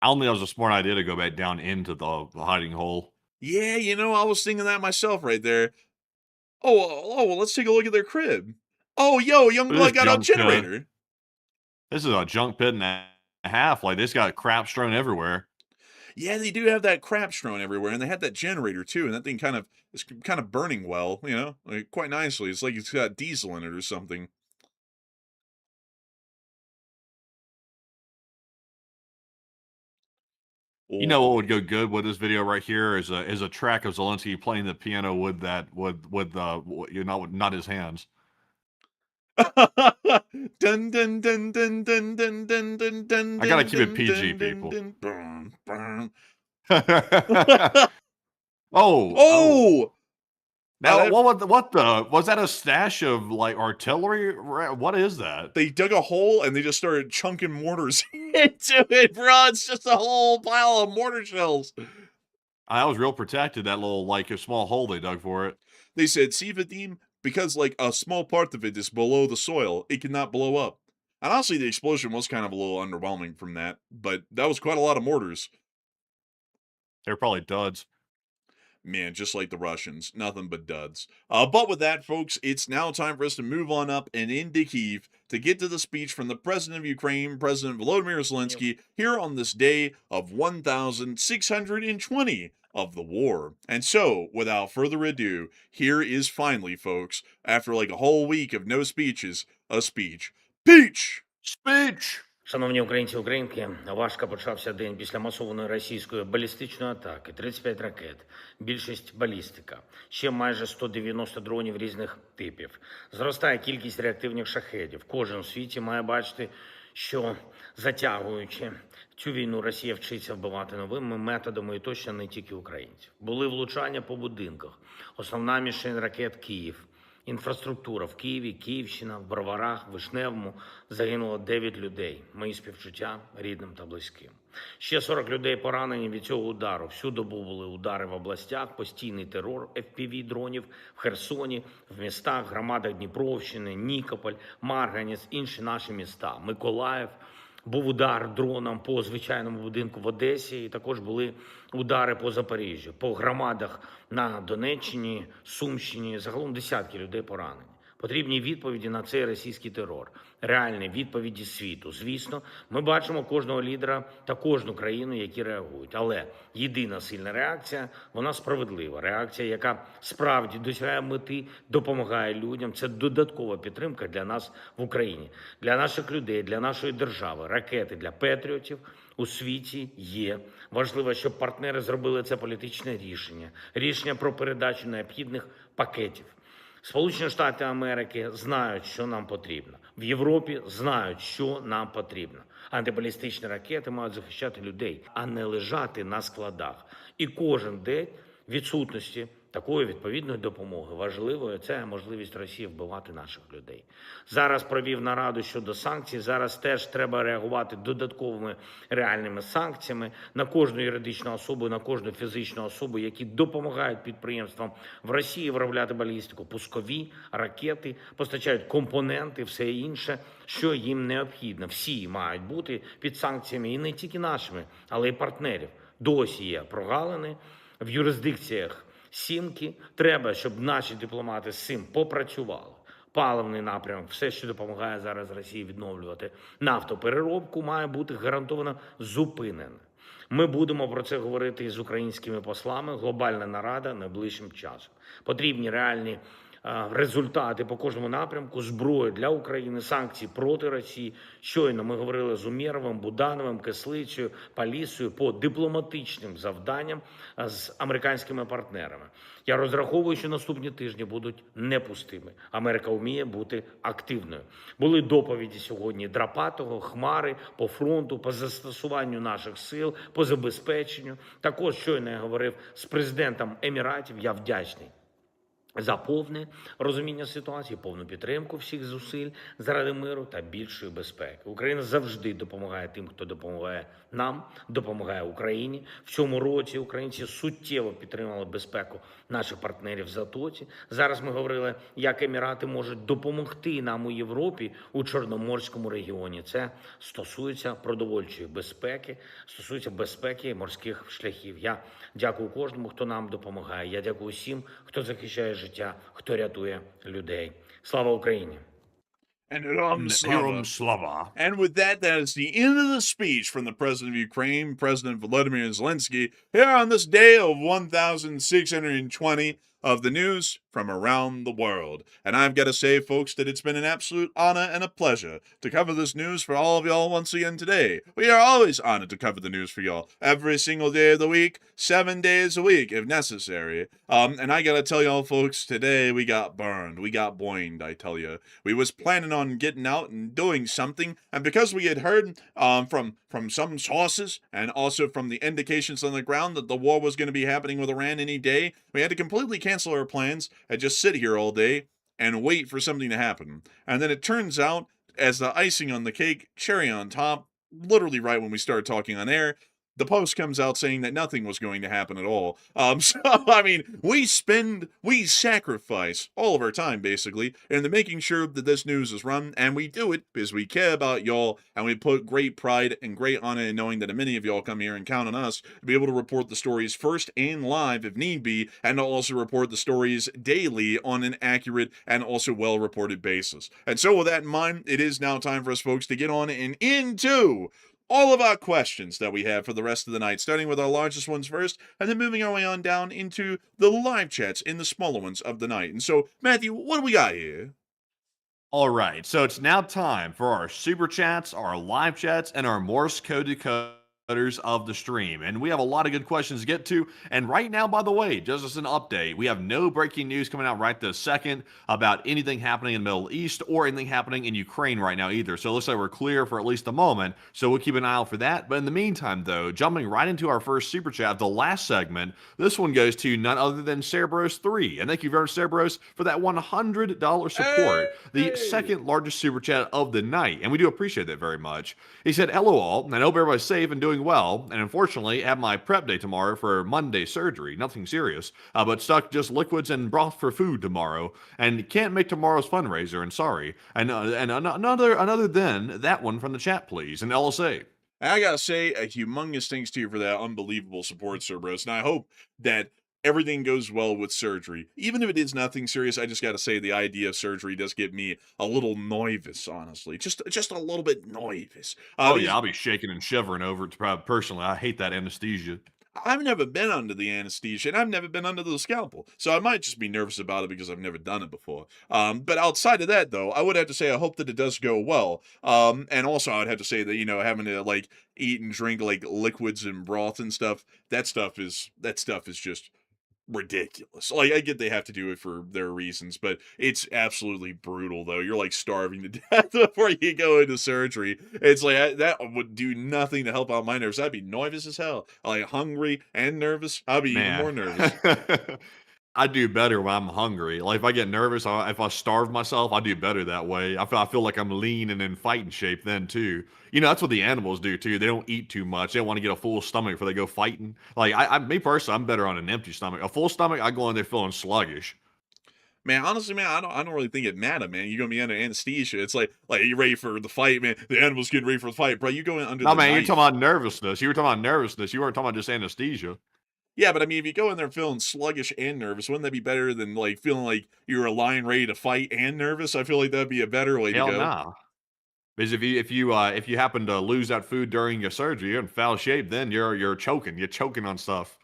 I don't think that was a smart idea to go back down into the hiding hole. Yeah, you know, I was thinking that myself right there. Well, let's take a look at their crib. Oh, yo, young Look at blood this got a junk pit. generator. This is a junk pit and a half. Like, this got crap strewn everywhere. Yeah, they do have that crap strewn everywhere, and they had that generator too, and that thing is kind of burning well, you know, like quite nicely. It's like it's got diesel in it or something. You know what would go good with this video right here is a track of Zelensky playing the piano with not his hands. Dun dun dun dun dun dun dun dun dun. I gotta keep it PG, people. Oh! Now, what was that a stash of like artillery? What is that? They dug a hole and they just started chunking mortars into it, bro. It's just a whole pile of mortar shells. I was real protected. That little like a small hole they dug for it. They said, see, Vadim, because like a small part of it is below the soil, it cannot blow up. And honestly, the explosion was kind of a little underwhelming from that, but that was quite a lot of mortars. They're probably duds. Man, just like the Russians, nothing but duds. But with that, folks, it's now time for us to move on up and into Kyiv to get to the speech from the President of Ukraine, President Volodymyr Zelensky, here on this day of 1,620 of the war. And so, without further ado, here is finally, folks, after like a whole week of no speeches, a speech. Peach! Speech! Шановні українці, українки, важко почався день після масованої російської балістичної атаки. 35 ракет, більшість балістика, ще майже 190 дронів різних типів. Зростає кількість реактивних шахедів. Кожен в світі має бачити, що затягуючи цю війну, Росія вчиться вбивати новими методами і точно не тільки українців. Були влучання по будинках. Основна мішень ракет – Київ. Інфраструктура в Києві, Київщина, в Броварах, Вишневому загинуло 9 людей. Мої співчуття рідним та близьким. Ще 40 людей поранені від цього удару. Всю добу були удари в областях, постійний терор FPV-дронів в Херсоні, в містах, громадах Дніпровщини, Нікополь, Марганець, інші наші міста, Миколаїв. Був удар дроном по звичайному будинку в Одесі, і також були удари по Запоріжжю, по громадах на Донеччині, Сумщині. Загалом десятки людей поранені. Потрібні відповіді на цей російський терор, реальні відповіді світу. Звісно, ми бачимо кожного лідера та кожну країну, які реагують. Але єдина сильна реакція, вона справедлива. Реакція, яка справді досягає мети, допомагає людям. Це додаткова підтримка для нас в Україні, для наших людей, для нашої держави. Ракети для патріотів у світі є. Важливо, щоб партнери зробили це політичне рішення. Рішення про передачу необхідних пакетів. Сполучені Штати Америки знають, що нам потрібно. В Європі знають, що нам потрібно. Антибалістичні ракети мають захищати людей, а не лежати на складах. І кожен день відсутності такої відповідної допомоги важливою – це можливість Росії вбивати наших людей. Зараз провів нараду щодо санкцій. Зараз теж треба реагувати додатковими реальними санкціями на кожну юридичну особу, на кожну фізичну особу, які допомагають підприємствам в Росії виробляти балістику, пускові, ракети, постачають компоненти, все інше, що їм необхідно. Всі мають бути під санкціями, і не тільки нашими, але й партнерів. Досі є прогалини в юрисдикціях Сімки. Треба, щоб наші дипломати з цим попрацювали. Паливний напрямок, все, що допомагає зараз Росії відновлювати нафтопереробку, має бути гарантовано зупинене. Ми будемо про це говорити із українськими послами. Глобальна нарада найближчим часом. Потрібні реальні результати по кожному напрямку, зброї для України, санкції проти Росії. Щойно ми говорили з Умєровим, Будановим, Кислицею, Палісою по дипломатичним завданням з американськими партнерами. Я розраховую, що наступні тижні будуть непустими. Америка вміє бути активною. Були доповіді сьогодні Драпатого, Хмари по фронту, по застосуванню наших сил, по забезпеченню. Також щойно я говорив з президентом Еміратів, я вдячний за повне розуміння ситуації, повну підтримку всіх зусиль заради миру та більшої безпеки. Україна завжди допомагає тим, хто допомагає нам, допомагає Україні. В цьому році українці суттєво підтримали безпеку наших партнерів в Затоці. Зараз ми говорили, як Емірати можуть допомогти нам у Європі, у Чорноморському регіоні. Це стосується продовольчої безпеки, стосується безпеки морських шляхів. Я дякую кожному, хто нам допомагає. Я дякую всім, хто захищає життя, хто рятує людей. Слава Україні! And Herom Herom Slava. Slava. And with that, that is the end of the speech from the President of Ukraine, President Volodymyr Zelensky, here on this day of 1,620 of the news from around the world. And I've got to say, folks, that it's been an absolute honor and a pleasure to cover this news for all of y'all once again today. We are always honored to cover the news for y'all every single day of the week, 7 days a week if necessary. And I got to tell y'all, folks, today we got burned. We got boined, I tell you. We was planning on getting out and doing something, and because we had heard from some sources and also from the indications on the ground that the war was going to be happening with Iran any day, we had to completely cancel our plans and just sit here all day and wait for something to happen. And then it turns out, as the icing on the cake, cherry on top, literally right when we started talking on air, the Post comes out saying that nothing was going to happen at all. So, I mean, we sacrifice all of our time, basically, into making sure that this news is run, and we do it because we care about y'all, and we put great pride and great honor in knowing that many of y'all come here and count on us to be able to report the stories first and live if need be, and to also report the stories daily on an accurate and also well-reported basis. And so with that in mind, it is now time for us folks to get on and into all of our questions that we have for the rest of the night, starting with our largest ones first, and then moving our way on down into the live chats in the smaller ones of the night. And so, Matthew, what do we got here? All right, so it's now time for our super chats, our live chats, and our Morse code decode of the stream. And we have a lot of good questions to get to. And right now, by the way, just as an update, we have no breaking news coming out right this second about anything happening in the Middle East or anything happening in Ukraine right now either. So it looks like we're clear for at least a moment. So we'll keep an eye out for that. But in the meantime, though, jumping right into our first super chat, the last segment, this one goes to none other than Cerebros3. And thank you very much, Cerebros, for that $100 support, the second largest super chat of the night. And we do appreciate that very much. He said, LOL, I hope everybody's safe and doing well, and unfortunately have my prep day tomorrow for Monday surgery. Nothing serious, but stuck just liquids and broth for food tomorrow, and can't make tomorrow's fundraiser, and sorry. And another than that one from the chat, please, and LSA. I gotta say, a humongous thanks to you for that unbelievable support, Cerberus. And I hope that everything goes well with surgery. Even if it is nothing serious, I just gotta say the idea of surgery does get me a little nervous, honestly. Just a little bit nervous. Oh, yeah, I'll be shaking and shivering over it. Personally, I hate that anesthesia. I've never been under the anesthesia, and I've never been under the scalpel, so I might just be nervous about it because I've never done it before. But outside of that, though, I would have to say I hope that it does go well. And also I would have to say that, having to like eat and drink like liquids and broth and stuff, that stuff is just ridiculous. Like, I get they have to do it for their reasons, but it's absolutely brutal, though. You're like starving to death before you go into surgery. It's like that would do nothing to help out my nerves. I'd be nervous as hell. Like hungry and nervous. I'd be even more nervous. I do better when I'm hungry. Like if I get nervous, if I starve myself, I do better that way. I feel like I'm lean and in fighting shape then too. That's what the animals do too. They don't eat too much. They want to get a full stomach before they go fighting. Like me personally, I'm better on an empty stomach. A full stomach, I go in there feeling sluggish. Man, honestly, man, I don't really think it matters, man. You're gonna be under anesthesia. It's like you ready for the fight, man. The animal's getting ready for the fight, bro. You go in under the man, knife. you're talking about nervousness. You were talking about nervousness. You weren't talking about just anesthesia. Yeah, but I mean, if you go in there feeling sluggish and nervous, wouldn't that be better than like feeling like you're a lion ready to fight and nervous? I feel like that'd be a better way to go. Nah. Because if you happen to lose that food during your surgery, you're in foul shape. Then you're choking. You're choking on stuff.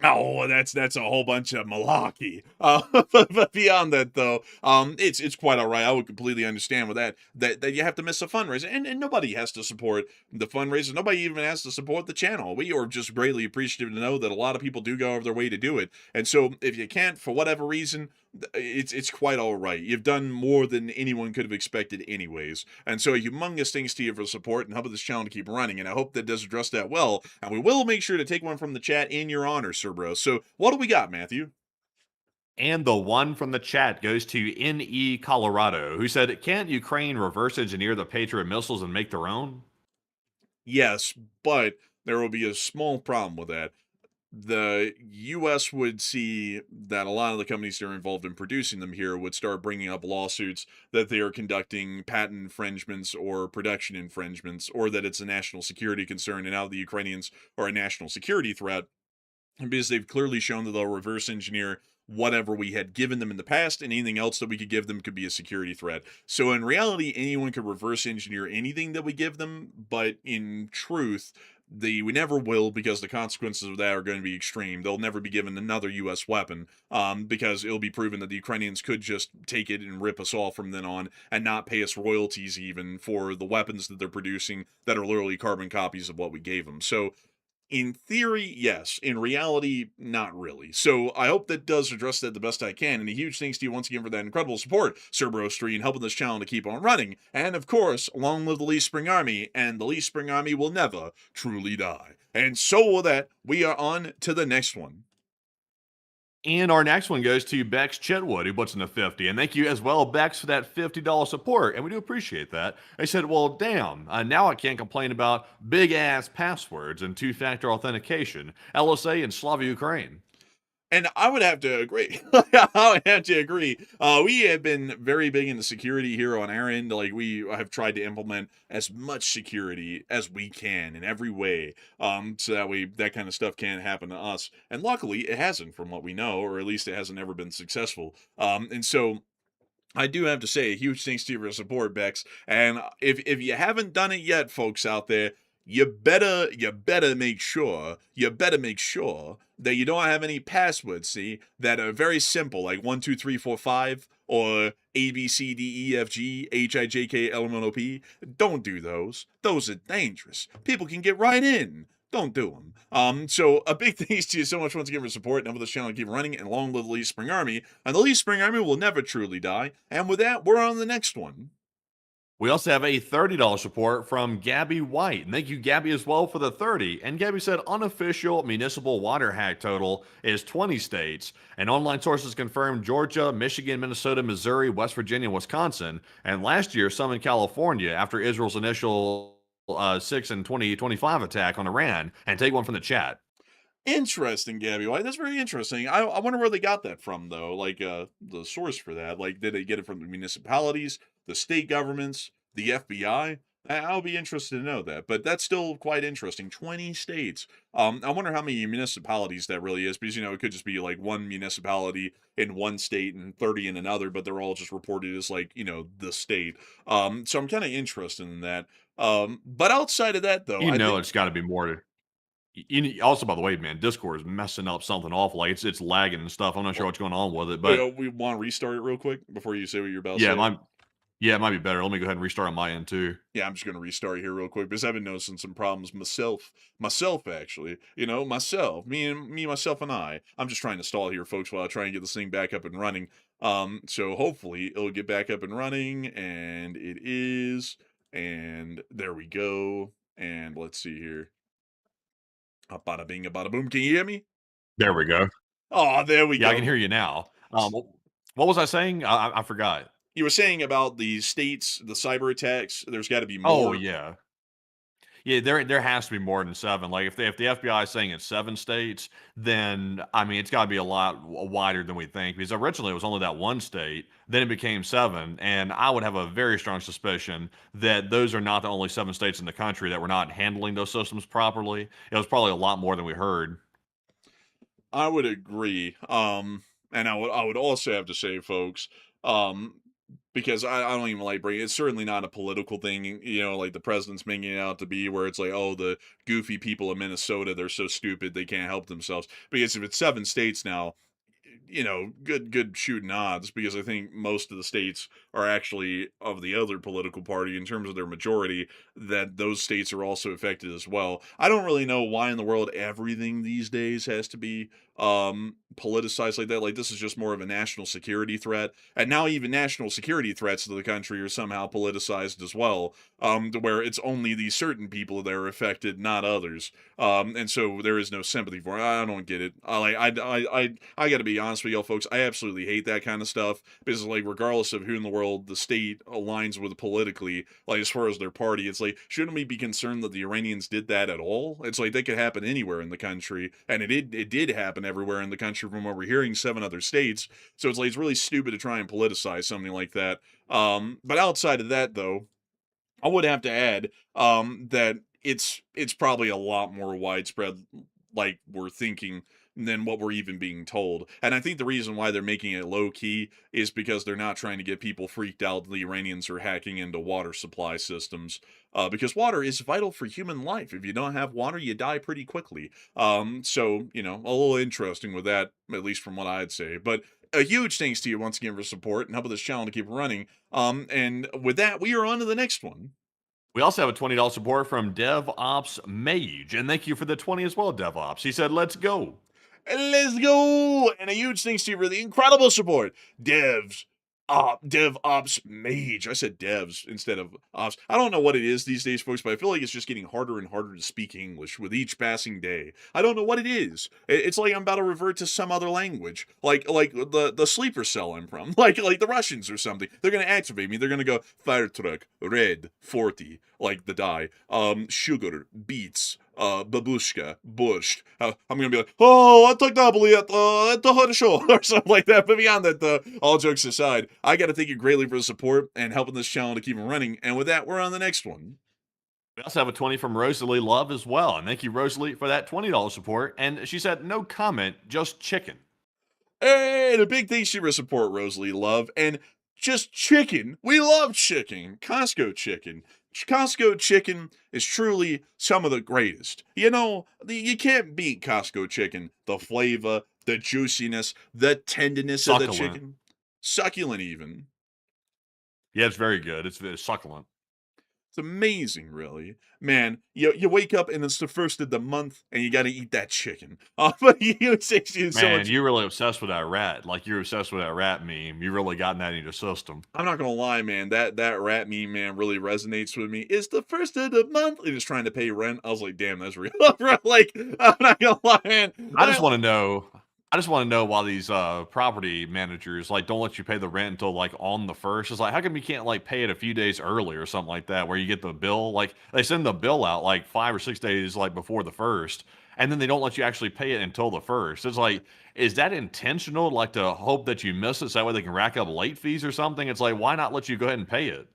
Oh, that's a whole bunch of malarkey. But beyond that, though, it's quite all right. I would completely understand with that you have to miss a fundraiser, and nobody has to support the fundraiser. Nobody even has to support the channel. We are just greatly appreciative to know that a lot of people do go out of their way to do it. And so, if you can't for whatever reason, it's quite all right. You've done more than anyone could have expected, anyways. And so, a humongous thanks to you for support and helping this channel to keep running. And I hope that does address that well. And we will make sure to take one from the chat in your honor, Sir Bro. So, what do we got, Matthew? And the one from the chat goes to NE Colorado, who said, "Can't Ukraine reverse engineer the Patriot missiles and make their own?" Yes, but there will be a small problem with that. The U.S. would see that a lot of the companies that are involved in producing them here would start bringing up lawsuits that they are conducting patent infringements or production infringements, or that it's a national security concern, and now the Ukrainians are a national security threat, because they've clearly shown that they'll reverse engineer whatever we had given them in the past, and anything else that we could give them could be a security threat. So in reality, anyone could reverse engineer anything that we give them, but in truth, we never will, because the consequences of that are going to be extreme. They'll never be given another U.S. weapon, because it'll be proven that the Ukrainians could just take it and rip us off from then on, and not pay us royalties even for the weapons that they're producing that are literally carbon copies of what we gave them. So in theory, yes. In reality, not really. So I hope that does address that the best I can. And a huge thanks to you once again for that incredible support, Cerberus3, and helping this channel to keep on running. And of course, long live the Lee Spring Army, and the Lee Spring Army will never truly die. And so with that, we are on to the next one. And our next one goes to Bex Chetwood, who puts in the 50. And thank you as well, Bex, for that $50 support. And we do appreciate that. They said, well, damn, now I can't complain about big-ass passwords and two-factor authentication, LSA and Slava Ukraine. And I would have to agree. I would have to agree. We have been very big into security here on our end. Like, we have tried to implement as much security as we can in every way, so that kind of stuff can't happen to us. And luckily, it hasn't, from what we know, or at least it hasn't ever been successful. And so I do have to say a huge thanks to you for your support, Bex. And if you haven't done it yet, folks out there, you better make sure that you don't have any passwords, see, that are very simple, like 1 2 3 4 5 or ABCDEFGHIJKLMNOP. Don't do those. Those are dangerous. People can get right in. Don't do them. So a big thanks to you so much once again for support. And for this channel, keep running, and long live the Lee Spring Army. And the Lee Spring Army will never truly die. And with that, we're on to the next one. We also have a $30 support from Gabby White. And thank you, Gabby, as well for the 30. And Gabby said unofficial municipal water hack total is 20 states. And online sources confirm Georgia, Michigan, Minnesota, Missouri, West Virginia, Wisconsin. And last year, some in California after Israel's initial 6 and 2025 attack on Iran. And take one from the chat. Interesting, Gabby White. That's very interesting. I wonder where they got that from, though. Like, the source for that. Like, did they get it from the municipalities, the state governments, the FBI? I'll be interested to know that. But that's still quite interesting. 20 states. I wonder how many municipalities that really is, because, it could just be like one municipality in one state and 30 in another, but they're all just reported as like, the state. So I'm kind of interested in that. But outside of that, though, It's got to be more to. Also, by the way, man, Discord is messing up something awful. Like it's lagging and stuff. I'm not sure what's going on with it, but we want to restart it real quick before you say what you're about to yeah, say. it might be better. Let me go ahead and restart on my end too. Yeah, I'm just going to restart here real quick because I've been noticing some problems myself actually. Myself and I. I'm just trying to stall here, folks, while I try and get this thing back up and running. So hopefully it'll get back up and running, and it is, and there we go. And let's see here. Bada bing, bada boom. Can you hear me? There we go. Oh, there we go. Yeah, I can hear you now. What was I saying? I forgot. You were saying about the states, the cyber attacks. There's got to be more. Oh yeah, there has to be more than 7. Like if the FBI is saying it's 7 states, then I mean it's got to be a lot wider than we think. Because originally it was only that one state, then it became 7, and I would have a very strong suspicion that those are not the only 7 states in the country that were not handling those systems properly. It was probably a lot more than we heard. I would agree. And I would also have to say, folks, because I don't even like bringing it's certainly not a political thing, like the president's making it out to be, where it's like, oh, the goofy people of Minnesota, they're so stupid they can't help themselves. Because if it's 7 states now, good shooting odds, because I think most of the states are actually of the other political party in terms of their majority, that those states are also affected as well. I don't really know why in the world everything these days has to be politicized like that. Like, this is just more of a national security threat, and now even national security threats to the country are somehow politicized as well, to where it's only these certain people that are affected, not others. And so there is no sympathy for it. I don't get it. I gotta be honest with y'all, folks. I absolutely hate that kind of stuff, because like, regardless of who in the world the state aligns with politically, like as far as their party, it's like, shouldn't we be concerned that the Iranians did that at all? It's like, that could happen anywhere in the country, and it did happen everywhere in the country from what we're hearing, 7 other states. So it's like, it's really stupid to try and politicize something like that. But outside of that, though, I would have to add that it's probably a lot more widespread, like we're thinking, than what we're even being told. And I think the reason why they're making it low key is because they're not trying to get people freaked out that the Iranians are hacking into water supply systems, because water is vital for human life. If you don't have water, you die pretty quickly. So, a little interesting with that, at least from what I'd say. But a huge thanks to you once again for support and helping this channel to keep running. And with that, we are on to the next one. We also have a $20 support from DevOps Mage, and thank you for the 20 as well, DevOps. He said, "Let's go." Let's go! And a huge thanks to you for the incredible support, DevOps Mage. I said devs instead of ops. I don't know what it is these days, folks, but I feel like it's just getting harder and harder to speak English with each passing day. I don't know what it is. It's like I'm about to revert to some other language, like the sleeper cell I'm from, like the Russians or something. They're gonna activate me. They're gonna go fire truck, red 40, like the die, sugar, beets, babushka, borscht. I'm gonna be like, oh, I took the show, or something like that. But beyond that, all jokes aside, I gotta thank you greatly for the support and helping this channel to keep it running. And with that, we're on the next one. We also have a 20 from Rosalie Love as well. And thank you, Rosalie, for that $20 support. And she said, no comment, just chicken. And a big thanks to your support, Rosalie Love. And just chicken. We love chicken. Costco chicken. Costco chicken is truly some of the greatest. You know, you can't beat Costco chicken. The flavor, the juiciness, the tenderness of the Succulent. chicken. Succulent, even. Yeah, it's very good. It's very succulent. It's amazing, really. Man, you wake up and it's the first of the month and you got to eat that chicken. But it takes you so Man, much. you're really obsessed with that rat. Like, you're obsessed with that rat meme. You really gotten that in your system. I'm not gonna lie, man. That rat meme, man, really resonates with me. It's the first of the month. And it's trying to pay rent. I was like, damn, that's real. Like, I'm not gonna lie, man. I just want to know. I just want to know why these property managers like don't let you pay the rent until like on the first. It's like, how come you can't like pay it a few days early or something like that, where you get the bill? Like they send the bill out like 5 or 6 days like before the first, and then they don't let you actually pay it until the first. It's like, is that intentional? Like to hope that you miss it, so that way they can rack up late fees or something? It's like, why not let you go ahead and pay it?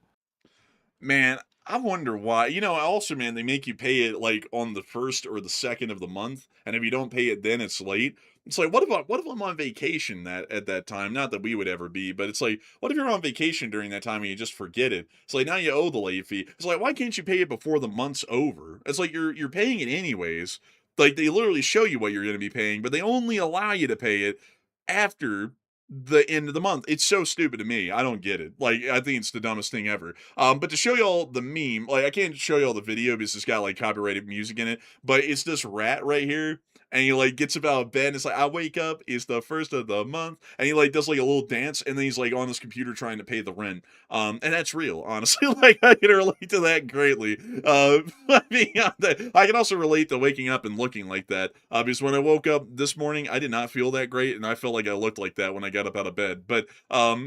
Man, I wonder why. You know, also, man, they make you pay it like on the first or the second of the month, and if you don't pay it, then it's late. It's like, what if I'm on vacation that at that time? Not that we would ever be, but it's like, what if you're on vacation during that time and you just forget it? It's like now you owe the late fee. It's like, why can't you pay it before the month's over? It's like you're paying it anyways. Like they literally show you what you're going to be paying, but they only allow you to pay it after the end of the month. It's so stupid to me. I don't get it. Like, I think it's the dumbest thing ever. But to show y'all the meme, like, I can't show y'all the video because it's got like copyrighted music in it, but it's this rat right here. And he like gets up out of bed and it's like, I wake up, it's the first of the month. And he like does like a little dance and then he's like on his computer trying to pay the rent. And that's real, honestly. Like, I can relate to that greatly. Beyond that, I can also relate to waking up and looking like that. Because when I woke up this morning, I did not feel that great, and I felt like I looked like that when I got up out of bed. But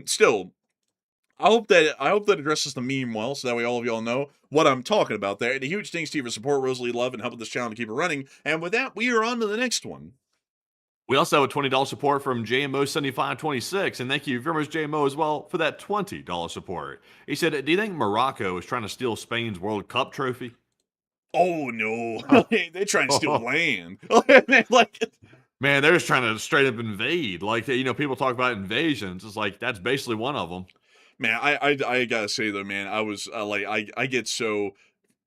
still, I hope that addresses the meme well, so that way all of y'all know what I'm talking about there. And a huge thanks to you for support, Rosalie Love, and helping this channel to keep it running. And with that, we are on to the next one. We also have a $20 support from JMO7526, and thank you very much, JMO, as well, for that $20 support. He said, do you think Morocco is trying to steal Spain's World Cup trophy? Oh no, they're trying to steal land. Like, Man, they're just trying to straight up invade. Like, people talk about invasions. It's like, that's basically one of them. man, I gotta say though, man, I was like, I get so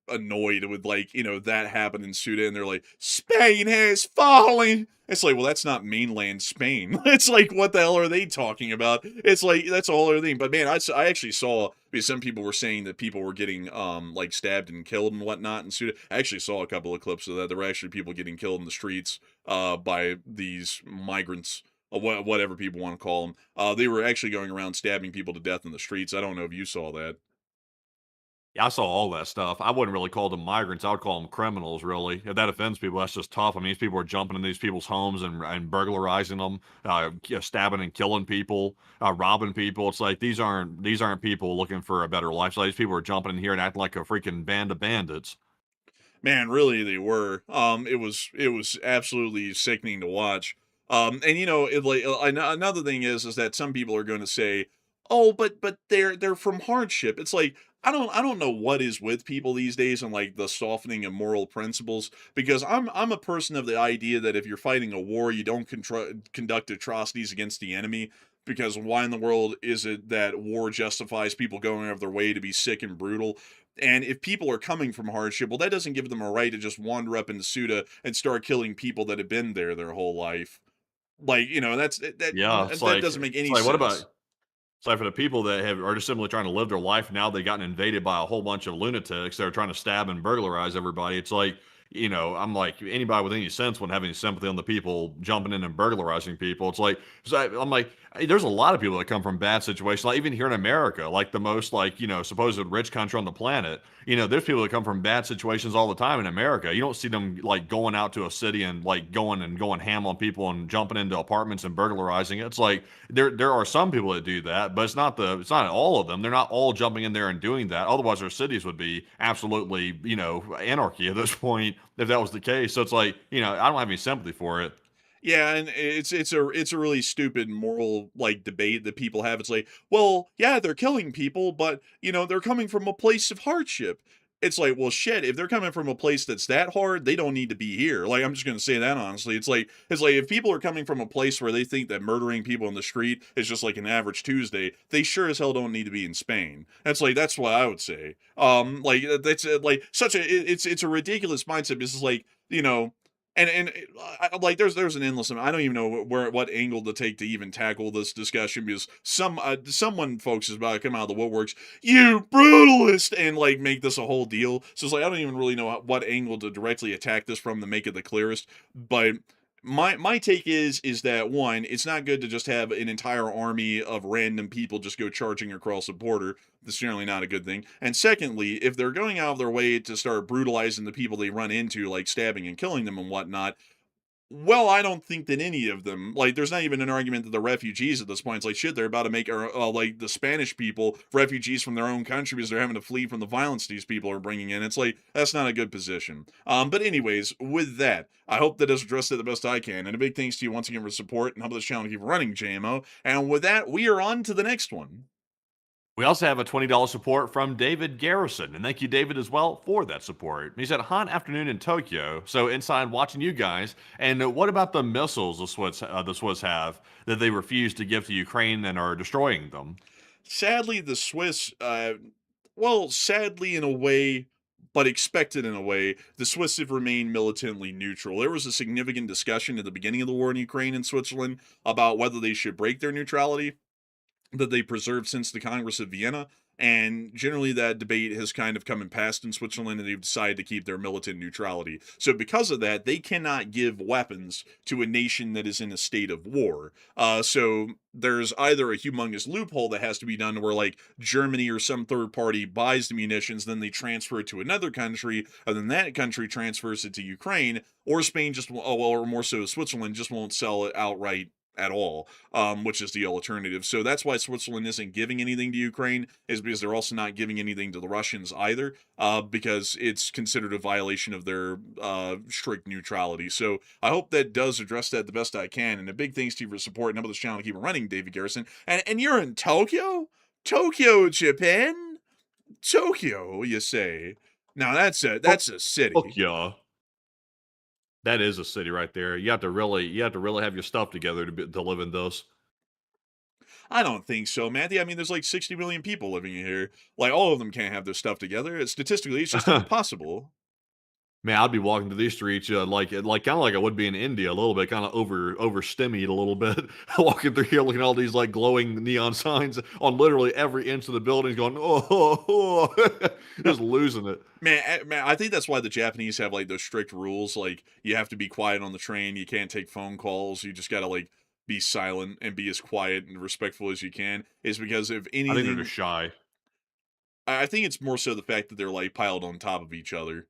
annoyed with like that happened in Sudan. And they're like, Spain has fallen. It's like, well, that's not mainland Spain. It's like, what the hell are they talking about? It's like that's a whole other thing. But man, I actually saw, because some people were saying that people were getting like stabbed and killed and whatnot in Sudan. I actually saw a couple of clips of that. There were actually people getting killed in the streets by these migrants. Whatever people want to call them. They were actually going around stabbing people to death in the streets. I don't know if you saw that. Yeah, I saw all that stuff. I wouldn't really call them migrants. I would call them criminals, really. If that offends people, that's just tough. I mean, these people are jumping in these people's homes and burglarizing them, stabbing and killing people, robbing people. It's like these aren't people looking for a better lifestyle. These people are jumping in here and acting like a freaking band of bandits. Man, really, they were. It was absolutely sickening to watch. And it like another thing is that some people are going to say, "Oh, but they're from hardship." It's like I don't know what is with people these days and like the softening of moral principles, because I'm a person of the idea that if you're fighting a war, you don't conduct atrocities against the enemy. Because why in the world is it that war justifies people going out of their way to be sick and brutal? And if people are coming from hardship, well, that doesn't give them a right to just wander up into Suda and start killing people that have been there their whole life. Like, Yeah, that doesn't make any what about sense. it's like for the people that are just simply trying to live their life now, they've gotten invaded by a whole bunch of lunatics that are trying to stab and burglarize everybody. It's like, I'm like, anybody with any sense wouldn't have any sympathy on the people jumping in and burglarizing people. It's like, I'm like, there's a lot of people that come from bad situations, like even here in America, like the most like, supposed rich country on the planet. There's people that come from bad situations all the time in America. You don't see them like going out to a city and like going ham on people and jumping into apartments and burglarizing it. It's like there are some people that do that, but it's not all of them. They're not all jumping in there and doing that. Otherwise, our cities would be absolutely, anarchy at this point if that was the case. So it's like, I don't have any sympathy for it. Yeah, and it's a really stupid moral like debate that people have. It's like, well, yeah, they're killing people, but they're coming from a place of hardship. it's like, well, shit, if they're coming from a place that's that hard, they don't need to be here. Like, I'm just going to say that honestly. It's like if people are coming from a place where they think that murdering people in the street is just like an average Tuesday, they sure as hell don't need to be in Spain. That's what I would say. Like that's like such a it's a ridiculous mindset. This is like, like there's an endless amount. I don't even know what angle to take to even tackle this discussion, because someone folks is about to come out of the woodworks, you brutalist, and like make this a whole deal. So it's like I don't even really know what angle to directly attack this from to make it the clearest. But my take is that, one, it's not good to just have an entire army of random people just go charging across the border. That's generally not a good thing. And secondly, if they're going out of their way to start brutalizing the people they run into, like stabbing and killing them and whatnot, well, I don't think that any of them, like, there's not even an argument that the refugees at this point. It's like, shit, they're about to make, like, the Spanish people refugees from their own country because they're having to flee from the violence these people are bringing in. It's like, that's not a good position. But anyways, with that, I hope that has addressed it the best I can. And a big thanks to you once again for support and help this channel keep running, JMO. And with that, we are on to the next one. We also have a $20 support from David Garrison, and thank you, David, as well, for that support. He said, hot afternoon in Tokyo, so inside watching you guys. And what about the missiles the Swiss have that they refuse to give to Ukraine and are destroying them? Sadly, the Swiss, well, sadly in a way, but expected in a way, the Swiss have remained militantly neutral. There was a significant discussion at the beginning of the war in Ukraine and Switzerland about whether they should break their neutrality that they preserved since the Congress of Vienna. And generally, that debate has kind of come and passed in Switzerland, and they've decided to keep their militant neutrality. So, because of that, they cannot give weapons to a nation that is in a state of war. So, there's either a humongous loophole that has to be done where, like, Germany or some third party buys the munitions, then they transfer it to another country, and then that country transfers it to Ukraine, or Spain just, or more so Switzerland, just won't sell it outright at all, which is the alternative. So that's why Switzerland isn't giving anything to Ukraine, is because they're also not giving anything to the Russians either, because it's considered a violation of their strict neutrality. So I hope that does address that the best I can. And a big thanks to you for support and helping this channel to keep it running, David Garrison. And you're in Tokyo? Tokyo, Japan? Tokyo, you say? Now that's a city. Tokyo. That is a city right there. You have to really have your stuff together to live in this. I don't think so, Matthew. I mean, there's like 60 million people living here. Like, all of them can't have their stuff together. Statistically, it's just impossible. Man, I'd be walking through these streets like kind of like I would be in India a little bit, kind of over stimmied a little bit, walking through here looking at all these like glowing neon signs on literally every inch of the building, going just losing it. Man, I think that's why the Japanese have like those strict rules. Like, you have to be quiet on the train. You can't take phone calls. You just gotta like be silent and be as quiet and respectful as you can. Is because if anything, I think they're just shy. I think it's more so the fact that they're like piled on top of each other.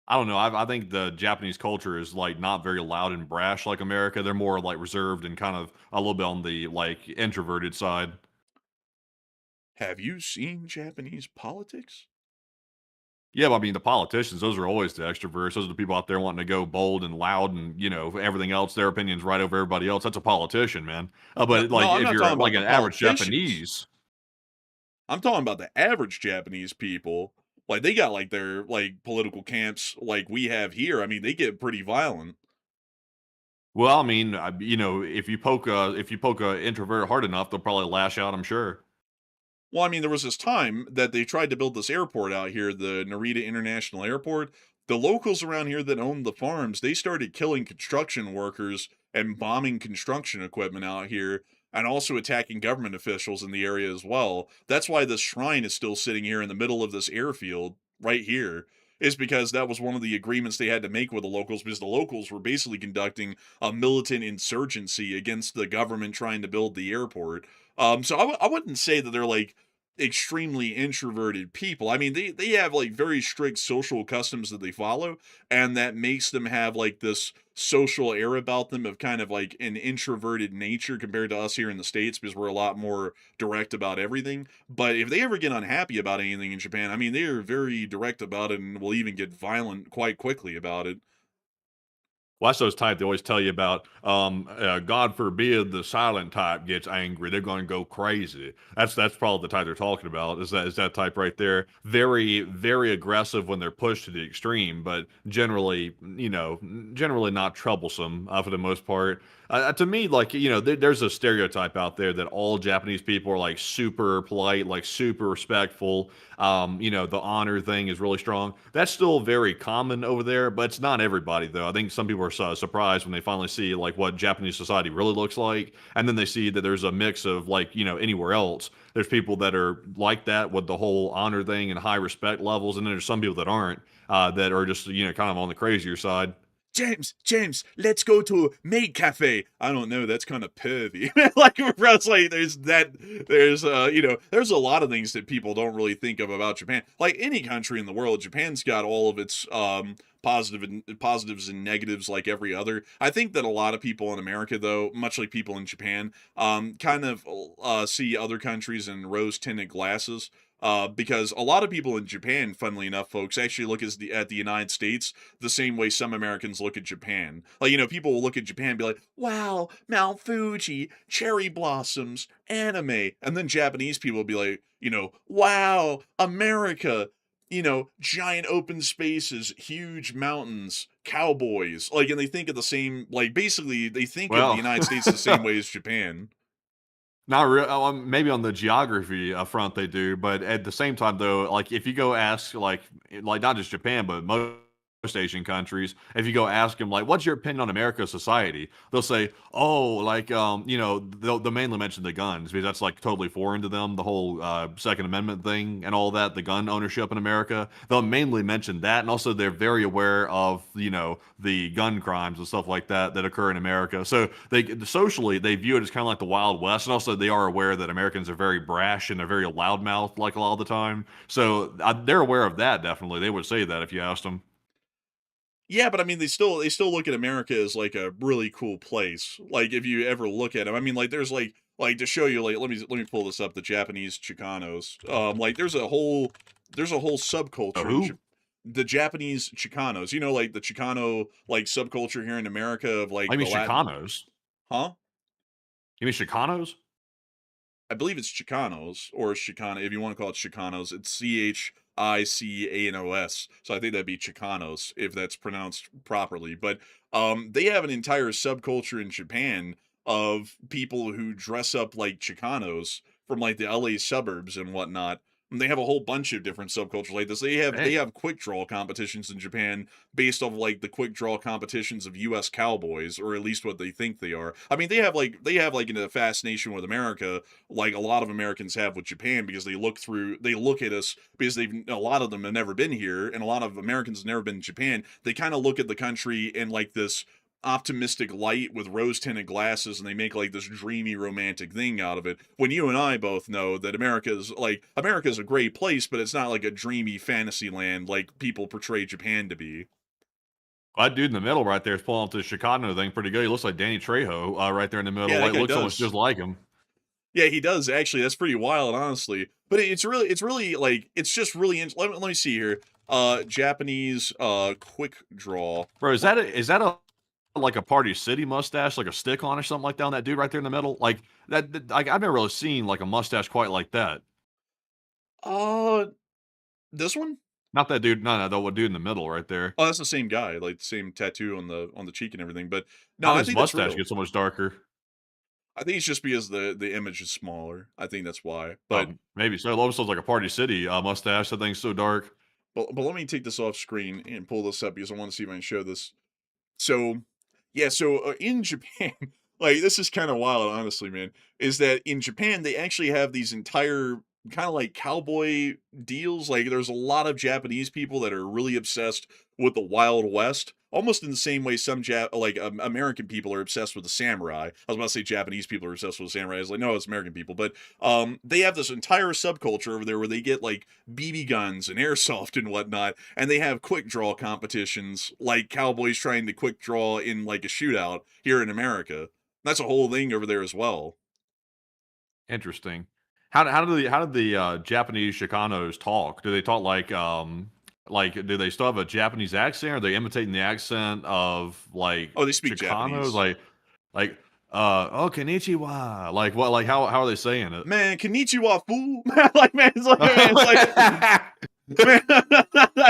I don't know. I think the Japanese culture is like not very loud and brash like America. They're more like reserved and kind of a little bit on the like introverted side. Have you seen Japanese politics? Yeah, but I mean the politicians, those are always the extroverts. Those are the people out there wanting to go bold and loud and everything else. Their opinions right over everybody else. That's a politician, man. But No, like I'm if not you're talking about like the an average politicians. Japanese, I'm talking about the average Japanese people. Like, they got like their like political camps like we have here. I mean, they get pretty violent. well, I mean, if you poke a introvert hard enough, they'll probably lash out. I'm sure. Well, I mean, there was this time that they tried to build this airport out here, the Narita International Airport. The locals around here that owned the farms, they started killing construction workers and bombing construction equipment out here, and also attacking government officials in the area as well. That's why this shrine is still sitting here in the middle of this airfield right here. Is because that was one of the agreements they had to make with the locals, because the locals were basically conducting a militant insurgency against the government trying to build the airport. So I wouldn't say that they're like extremely introverted people. I mean, they have like very strict social customs that they follow, and that makes them have like this social air about them of kind of like an introverted nature compared to us here in the States, because we're a lot more direct about everything. But if they ever get unhappy about anything in Japan, I mean, they are very direct about it and will even get violent quite quickly about it. Well, that's those type they always tell you about. God forbid the silent type gets angry; they're going to go crazy. That's probably the type they're talking about. Is that type right there? Very very aggressive when they're pushed to the extreme, but generally not troublesome for the most part. To me, like there's a stereotype out there that all Japanese people are like super polite, like super respectful. The honor thing is really strong. That's still very common over there, but it's not everybody though. I think some people are surprised when they finally see like what Japanese society really looks like, and then they see that there's a mix of like anywhere else. There's people that are like that with the whole honor thing and high respect levels, and then there's some people that aren't, that are just kind of on the crazier side. James, let's go to Maid Cafe. I don't know, that's kind of pervy. Like, it's like there's a lot of things that people don't really think of about Japan. Like any country in the world, Japan's got all of its positives and negatives like every other. I think that a lot of people in America, though, much like people in Japan, kind of see other countries in rose-tinted glasses. Because a lot of people in Japan, funnily enough, folks, actually look at the United States the same way some Americans look at Japan. Like, people will look at Japan and be like, wow, Mount Fuji, cherry blossoms, anime. And then Japanese people will be like, wow, America, giant open spaces, huge mountains, cowboys. Like, and they think of the same, like, basically, they think of the Well, United States the same way as Japan. not real. Maybe on the geography front they do, but at the same time though, like if you go ask like not just Japan, but most Asian countries, if you go ask them like, "What's your opinion on America's society?" They'll say, "Oh, like they'll mainly mention the guns because that's like totally foreign to them, the whole Second Amendment thing and all that, the gun ownership in America." They'll mainly mention that, and also they're very aware of the gun crimes and stuff like that occur in America. So socially they view it as kind of like the Wild West, and also they are aware that Americans are very brash and they're very loudmouth like a lot of the time. So they're aware of that. Definitely, they would say that if you asked them. Yeah, but I mean, they still look at America as like a really cool place. Like if you ever look at them, I mean, like there's like to show you, like let me pull this up. The Japanese Chicanos, like there's a whole Oh, subculture in who? the Japanese Chicanos. Like the Chicano like subculture here in America of I like the mean Latin, Chicanos. huh? You mean Chicanos? I believe it's Chicanos or Chicana. If you want to call it Chicanos, it's Chicanos. So I think that'd be Chicanos if that's pronounced properly. But they have an entire subculture in Japan of people who dress up like Chicanos from like the LA suburbs and whatnot. And they have a whole bunch of different subcultures like this. They Dang. have quick draw competitions in Japan based off like the quick draw competitions of U.S. cowboys, or at least what they think they are. I mean, they have like a fascination with America, like a lot of Americans have with Japan, because they look at us because a lot of them have never been here, and a lot of Americans have never been to Japan. They kind of look at the country in like this optimistic light with rose tinted glasses, and they make like this dreamy romantic thing out of it, when you and I both know that America's a great place, but it's not like a dreamy fantasy land like people portray Japan to be. That dude in the middle right there is pulling off the Chicano thing pretty good. He looks like Danny Trejo right there in the middle. Yeah, that Like guy looks almost does. just like him. Yeah, he does actually. That's pretty wild, honestly. But it's really like it's just really. Let me see here. Japanese quick draw. Bro, is that a like a Party City mustache, like a stick on or something like that on that dude right there in the middle? Like like I've never really seen like a mustache quite like that. Uh, this one? Not that dude, no, the dude in the middle right there. Oh, that's the same guy, like the same tattoo on the cheek and everything. But no, How did I his think that's mustache real. get so much darker? I think it's just because the image is smaller. I think that's why. But Maybe so. It almost looks like a Party City mustache. That thing's so dark. but let me take this off screen and pull this up because I want to see if I can show this. So, yeah, so in Japan, like this is kind of wild, honestly, man. Is that in Japan they actually have these entire kind of like cowboy deals. Like there's a lot of Japanese people that are really obsessed with the Wild West, almost in the same way some American people are obsessed with the samurai. I was about to say Japanese people are obsessed with the samurai. I was like, no, it's American people, but they have this entire subculture over there where they get like BB guns and airsoft and whatnot, and they have quick draw competitions like cowboys trying to quick draw in like a shootout here in America. That's a whole thing over there as well. Interesting. How do the Japanese Chicanos talk? Do they talk like Like, do they still have a Japanese accent? Or are they imitating the accent of, like, Oh, they speak Chicanos? Japanese. Like, "Oh, konnichiwa." Like, what like, how are they saying it? Man, konnichiwa, fool. Like, man, it's like, man, Man,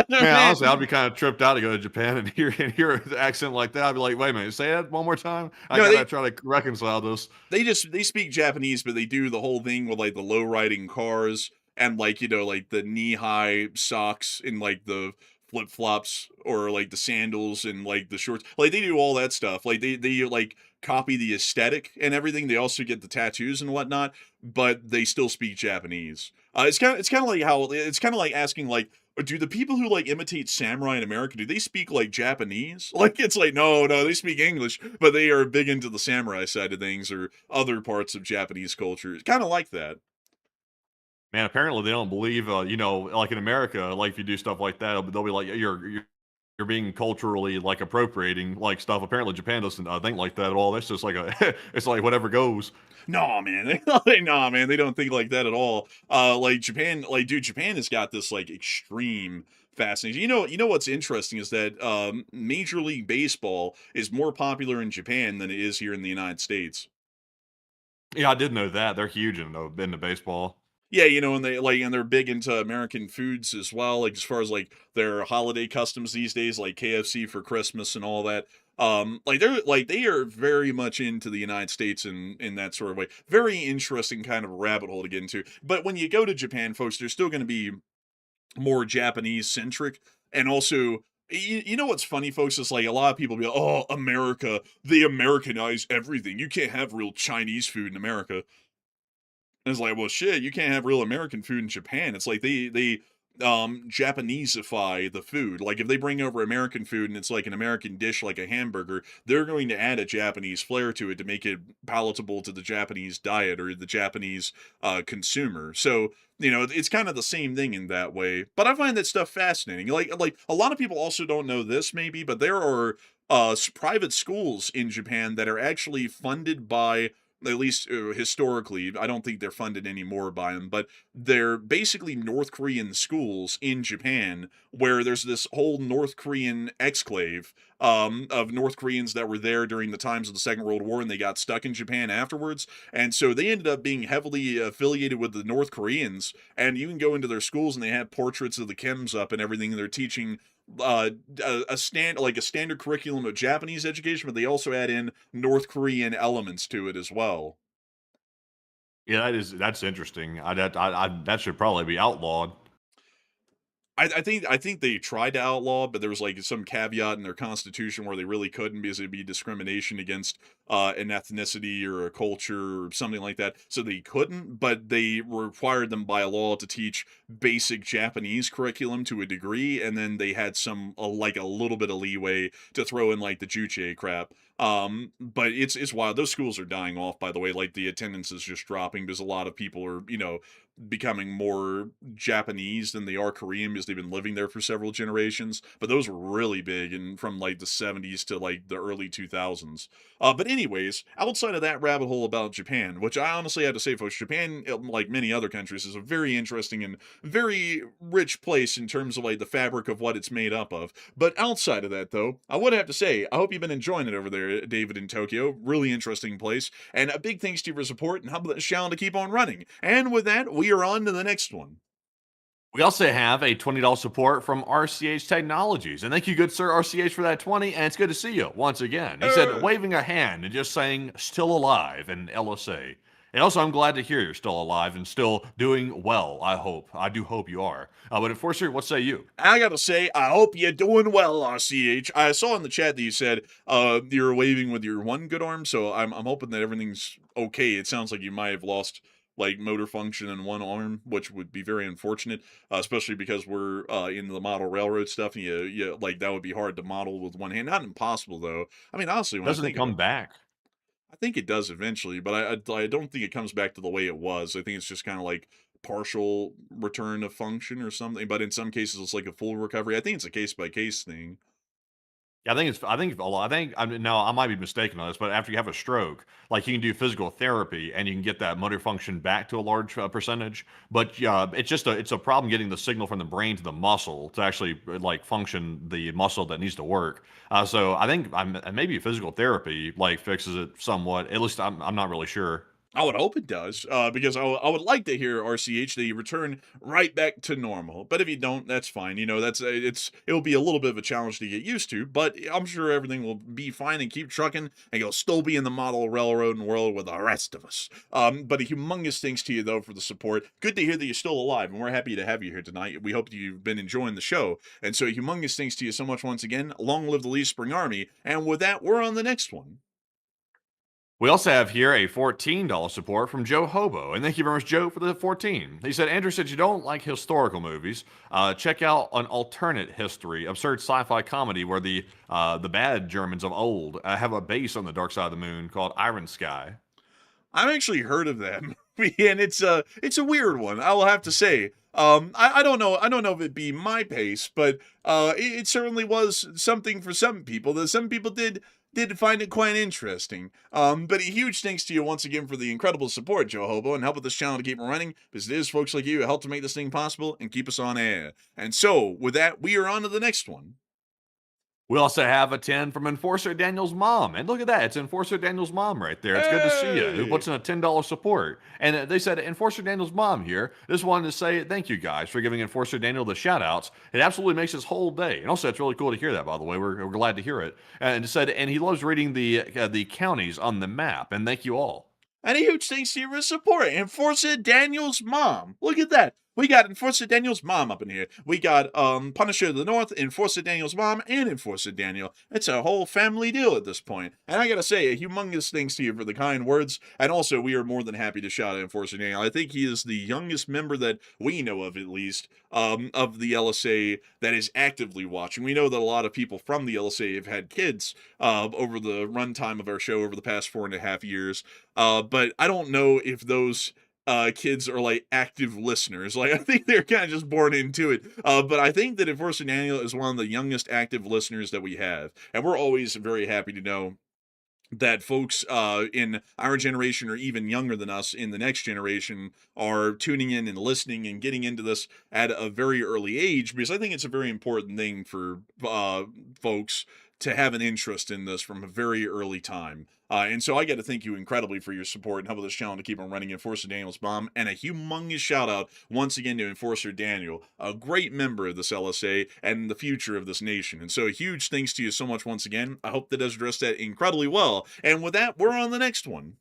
man. honestly, I'd be kinda tripped out to go to Japan and hear an accent like that. I'd be like, "Wait a minute, say that one more time? I No, gotta try to reconcile this." they speak Japanese, but they do the whole thing with like the low riding cars and like like the knee high socks and like the flip flops or like the sandals and like the shorts. Like they do all that stuff. Like they like copy the aesthetic and everything. They also get the tattoos and whatnot, but they still speak Japanese. It's kind of like asking like, do the people who like imitate samurai in America, do they speak like Japanese? Like it's like no, they speak English, but they are big into the samurai side of things or other parts of Japanese culture. It's kind of like that. Man, apparently they don't believe, like in America, like if you do stuff like that, they'll be like, you're being culturally like appropriating like stuff. Apparently Japan doesn't think like that at all. That's just like it's like whatever goes. No, man. No, man. They don't think like that at all. Like Japan, like dude, Japan has got this like extreme fascination. You know what's interesting is that Major League Baseball is more popular in Japan than it is here in the United States. Yeah, I did know that. They're huge into baseball. Yeah, and they're big into American foods as well, like as far as like their holiday customs these days, like KFC for Christmas and all that. They are very much into the United States in that sort of way. Very interesting kind of rabbit hole to get into. But when you go to Japan, folks, they're still going to be more Japanese centric, and also. You know what's funny, folks? Is like a lot of people be like, "Oh, America, they Americanize everything. You can't have real Chinese food in America." And it's like, well, shit, you can't have real American food in Japan. It's like they Japaneseify the food. Like if they bring over American food and it's like an American dish like a hamburger, they're going to add a Japanese flair to it to make it palatable to the Japanese diet or the Japanese consumer. So, it's kind of the same thing in that way. But I find that stuff fascinating. Like a lot of people also don't know this maybe, but there are private schools in Japan that are actually funded by at least historically, I don't think they're funded anymore by them, but they're basically North Korean schools in Japan where there's this whole North Korean exclave of North Koreans that were there during the times of the Second World War and they got stuck in Japan afterwards. And so they ended up being heavily affiliated with the North Koreans. And you can go into their schools and they have portraits of the Kims up and everything. And they're teaching a standard curriculum of Japanese education, but they also add in North Korean elements to it as well. Yeah, that's interesting. That should probably be outlawed. I think they tried to outlaw, but there was like some caveat in their constitution where they really couldn't because it'd be discrimination against an ethnicity or a culture or something like that. So they couldn't, but they required them by law to teach basic Japanese curriculum to a degree, and then they had some like a little bit of leeway to throw in like the juche crap. But it's wild. Those schools are dying off, by the way. Like the attendance is just dropping because a lot of people are becoming more Japanese than they are Korean because they've been living there for several generations. But those were really big and from like the 70s to like the early 2000s. But anyways, outside of that rabbit hole about Japan, which I honestly have to say, folks, Japan, like many other countries, is a very interesting and very rich place in terms of like the fabric of what it's made up of. But outside of that, though, I would have to say, I hope you've been enjoying it over there, David, in Tokyo. Really interesting place. And a big thanks to you for support and help this channel to keep on running. And with that, we are on to the next one. We also have a $20 support from RCH Technologies. And thank you, good sir, RCH, for that 20. And it's good to see you once again. He said, waving a hand and just saying, still alive in LSA. And also, I'm glad to hear you're still alive and still doing well, I hope. I do hope you are. But Enforcer, what say you? I gotta say, I hope you're doing well, RCH. I saw in the chat that you said you're waving with your one good arm, so I'm hoping that everything's okay. It sounds like you might have lost like motor function in one arm, which would be very unfortunate, especially because we're in the model railroad stuff. And you like that would be hard to model with one hand. Not impossible though. I mean, honestly, when Doesn't I it think come back? I think it does eventually, but I don't think it comes back to the way it was. I think it's just kind of like partial return of function or something. But in some cases, it's like a full recovery. I think it's a case by case thing. Yeah, now I might be mistaken on this, but after you have a stroke, like you can do physical therapy and you can get that motor function back to a large percentage. But it's a problem getting the signal from the brain to the muscle to actually like function the muscle that needs to work. So I think maybe physical therapy like fixes it somewhat. At least I'm not really sure. I would hope it does, because I would like to hear RCH that you return right back to normal. But if you don't, that's fine. You know, it'll be a little bit of a challenge to get used to, but I'm sure everything will be fine and keep trucking, and you'll still be in the model railroading world with the rest of us. But a humongous thanks to you though for the support. Good to hear that you're still alive, and we're happy to have you here tonight. We hope you've been enjoying the show, and so humongous thanks to you so much once again. Long live the Lee Spring Army, and with that, we're on the next one. We also have here a $14 support from Joe Hobo, and thank you very much, Joe, for the 14. He said, Andrew said you don't like historical movies. Check out an alternate history, absurd sci-fi comedy where the bad Germans of old have a base on the dark side of the moon called Iron Sky. I've actually heard of that movie, and it's a weird one. I will have to say. I don't know. I don't know if it'd be my pace, but it certainly was something for some people. That some people did find it quite interesting. But a huge thanks to you once again for the incredible support, Joe Hobo, and help with this channel to keep it running, because it is folks like you who help to make this thing possible and keep us on air. And so, with that, we are on to the next one. We also have a 10 from Enforcer Daniel's mom. And look at that. It's Enforcer Daniel's mom right there. It's good to see you. Who puts in a $10 support. And they said, Enforcer Daniel's mom here. Just wanted to say thank you guys for giving Enforcer Daniel the shout outs. It absolutely makes his whole day. And also, it's really cool to hear that, by the way. We're glad to hear it. And it said, and he loves reading the counties on the map. And thank you all. And a huge thanks to your support, Enforcer Daniel's mom. Look at that. We got Enforcer Daniel's mom up in here. We got Punisher of the North, Enforcer Daniel's mom, and Enforcer Daniel. It's a whole family deal at this point. And I gotta say, a humongous thanks to you for the kind words. And also, we are more than happy to shout out Enforcer Daniel. I think he is the youngest member that we know of, at least, of the LSA that is actively watching. We know that a lot of people from the LSA have had kids over the runtime of our show over the past 4.5 years. But I don't know if those kids are like active listeners. Like I think they're kind of just born into it. But I think that Enforcer Daniel is one of the youngest active listeners that we have, and we're always very happy to know that folks in our generation or even younger than us in the next generation are tuning in and listening and getting into this at a very early age, because I think it's a very important thing for folks to have an interest in this from a very early time. And so I got to thank you incredibly for your support and help with this channel to keep on running. Enforcer Daniel's mom, and a humongous shout out once again to Enforcer Daniel, a great member of this LSA and the future of this nation. And so a huge thanks to you so much once again. I hope that does address that incredibly well. And with that, we're on the next one.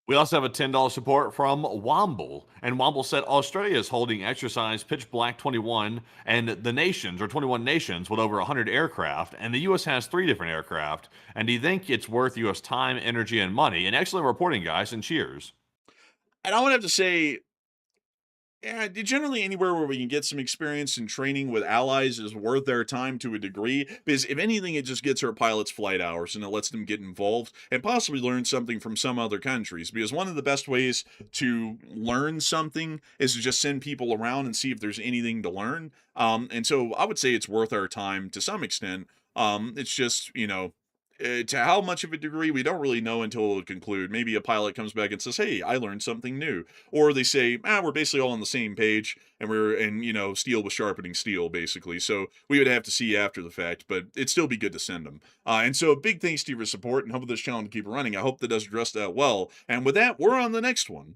We also have a $10 support from Womble. And Womble said Australia is holding exercise Pitch Black 21 and the nations, or 21 nations, with over 100 aircraft. And the U.S. has 3 different aircraft. And do you think it's worth U.S. time, energy, and money? And excellent reporting, guys, and cheers. And I would have to say, yeah, generally anywhere where we can get some experience and training with allies is worth their time to a degree, because if anything, it just gets our pilots flight hours and it lets them get involved and possibly learn something from some other countries. Because one of the best ways to learn something is to just send people around and see if there's anything to learn. And so I would say it's worth our time to some extent. It's just, to how much of a degree, we don't really know until it'll conclude. Maybe a pilot comes back and says, hey, I learned something new. Or they say, we're basically all on the same page, and steel was sharpening steel, basically. So we would have to see after the fact, but it'd still be good to send them. And so big thanks to your support and help with this channel to keep it running. I hope that does address that well. And with that, we're on the next one.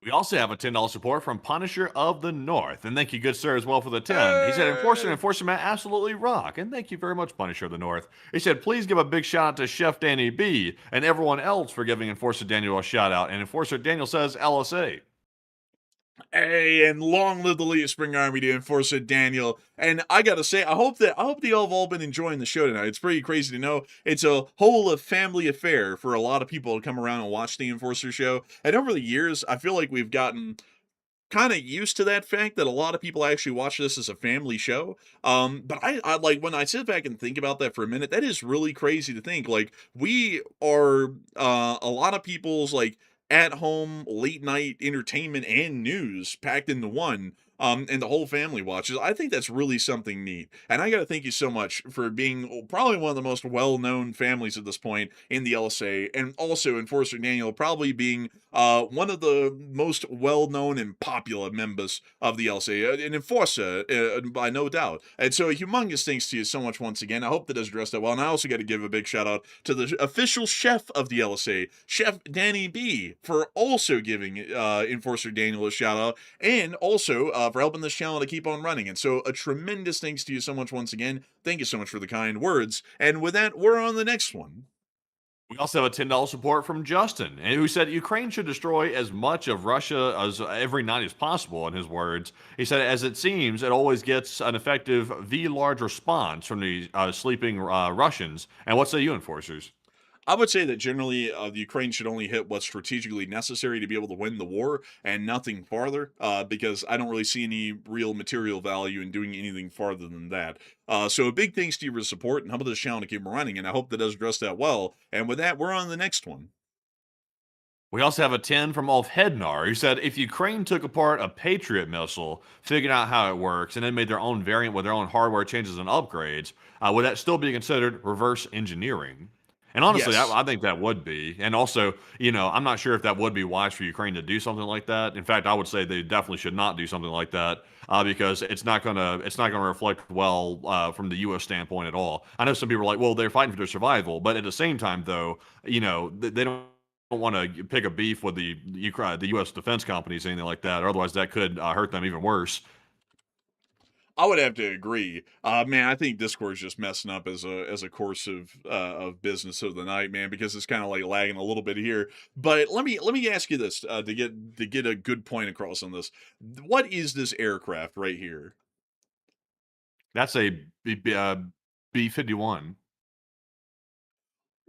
We also have a $10 support from Punisher of the North. And thank you, good sir, as well for the 10. He said, Enforcer Matt absolutely rock. And thank you very much, Punisher of the North. He said, please give a big shout out to Chef Danny B and everyone else for giving Enforcer Daniel a shout out. And Enforcer Daniel says LSA. Hey, and long live the Lee Spring Army to Enforcer Daniel. And I gotta say, I hope that y'all have all been enjoying the show tonight. It's pretty crazy to know it's a whole family affair for a lot of people to come around and watch the Enforcer show. And over the years, I feel like we've gotten kind of used to that fact that a lot of people actually watch this as a family show. But I like, when I sit back and think about that for a minute, that is really crazy to think. Like, we are a lot of people's like at home late night entertainment and news packed into one. and the whole family watches. I think that's really something neat. And I got to thank you so much for being probably one of the most well-known families at this point in the LSA, and also Enforcer Daniel probably being one of the most well-known and popular members of the LSA, an enforcer, by no doubt. And so a humongous thanks to you so much once again. I hope that has addressed that well. And I also got to give a big shout out to the official chef of the LSA, Chef Danny B, for also giving Enforcer Daniel a shout out, and also for helping this channel to keep on running. And so a tremendous thanks to you so much once again. Thank you so much for the kind words. And with that, we're on the next one. We also have a $10 support from Justin, who said Ukraine should destroy as much of Russia as every night as possible, in his words. He said, as it seems, it always gets an effective V-large response from the sleeping Russians. And what say you, enforcers? I would say that generally the Ukraine should only hit what's strategically necessary to be able to win the war and nothing farther, because I don't really see any real material value in doing anything farther than that. So a big thanks to your support and help this channel to keep running, and I hope that does address that well. And with that, we're on the next one. We also have a 10 from Ulf Hednar, who said, if Ukraine took apart a Patriot missile, figured out how it works, and then made their own variant with their own hardware changes and upgrades, would that still be considered reverse engineering? And honestly, Yes. I think that would be. And also, I'm not sure if that would be wise for Ukraine to do something like that. In fact, I would say they definitely should not do something like that because it's not gonna reflect well from the U.S. standpoint at all. I know some people are like, well, they're fighting for their survival, but at the same time, though, they don't want to pick a beef with the U.S. defense companies, anything like that. Or otherwise, that could hurt them even worse. I would have to agree. Man, I think Discord's just messing up as a course of business of the night, man, because it's kind of like lagging a little bit here. But let me ask you this to get a good point across on this. What is this aircraft right here? That's a B-51.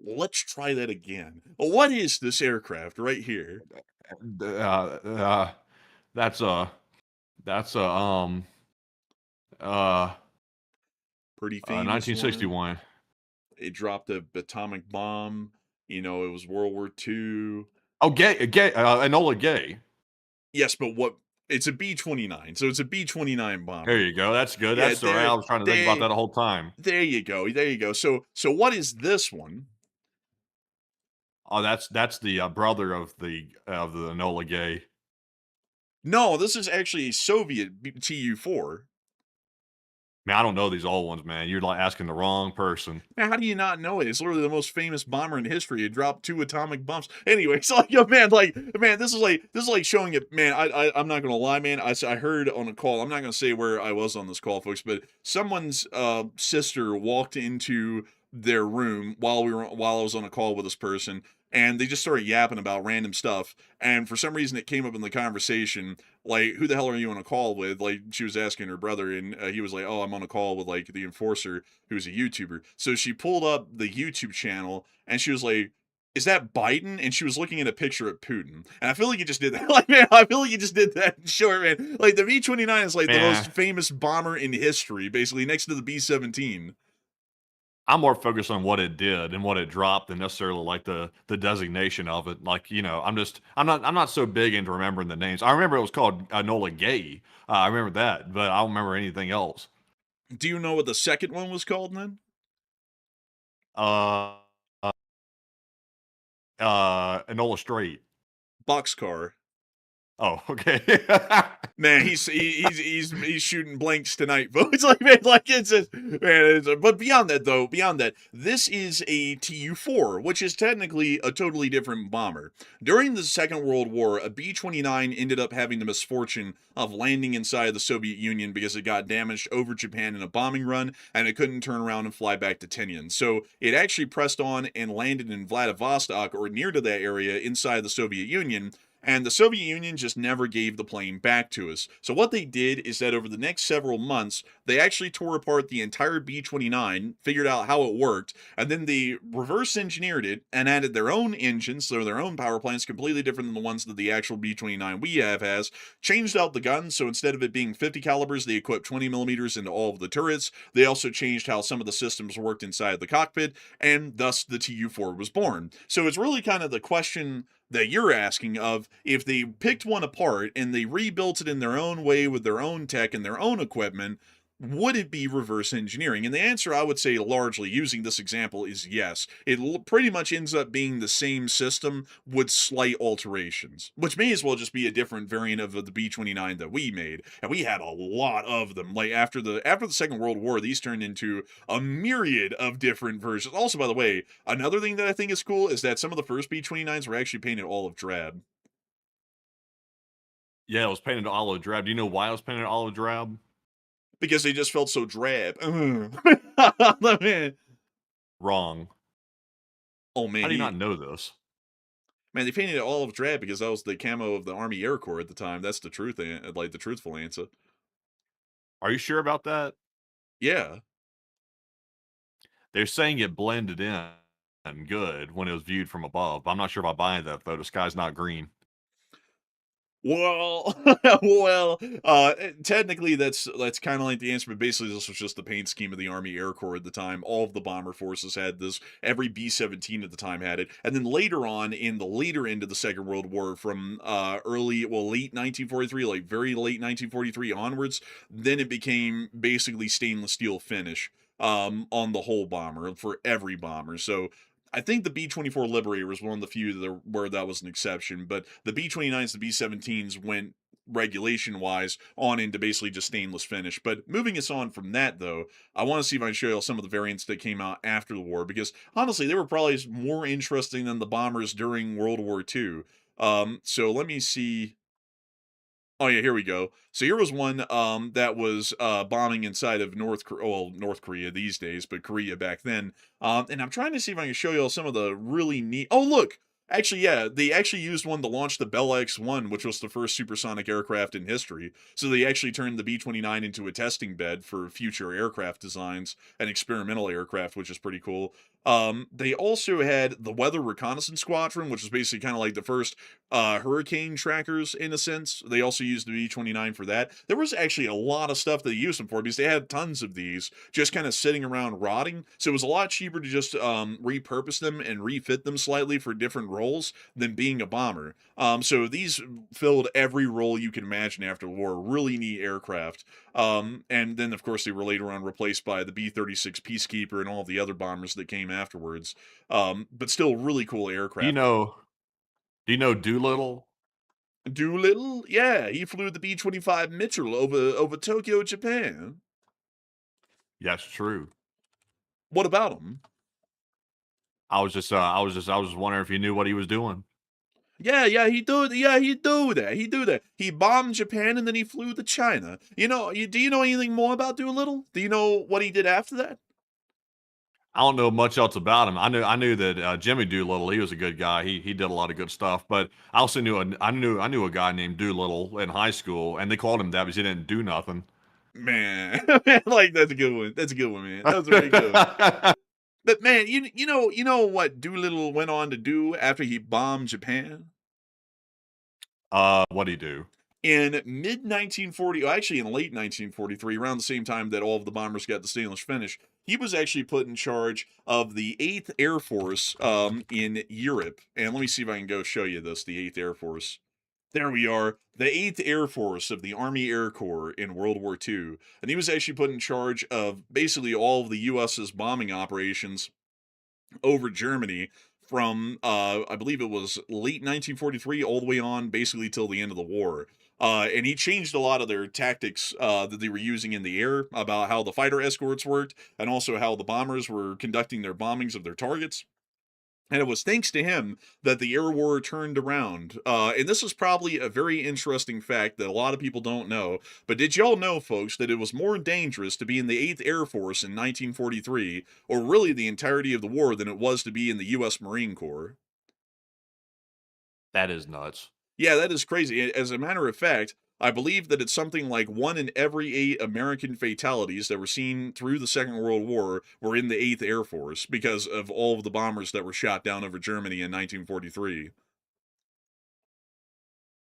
Let's try that again. What is this aircraft right here? That's a Pretty famous 1961. one. It dropped a atomic bomb. It was World War II. Oh, Enola Gay. Yes, but what? It's a B-29, so it's a B-29 bomber. There you go. That's good. Yeah, That's the right. I was trying to think about that the whole time. There you go. There you go. So what is this one? Oh, that's the brother of the Enola Gay. No, this is actually a Soviet Tu-4. Man, I don't know these old ones, man. You're like asking the wrong person. Man, how do you not know it? It's literally the most famous bomber in history. It dropped 2 atomic bombs. Anyway, so man, this is like showing it. Man, I'm not gonna lie, man. I heard on a call. I'm not gonna say where I was on this call, folks, but someone's sister walked into their room while I was on a call with this person, and they just started yapping about random stuff. And for some reason, it came up in the conversation, like, who the hell are you on a call with? Like, she was asking her brother, and he was like, oh, I'm on a call with, like, the enforcer, who's a YouTuber. So she pulled up the YouTube channel, and she was like, is that Biden? And she was looking at a picture of Putin. And I feel like you just did that. Like, man, I feel like you just did that. Sure, man. Like, the B-29 is, like, the most famous bomber in history, basically, next to the B-17. I'm more focused on what it did and what it dropped than necessarily like the designation of it. Like, I'm not so big into remembering the names. I remember it was called Enola Gay. I remember that, but I don't remember anything else. Do you know what the second one was called then? Enola Strait. Boxcar. Oh, okay. Man, he's shooting blanks tonight, folks. Like, man, like it's just, man. But beyond that, this is a Tu-4, which is technically a totally different bomber. During the Second World War, a B-29 ended up having the misfortune of landing inside the Soviet Union because it got damaged over Japan in a bombing run, and it couldn't turn around and fly back to Tinian. So it actually pressed on and landed in Vladivostok, or near to that area, inside the Soviet Union. And the Soviet Union just never gave the plane back to us. So what they did is that over the next several months, they actually tore apart the entire B-29, figured out how it worked, and then they reverse engineered it and added their own engines, so their own power plants, completely different than the ones that the actual B-29 we have has. Changed out the guns, so instead of it being 50 calibers, they equipped 20 millimeters into all of the turrets. They also changed how some of the systems worked inside the cockpit, and thus the Tu-4 was born. So it's really kind of the question that you're asking of if they picked one apart and they rebuilt it in their own way with their own tech and their own equipment, would it be reverse engineering? And the answer I would say largely using this example is yes. It pretty much ends up being the same system with slight alterations, which may as well just be a different variant of the B-29 that we made. And we had a lot of them. Like after the Second World War, these turned into a myriad of different versions. Also, by the way, another thing that I think is cool is that some of the first B-29s were actually painted olive drab. Yeah, it was painted olive drab. Do you know why it was painted olive drab? Because they just felt so drab. Man. Wrong. Oh man, How do you not know this? man, they painted it olive drab because that was the camo of the Army Air Corps at the time. That's the truth, like the truthful answer. Are you sure about that? Yeah. They're saying it blended in and good when it was viewed from above. I'm not sure if I buy that though. The sky's not green. Well, technically that's kind of like the answer, but basically this was just the paint scheme of the Army Air Corps at the time. All of the bomber forces had this. Every B-17 at the time had it, and then later on in the later end of the Second World War, from late 1943, like very late 1943 onwards, then it became basically stainless steel finish on the whole bomber for every bomber. So I think the B-24 Liberator was one of the few where that was an exception, but the B-29s, the B-17s went regulation-wise on into basically just stainless finish. But moving us on from that, though, I want to see if I can show you some of the variants that came out after the war, because honestly, they were probably more interesting than the bombers during World War II. So let me see. Oh yeah, here we go. So here was one that was bombing inside of North Korea these days, but Korea back then. And I'm trying to see if I can show you all some of the really neat. Oh look, actually yeah, they actually used one to launch the Bell X-1, which was the first supersonic aircraft in history. So they actually turned the B-29 into a testing bed for future aircraft designs and experimental aircraft, which is pretty cool. They also had the Weather Reconnaissance Squadron, which was basically kind of like the first hurricane trackers in a sense. They also used the B-29 for that. There was actually a lot of stuff they used them for because they had tons of these just kind of sitting around rotting. So it was a lot cheaper to just repurpose them and refit them slightly for different roles than being a bomber. So these filled every role you can imagine after the war. Really neat aircraft. And then of course they were later on replaced by the B-36 Peacekeeper and all the other bombers that came afterwards. But still really cool Do you aircraft. know? Do you know Doolittle? Doolittle? Yeah, he flew the B-25 Mitchell over Tokyo, Japan. Yes, true. What about him? I was just wondering if you knew what he was doing. Yeah, he do that. He do that. He bombed Japan and then he flew to China. Do you know anything more about Doolittle? Do you know what he did after that? I don't know much else about him. I knew that Jimmy Doolittle, he was a good guy. He did a lot of good stuff. But I also I knew a guy named Doolittle in high school, and they called him that because he didn't do nothing. Man, like that's a good one. That's a good one, man. That was very good. But man, you know what Doolittle went on to do after he bombed Japan? What'd he do? In mid-1940, actually in late 1943, around the same time that all of the bombers got the stainless finish, he was actually put in charge of the 8th Air Force in Europe. And let me see if I can go show you this, the 8th Air Force. There we are, the 8th Air Force of the Army Air Corps in World War II. And he was actually put in charge of basically all of the U.S.'s bombing operations over Germany from I believe it was late 1943 all the way on basically till the end of the war. And he changed a lot of their tactics that they were using in the air about how the fighter escorts worked and also how the bombers were conducting their bombings of their targets. And it was thanks to him that the air war turned around. And this is probably a very interesting fact that a lot of people don't know. But did y'all know, folks, that it was more dangerous to be in the 8th Air Force in 1943, or really the entirety of the war, than it was to be in the U.S. Marine Corps? That is nuts. Yeah, that is crazy. As a matter of fact, I believe that it's something like 1 in every 8 American fatalities that were seen through the Second World War were in the 8th Air Force because of all of the bombers that were shot down over Germany in 1943.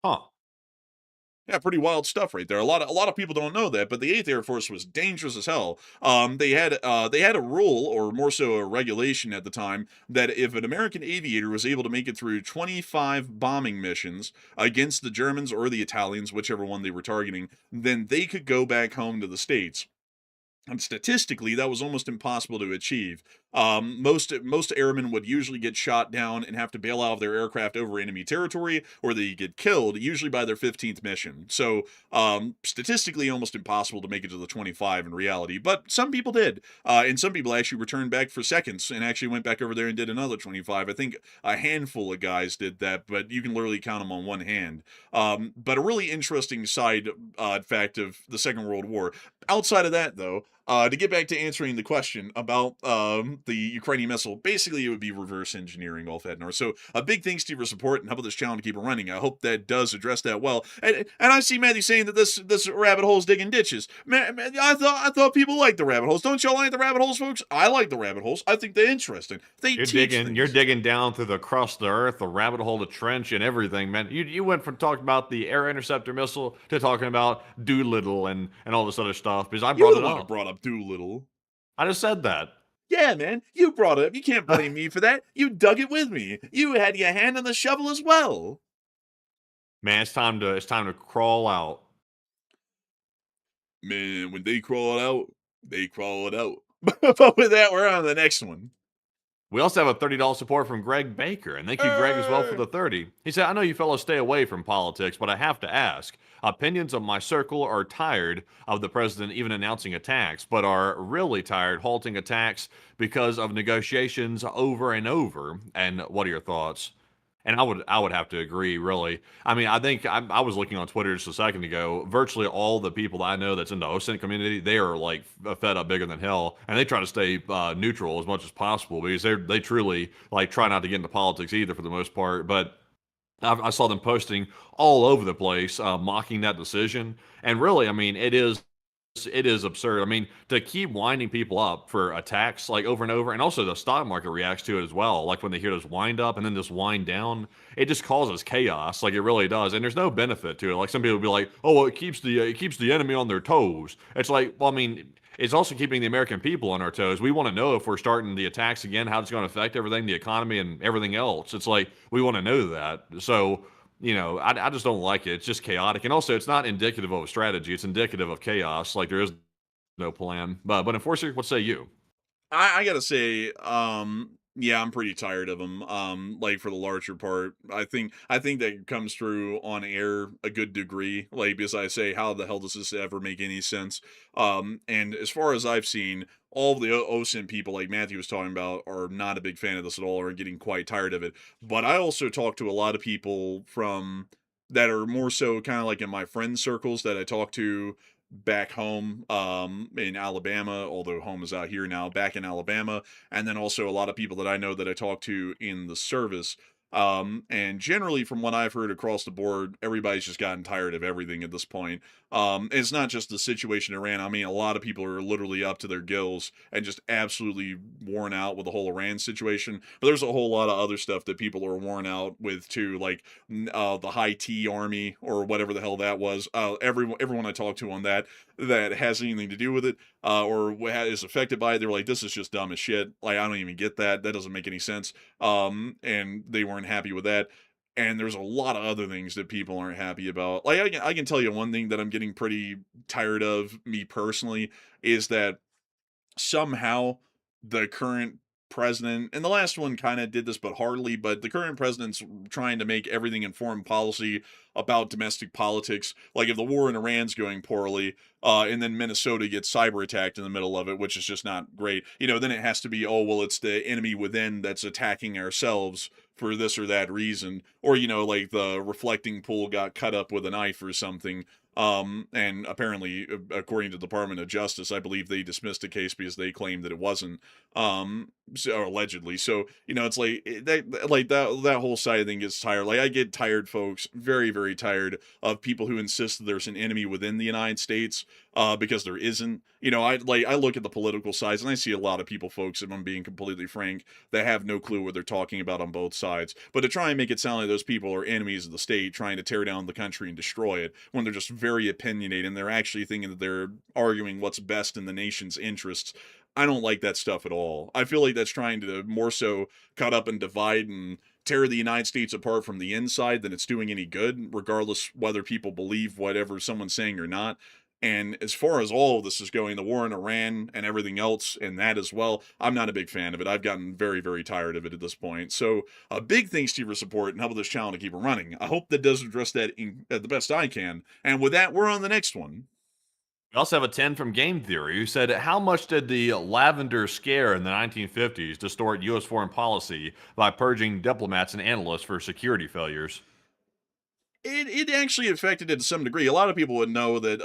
Huh. Yeah, pretty wild stuff right there. A lot of people don't know that, but the Eighth Air Force was dangerous as hell. They had a rule, or more so a regulation at the time, that if an American aviator was able to make it through 25 bombing missions against the Germans or the Italians, whichever one they were targeting, then they could go back home to the States. And statistically, that was almost impossible to achieve. Most airmen would usually get shot down and have to bail out of their aircraft over enemy territory, or they get killed, usually by their 15th mission. So, statistically, almost impossible to make it to the 25 in reality. But some people did, and some people actually returned back for seconds and actually went back over there and did another 25. I think a handful of guys did that, but you can literally count them on one hand. But a really interesting side fact of the Second World War. Outside of that, though, to get back to answering the question about the Ukrainian missile, basically it would be reverse engineering all that north. So a big thanks to you for support and help with this channel to keep it running. I hope that does address that well. And I see Matthew saying that this rabbit hole is digging ditches. Man, I thought people liked the rabbit holes. Don't y'all like the rabbit holes, folks? I like the rabbit holes. I think they're interesting. You're digging down through the crust of the earth, the rabbit hole, the trench, and everything, man. You went from talking about the air interceptor missile to talking about Doolittle and all this other stuff because I brought it up. Brought up Doolittle. I just said that. Yeah, man, you brought it up. You can't blame me for that. You dug it with me. You had your hand on the shovel as well. Man, it's time to crawl out. Man, when they crawl out, they crawl it out. But with that, we're on to the next one. We also have a $30 support from Greg Baker, and thank you, Greg, as well for the 30. He said, I know you fellows stay away from politics, but I have to ask. Opinions of my circle are tired of the president even announcing attacks, but are really tired halting attacks because of negotiations over and over. And what are your thoughts? And I would have to agree, really. I mean, I think I was looking on Twitter just a second ago. Virtually all the people that I know that's in the OSINT community, they are like fed up bigger than hell, and they try to stay neutral as much as possible because they truly like try not to get into politics either for the most part. But I saw them posting all over the place, mocking that decision. And really, I mean, it is absurd. I mean, to keep winding people up for attacks like over and over, and also the stock market reacts to it as well. Like when they hear this wind up and then this wind down, it just causes chaos. Like it really does, and there's no benefit to it. Like some people will be like, "Oh, well, it keeps the enemy on their toes." It's like, well, I mean, it's also keeping the American people on our toes. We want to know if we're starting the attacks again, how it's going to affect everything, the economy, and everything else. It's like we want to know that. So I just don't like it. It's just chaotic. And also, it's not indicative of a strategy. It's indicative of chaos. Like, there is no plan. But Enforcer, what say you? I gotta say, yeah, I'm pretty tired of them. Like for the larger part, I think that comes through on air a good degree. Like because I say, how the hell does this ever make any sense? And as far as I've seen, all of the OSINT people, like Matthew was talking about, are not a big fan of this at all, or are getting quite tired of it. But I also talk to a lot of people from that are more so kind of like in my friend circles that I talk to back home in Alabama, although home is out here now, back in Alabama, and then also a lot of people that I know that I talk to in the service. And generally, from what I've heard across the board, everybody's just gotten tired of everything at this point. It's not just the situation in Iran. I mean, a lot of people are literally up to their gills and just absolutely worn out with the whole Iran situation. But there's a whole lot of other stuff that people are worn out with too, like the High T Army or whatever the hell that was. Everyone I talk to on that has anything to do with it or is affected by it, they're like, this is just dumb as shit. Like, I don't even get that. That doesn't make any sense. And they weren't happy with that. And there's a lot of other things that people aren't happy about. Like, I can tell you one thing that I'm getting pretty tired of, me personally, is that somehow the current president, and the last one kind of did this but hardly, but the current president's trying to make everything in foreign policy about domestic politics. Like if the war in Iran's going poorly, and then Minnesota gets cyber attacked in the middle of it, which is just not great, then it has to be, oh, well, it's the enemy within that's attacking ourselves for this or that reason. Or, like the reflecting pool got cut up with a knife or something. And apparently, according to the Department of Justice, I believe they dismissed the case because they claimed that it wasn't, so allegedly. So, it's that whole side of thing gets tired. Like, I get tired, folks, very, very tired of people who insist that there's an enemy within the United States, because there isn't. You know, I look at the political sides and I see a lot of people, folks, if I'm being completely frank, that have no clue what they're talking about on both sides. But to try and make it sound like those people are enemies of the state, trying to tear down the country and destroy it, when they're just very opinionated and they're actually thinking that they're arguing what's best in the nation's interests, I don't like that stuff at all. I feel like that's trying to more so cut up and divide and tear the United States apart from the inside than it's doing any good, regardless whether people believe whatever someone's saying or not. And as far as all of this is going, the war in Iran and everything else, and that as well, I'm not a big fan of it. I've gotten very, very tired of it at this point. So, big thanks to your support and help this channel to keep it running. I hope that does address that the best I can. And with that, we're on the next one. We also have a 10 from Game Theory who said, how much did the lavender scare in the 1950s distort U.S. foreign policy by purging diplomats and analysts for security failures? It actually affected it to some degree. A lot of people would know that.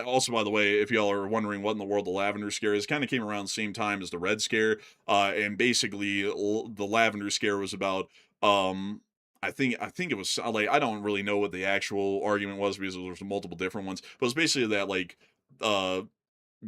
Also, by the way, if y'all are wondering what in the world the lavender scare is, kind of came around the same time as the red scare. And basically, the lavender scare was about. I think it was like, I don't really know what the actual argument was because there was multiple different ones. But it was basically that like uh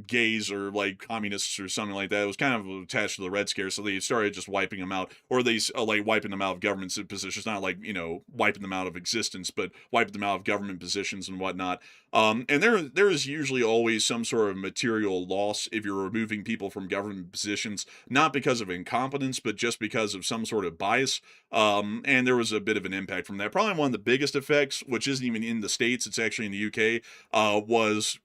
gays or like communists or something like that. It was kind of attached to the Red Scare, so they started just wiping them out, or they like wiping them out of government positions, not like, you know, wiping them out of existence, but wiping them out of government positions and whatnot. And there is usually always some sort of material loss if you're removing people from government positions, not because of incompetence, but just because of some sort of bias. And there was a bit of an impact from that. Probably one of the biggest effects, which isn't even in the States, it's actually in the UK, was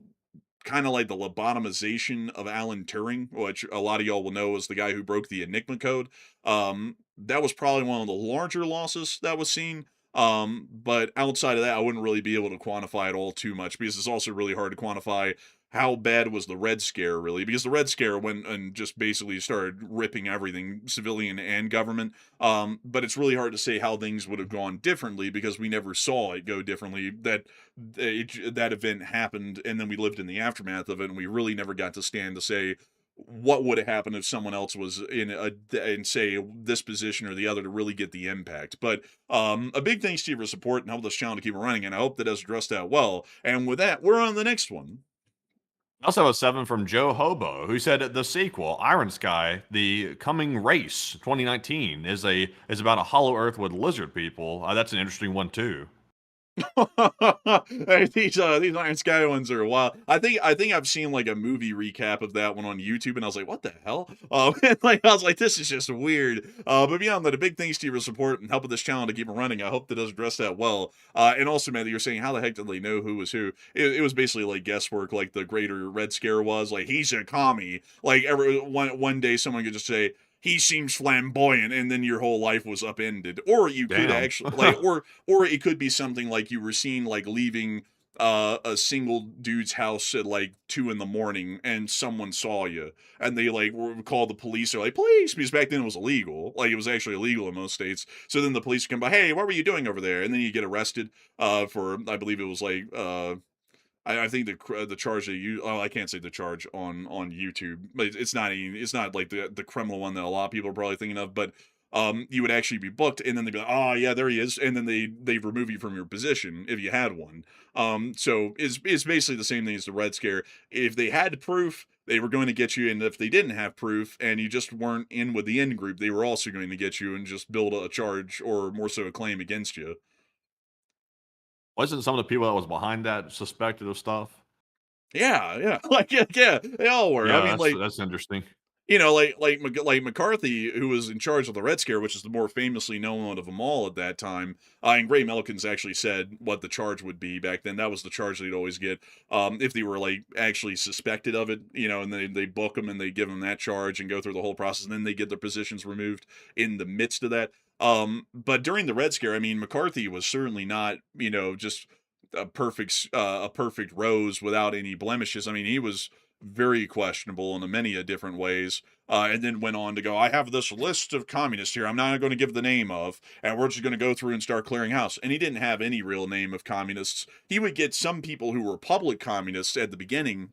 kind of like the lobotomization of Alan Turing, which a lot of y'all will know is the guy who broke the Enigma code. That was probably one of the larger losses that was seen. But outside of that, I wouldn't really be able to quantify it all too much because it's also really hard to quantify how bad was the Red Scare really, because the Red Scare went and just basically started ripping everything, civilian and government. But it's really hard to say how things would have gone differently because we never saw it go differently. That event happened, and then we lived in the aftermath of it, and we really never got to stand to say what would have happened if someone else was in say this position or the other to really get the impact. But a big thanks to you for support and help this channel to keep it running, and I hope that does address that well. And with that, we're on the next one. I also have a 7 from Joe Hobo, who said the sequel, Iron Sky, The Coming Race 2019, is about a hollow Earth with lizard people. That's an interesting one too. These Iron Sky ones are wild. I think I've seen like a movie recap of that one on YouTube, and I was like, what the hell? And like I was like, this is just weird. But beyond that, a big thanks to your support and helping this channel to keep it running. I hope that does address that well. And also, man, that you're saying how the heck did they know who was who? It was basically like guesswork, like the greater Red Scare was. Like, he's a commie. Like one day someone could just say, he seems flamboyant, and then your whole life was upended. Or you could actually like, or it could be something like you were seen like leaving a single dude's house at like 2 a.m, and someone saw you, and they like called the police. They're like, police, because back then it was illegal. Like, it was actually illegal in most states. So then the police come by, hey, what were you doing over there? And then you get arrested for, I believe it was like I think the charge that you, I can't say the charge on YouTube, but it's not like the criminal one that a lot of people are probably thinking of, but you would actually be booked, and then they'd be like, oh yeah, there he is, and then they remove you from your position if you had one. So it's basically the same thing as the Red Scare. If they had proof, they were going to get you, and if they didn't have proof and you just weren't in with the in group, they were also going to get you and just build a charge, or more so a claim against you. Wasn't some of the people that was behind that suspected of stuff? Yeah, like yeah, they all were. Yeah, I mean, like, that's interesting. you know, like McCarthy, who was in charge of the Red Scare, which is the more famously known one of them all at that time. And Gray Melkins actually said what the charge would be back then. That was the charge they'd always get if they were like actually suspected of it, you know, and they book them and they give them that charge and go through the whole process, and then they get their positions removed in the midst of that. But during the Red Scare, I mean, McCarthy was certainly not, you know, just a perfect rose without any blemishes. I mean, he was very questionable in many different ways, and then went on to go, I have this list of communists here I'm not going to give the name of, and we're just going to go through and start clearing house. And he didn't have any real name of communists. He would get some people who were public communists at the beginning,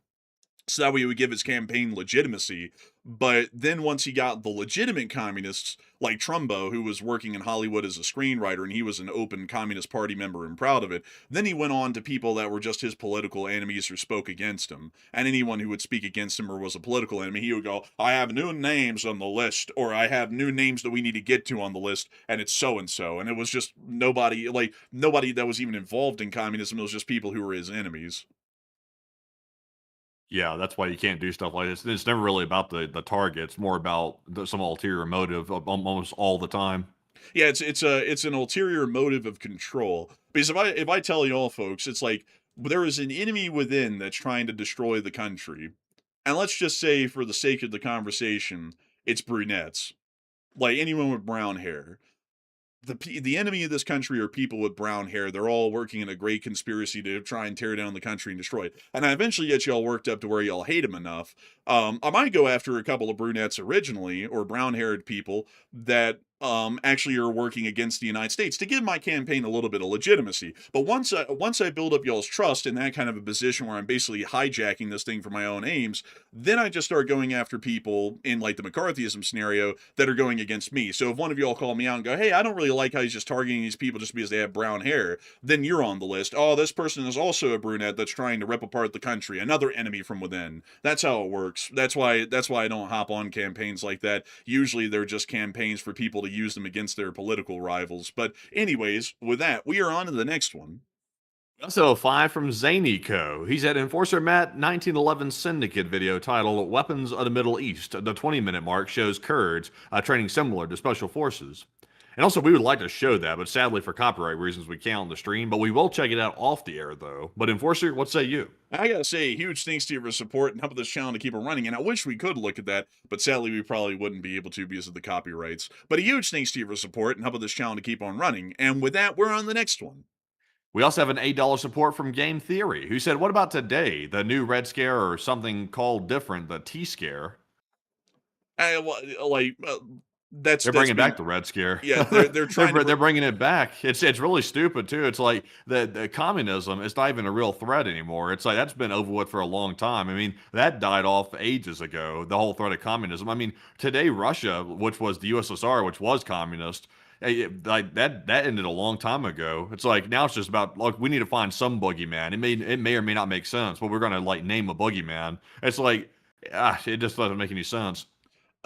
So that way it would give his campaign legitimacy. But then once he got the legitimate communists, like Trumbo, who was working in Hollywood as a screenwriter, and he was an open Communist Party member and proud of it, then he went on to people that were just his political enemies or spoke against him. And anyone who would speak against him or was a political enemy, he would go, I have new names on the list, or I have new names that we need to get to on the list, and it's so-and-so. And it was just nobody that was even involved in communism. It was just people who were his enemies. Yeah, that's why you can't do stuff like this. It's never really about the target. It's more about some ulterior motive almost all the time. Yeah, it's an ulterior motive of control. Because if I tell y'all folks, it's like there is an enemy within that's trying to destroy the country. And let's just say for the sake of the conversation, it's brunettes. Like anyone with brown hair. The enemy of this country are people with brown hair. They're all working in a great conspiracy to try and tear down the country and destroy it. And I eventually get y'all worked up to where y'all hate them enough. I might go after a couple of brunettes originally, or brown-haired people that actually are working against the United States to give my campaign a little bit of legitimacy. But once I build up y'all's trust in that kind of a position where I'm basically hijacking this thing for my own aims, then I just start going after people in like the McCarthyism scenario that are going against me. So if one of y'all call me out and go, hey, I don't really like how he's just targeting these people just because they have brown hair, then you're on the list. Oh, this person is also a brunette that's trying to rip apart the country. Another enemy from within. That's how it works. That's why I don't hop on campaigns like that. Usually they're just campaigns for people to use them against their political rivals. But anyways, with that, we are on to the next one. Also, 5 from Zany Co. He's at Enforcer Matt 1911 Syndicate video titled Weapons of the Middle East. The 20-minute mark shows Kurds training similar to Special Forces. And also, we would like to show that, but sadly for copyright reasons, we can't on the stream. But we will check it out off the air, though. But Enforcer, what say you? I gotta say, huge thanks to you for support and helping this channel to keep it running. And I wish we could look at that, but sadly we probably wouldn't be able to because of the copyrights. But a huge thanks to you for support and helping this channel to keep on running. And with that, we're on the next one. We also have an $8 support from Game Theory, who said, what about today? The new Red Scare or something called different, the T-Scare? They're bringing back the Red Scare. Yeah, they're trying. They're bringing it back. It's really stupid too. It's like the communism is not even a real threat anymore. It's like that's been over with for a long time. I mean, that died off ages ago. The whole threat of communism. I mean, today Russia, which was the USSR, which was communist, like that ended a long time ago. It's like now it's just about look, we need to find some boogeyman. It may or may not make sense, but we're gonna like name a boogeyman. It's like it just doesn't make any sense.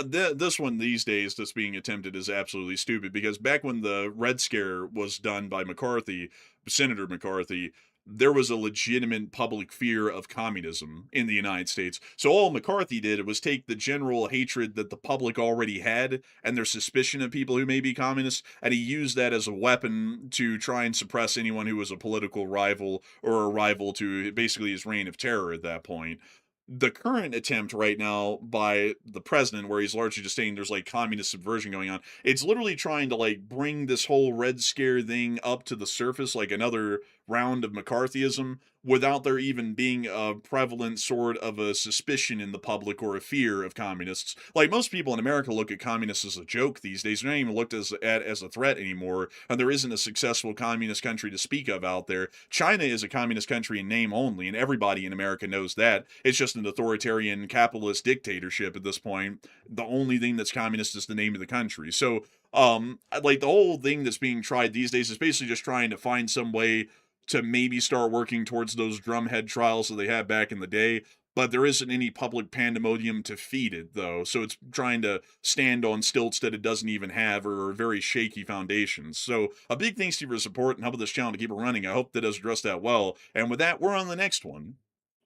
This one these days that's being attempted is absolutely stupid because back when the Red Scare was done by McCarthy, Senator McCarthy, there was a legitimate public fear of communism in the United States. So all McCarthy did was take the general hatred that the public already had and their suspicion of people who may be communists, and he used that as a weapon to try and suppress anyone who was a political rival or a rival to basically his reign of terror at that point. The current attempt right now by the president, where he's largely just saying there's like communist subversion going on, it's literally trying to like bring this whole Red Scare thing up to the surface, like another round of McCarthyism, without there even being a prevalent sort of a suspicion in the public or a fear of communists. Like most people in America look at communists as a joke these days. They're not even looked as a threat anymore, and there isn't a successful communist country to speak of out there. China is a communist country in name only, and everybody in America knows that. It's just an authoritarian capitalist dictatorship at this point. The only thing that's communist is the name of the country. So, like the whole thing that's being tried these days is basically just trying to find some way to maybe start working towards those drumhead trials that they had back in the day, but there isn't any public pandemonium to feed it, though, so it's trying to stand on stilts that it doesn't even have or very shaky foundations. So a big thanks to you for support and helping this channel to keep it running. I hope that does address that well, and with that, we're on the next one.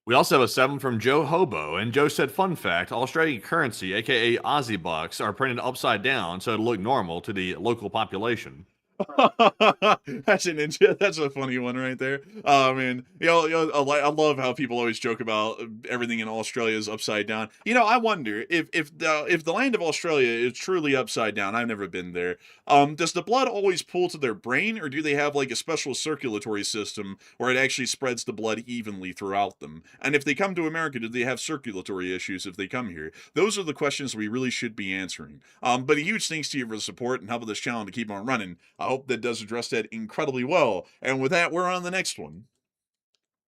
We also have a 7 from Joe Hobo, and Joe said, fun fact, Australian currency, aka Aussie bucks, are printed upside down so it'll look normal to the local population. That's a funny one right there. Man, I love how people always joke about everything in Australia is upside down. I wonder if the land of Australia is truly upside down. I've never been there. Does the blood always pool to their brain, or do they have like a special circulatory system where it actually spreads the blood evenly throughout them? And if they come to America, do they have circulatory issues if they come here? Those are the questions we really should be answering. But a huge thanks to you for the support and helping this channel to keep on running. I hope that does address that incredibly well. And with that, we're on the next one.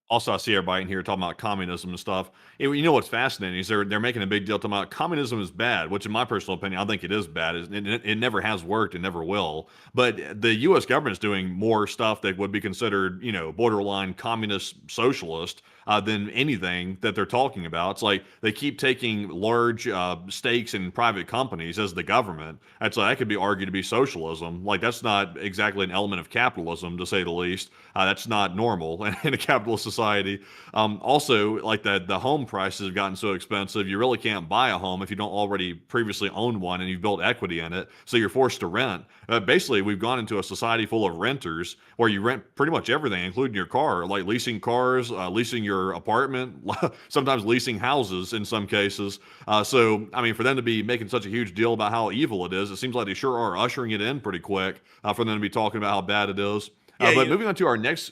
Also, I see everybody in here talking about communism and stuff. You know what's fascinating is they're making a big deal talking about communism is bad, which in my personal opinion, I think it is bad. It never has worked and never will. But the U.S. government is doing more stuff that would be considered, borderline communist socialist than anything that they're talking about. It's like they keep taking large stakes in private companies as the government. That's like, that could be argued to be socialism. Like that's not exactly an element of capitalism, to say the least. That's not normal in a capitalist society. Also, like the home prices have gotten so expensive, you really can't buy a home if you don't already previously own one and you've built equity in it. So you're forced to rent. Basically, we've gone into a society full of renters where you rent pretty much everything, including your car, like leasing cars, leasing your apartment, sometimes leasing houses in some cases. So, I mean, for them to be making such a huge deal about how evil it is, it seems like they sure are ushering it in pretty quick for them to be talking about how bad it is. Yeah, But moving on to our next.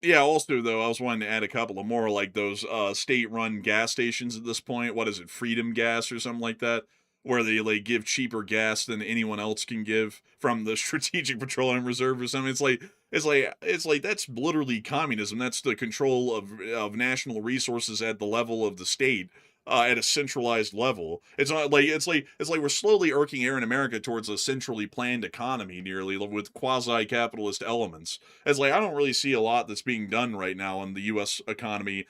yeah, also though, I was wanting to add a couple of more like those state-run gas stations at this point. What is it, Freedom Gas or something like that, where they like give cheaper gas than anyone else can give from the Strategic Petroleum Reserve or something. It's like that's literally communism. That's the control of national resources at the level of the state. At a centralized level, it's like we're slowly irking air in America towards a centrally planned economy, nearly with quasi-capitalist elements. It's like I don't really see a lot that's being done right now in the U.S. economy.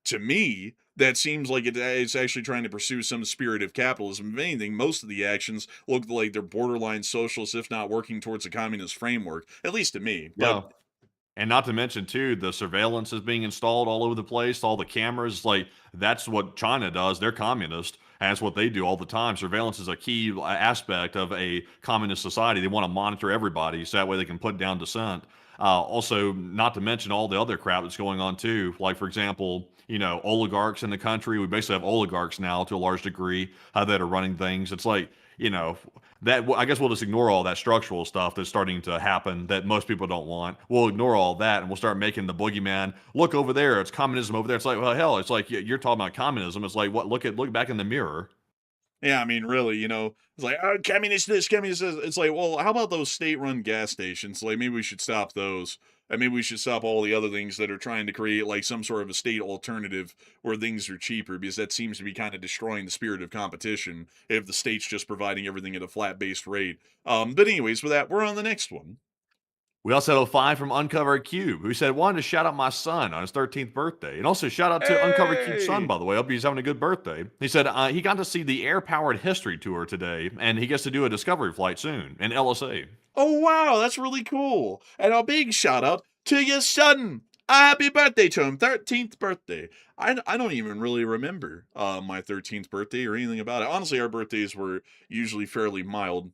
To me, that seems like it's actually trying to pursue some spirit of capitalism. If anything, most of the actions look like they're borderline socialist, if not working towards a communist framework. At least to me. Yeah. But And not to mention too, the surveillance is being installed all over the place, all the cameras, like that's what China does. They're communist. And that's what they do all the time. Surveillance is a key aspect of a communist society. They want to monitor everybody so that way they can put down dissent. Also, not to mention all the other crap that's going on too. Like, for example, oligarchs in the country. We basically have oligarchs now to a large degree that are running things. It's like, that I guess we'll just ignore all that structural stuff that's starting to happen that most people don't want. We'll ignore all that and we'll start making the boogeyman look over there. It's communism over there. It's like, well, hell, it's like you're talking about communism. It's like, what? Look back in the mirror. yeah, I mean, really, it's like, oh, communist this, communist this. It's like, well, how about those state-run gas stations? Like, maybe we should stop those. And maybe we should stop all the other things that are trying to create, like, some sort of a state alternative where things are cheaper, because that seems to be kind of destroying the spirit of competition if the state's just providing everything at a flat-based rate. But anyways, with that, we're on the next one. We also have a 5 from Uncovered Cube, who said, wanted to shout out my son on his 13th birthday. And also shout out to Uncovered Cube's son, Hey! by the way. Hope he's having a good birthday. He said he got to see the air-powered history tour today, and he gets to do a discovery flight soon in LSA. Oh, wow, that's really cool. And a big shout out to your son. A happy birthday to him, 13th birthday. I don't even really remember my 13th birthday or anything about it. Honestly, our birthdays were usually fairly mild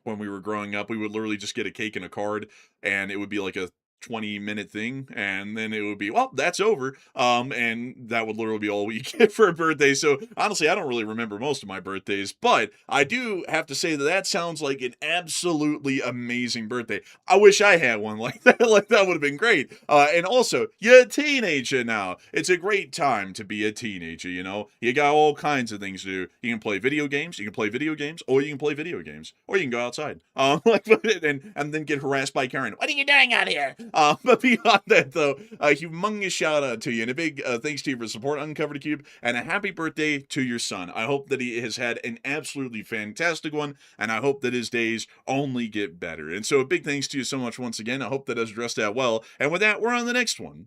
when we were growing up. We would literally just get a cake and a card, and it would be like a 20-minute thing, and then it would be, well, that's over. And that would literally be all we get for a birthday. So honestly, I don't really remember most of my birthdays, but I do have to say that sounds like an absolutely amazing birthday. I wish I had one like that. Like that would have been great. And also, you're a teenager now. It's a great time to be a teenager. You got all kinds of things to do. You can play video games. You can play video games, or you can play video games, or you can go outside. And then get harassed by Karen. What are you doing out here? But beyond that, though, a humongous shout out to you, and a big thanks to you for support Uncovered Cube, and a happy birthday to your son. I hope that he has had an absolutely fantastic one, and I hope that his days only get better. And so a big thanks to you so much once again. I hope that has addressed that well. And with that, we're on the next one.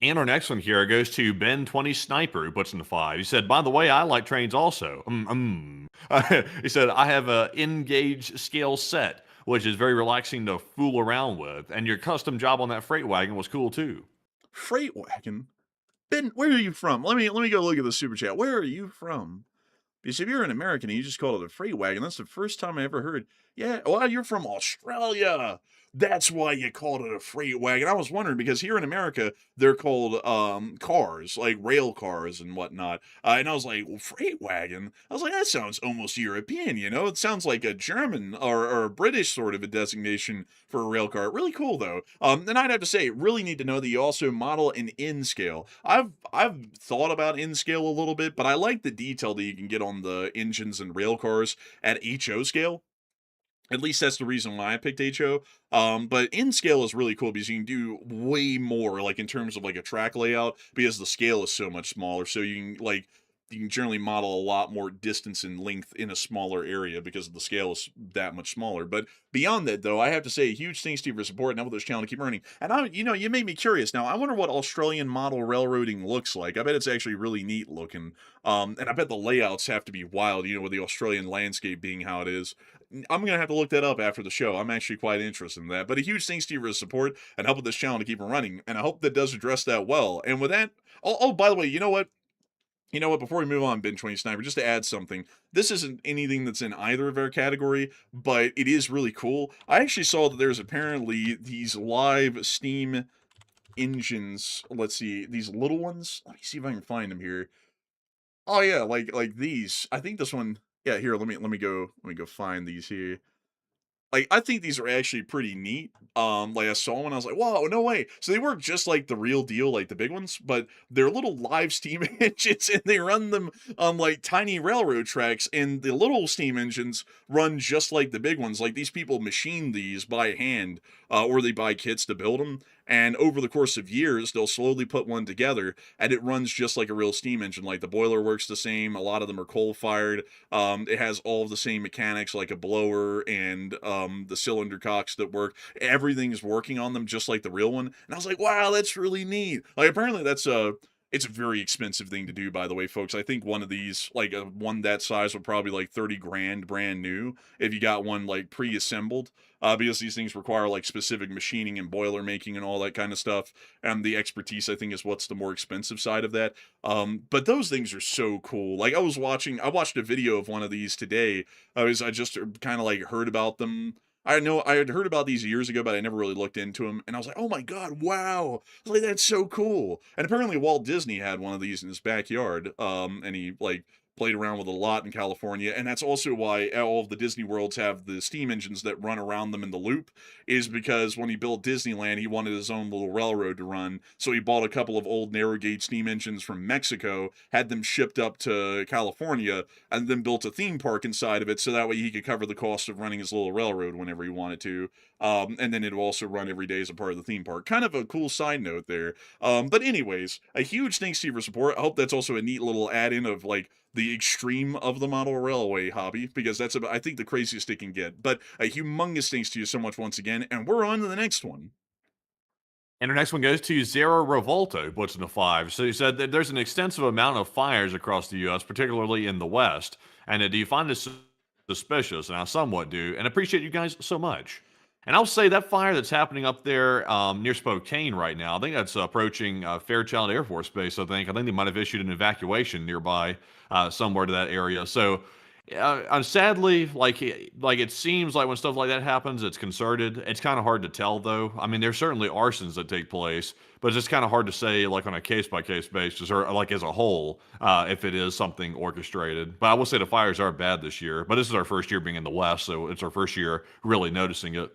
And our next one here goes to Ben20 Sniper, who puts in the 5. He said, by the way, I like trains also. He said, I have a N-gauge scale set, which is very relaxing to fool around with. And your custom job on that freight wagon was cool too. Freight wagon? Ben, where are you from? Let me go look at the super chat. Where are you from? Because if you're an American and you just call it a freight wagon, that's the first time I ever heard. Yeah, well, you're from Australia. That's why you called it a freight wagon. I was wondering because here in America they're called cars, like rail cars and whatnot. And I was like, well, freight wagon. I was like, that sounds almost European. It sounds like a German or a British sort of a designation for a rail car. Really cool though. And I'd have to say, really need to know that you also model an N scale. I've thought about N scale a little bit, but I like the detail that you can get on the engines and rail cars at HO scale. At least that's the reason why I picked HO. But in scale is really cool because you can do way more, like in terms of like a track layout, because the scale is so much smaller. So you can generally model a lot more distance and length in a smaller area because the scale is that much smaller. But beyond that, though, I have to say, huge thanks to you for support and helping this channel to keep earning. And you made me curious. Now, I wonder what Australian model railroading looks like. I bet it's actually really neat looking. And I bet the layouts have to be wild, with the Australian landscape being how it is. I'm going to have to look that up after the show. I'm actually quite interested in that. But a huge thanks to you for your support and helping this channel to keep it running. And I hope that does address that well. And with that, by the way, you know what? Before we move on, Ben 20 Sniper, just to add something, this isn't anything that's in either of our category, but it is really cool. I actually saw that there's apparently these live Steam engines. Let's see, these little ones. Let me see if I can find them here. Oh yeah, like these. I think this one. Yeah, here. Let me go find these here. Like, I think these are actually pretty neat. Like, I saw one, I was like, whoa, no way. So they work just like the real deal, like the big ones, but they're little live steam engines, and they run them on, like, tiny railroad tracks, and the little steam engines run just like the big ones. Like, these people machine these by hand, or they buy kits to build them, and over the course of years, they'll slowly put one together, and it runs just like a real steam engine. Like, the boiler works the same, a lot of them are coal-fired, it has all of the same mechanics, like a blower and the cylinder cocks that work. Everything's working on them just like the real one. And I was like, wow, that's really neat. Like, apparently it's a very expensive thing to do, by the way, folks. I think one of these, like one that size, would probably like 30 grand brand new if you got one like pre-assembled. Because these things require like specific machining and boiler making and all that kind of stuff. And the expertise, I think, is what's the more expensive side of that. But those things are so cool. Like, I watched a video of one of these today. I just kind of like heard about them. I know I had heard about these years ago, but I never really looked into them. And I was like, oh my God, wow. Like, that's so cool. And apparently Walt Disney had one of these in his backyard. And he like played around with it a lot in California. And that's also why all of the Disney worlds have the steam engines that run around them in the loop, is because when he built Disneyland, he wanted his own little railroad to run. So he bought a couple of old narrow gauge steam engines from Mexico, had them shipped up to California, and then built a theme park inside of it, so that way he could cover the cost of running his little railroad whenever he wanted to. And then it would also run every day as a part of the theme park. Kind of a cool side note there. But anyways, a huge thanks to you for support. I hope that's also a neat little add-in of like the extreme of the model railway hobby, because that's about, I think, the craziest it can get. But a humongous thanks to you so much once again, and we're on to the next one. And our next one goes to Zero Revolto, puts in a 5. So he said that there's an extensive amount of fires across the U.S., particularly in the West. And do you find this suspicious? And I somewhat do, and appreciate you guys so much. And I'll say that fire that's happening up there near Spokane right now, I think that's approaching Fairchild Air Force Base, I think. They might have issued an evacuation nearby somewhere to that area. So sadly, like it seems like when stuff like that happens, it's concerted. It's kind of hard to tell, though. I mean, there's certainly arsons that take place, but it's just kind of hard to say, like on a case-by-case basis, or like as a whole, if it is something orchestrated. But I will say the fires are bad this year. But this is our first year being in the West, so it's our first year really noticing it.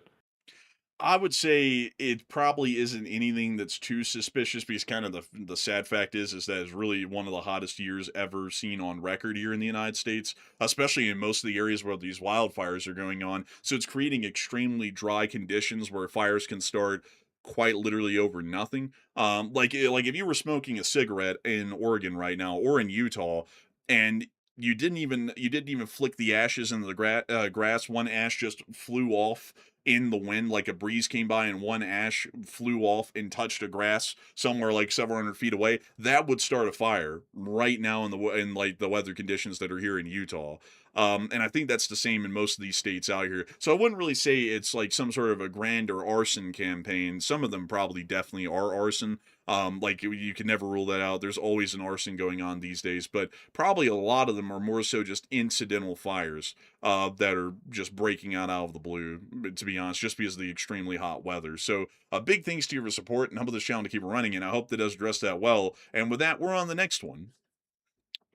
I would say it probably isn't anything that's too suspicious, because kind of the sad fact is that it's really one of the hottest years ever seen on record here in the United States, especially in most of the areas where these wildfires are going on. So it's creating extremely dry conditions where fires can start quite literally over nothing. Like if you were smoking a cigarette in Oregon right now, or in Utah, and you didn't even flick the ashes into the grass, one ash just flew off in the wind, like a breeze came by and one ash flew off and touched a grass somewhere like several hundred feet away, that would start a fire right now in like the weather conditions that are here in Utah. And I think that's the same in most of these states out here. So I wouldn't really say it's like some sort of a grander arson campaign. Some of them probably definitely are arson. Like you can never rule that out. There's always an arson going on these days, but probably a lot of them are more so just incidental fires that are just breaking out of the blue, to be honest, just because of the extremely hot weather. So big thanks to your support, and help this channel to keep running, and I hope that does address that well. And with that, we're on the next one.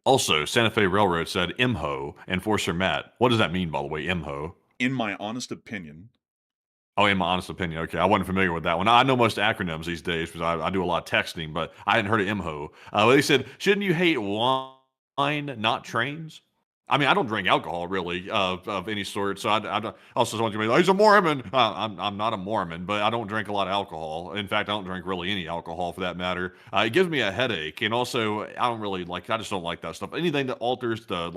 Also, Santa Fe Railroad said IMHO, Enforcer Matt. What does that mean, by the way, IMHO? In my honest opinion. Oh, in my honest opinion. Okay, I wasn't familiar with that one. I know most acronyms these days because I do a lot of texting, but I hadn't heard of IMHO. They said, shouldn't you hate wine, not trains? I mean, I don't drink alcohol really of any sort, so I don't, also someone's gonna be like, he's a Mormon. I'm not a Mormon, but I don't drink a lot of alcohol. In fact, I don't drink really any alcohol for that matter. It gives me a headache, and also I don't really like. I just don't like that stuff. Anything that alters the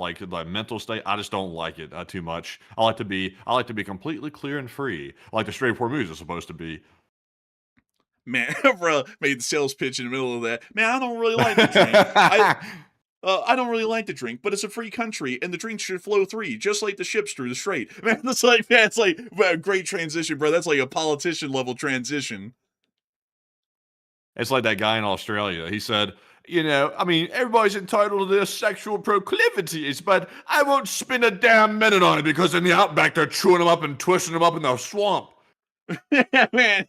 mental state, I just don't like it too much. I like to be completely clear and free, like the straightforward news is supposed to be. Man, bro, made the sales pitch in the middle of that. Man, I don't really like to drink. I don't really like to drink, but it's a free country, and the drinks should flow free, just like the ships through the strait. Man, that's like, man, it's like a great transition, bro. That's like a politician level transition. It's like that guy in Australia. He said, you know, I mean, everybody's entitled to their sexual proclivities, but I won't spend a damn minute on it because in the outback they're chewing them up and twisting them up in the swamp. Man,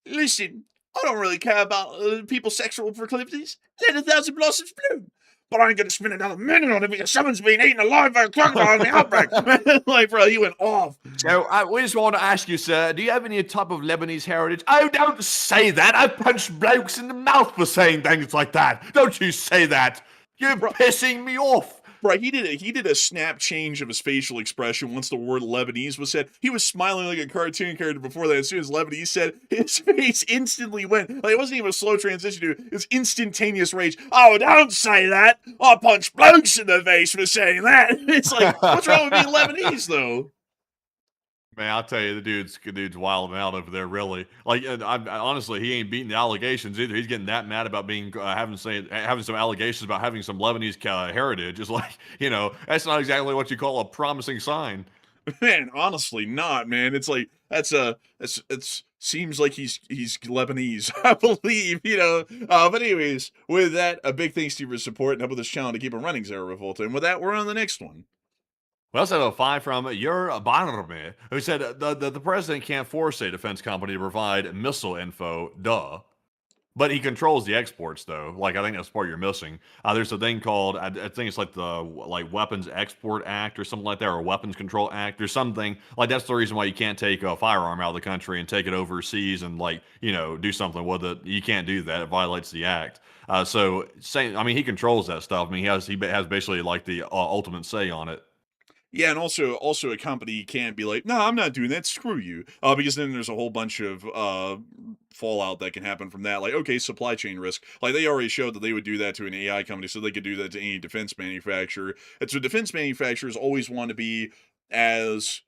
listen, I don't really care about people's sexual proclivities. Let a thousand blossoms bloom. But I ain't gonna spend another minute on it because someone's been eaten alive by a crocodile in the outback. Like, bro, he went off. So we just want to ask you, sir, do you have any type of Lebanese heritage? Oh, don't say that. I've punched blokes in the mouth for saying things like that. Don't you say that. You're pissing me off. Right, he did a snap change of his facial expression once the word Lebanese was said. He was smiling like a cartoon character before that. As soon as Lebanese said, his face instantly went, like, it wasn't even a slow transition to it was instantaneous rage. Oh, don't say that! I punched blokes in the face for saying that! It's like, what's wrong with being Lebanese, though? Man, I'll tell you, the dude's wilding out over there. Really, like, honestly, he ain't beating the allegations either. He's getting that mad about being having some allegations about having some Lebanese heritage. It's like, you know, that's not exactly what you call a promising sign. Man, honestly, not, man. It's like it's seems like he's Lebanese, I believe, you know. But anyways, with that, a big thanks to you for support and help with this channel to keep it running, Zara Revolta. And with that, we're on the next one. We also have a five from Your Barme, who said the president can't force a defense company to provide missile info, duh. But he controls the exports, though. Like, I think that's part you're missing. There's a thing called, I think it's like the Weapons Export Act or something like that, or Weapons Control Act or something. Like, that's the reason why you can't take a firearm out of the country and take it overseas and, like, you know, do something with it. You can't do that. It violates the act. I mean, he controls that stuff. I mean, he has basically, like, the ultimate say on it. Yeah, and also a company can't be like, no, I'm not doing that. Screw you, because then there's a whole bunch of fallout that can happen from that. Like, okay, supply chain risk. Like, they already showed that they would do that to an AI company, so they could do that to any defense manufacturer. And so defense manufacturers always want to be as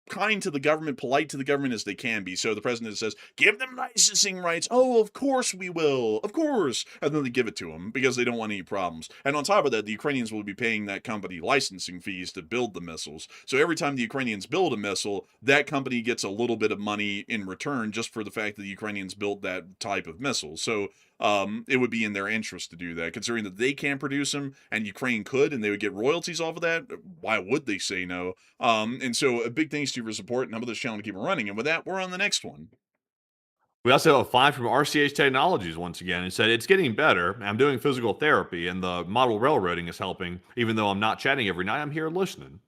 kind to the government, polite to the government as they can be. So the president says, give them licensing rights. Oh, of course we will. Of course. And then they give it to them because they don't want any problems. And on top of that, the Ukrainians will be paying that company licensing fees to build the missiles. So every time the Ukrainians build a missile, that company gets a little bit of money in return just for the fact that the Ukrainians built that type of missile. So it would be in their interest to do that, considering that they can't produce them and Ukraine could, and they would get royalties off of that. Why would they say no? And so a big thanks to you for support and help this channel to keep it running. And with that, we're on the next one. We also have a five from RCH Technologies once again. It said, it's getting better. I'm doing physical therapy and the model railroading is helping. Even though I'm not chatting every night, I'm here listening.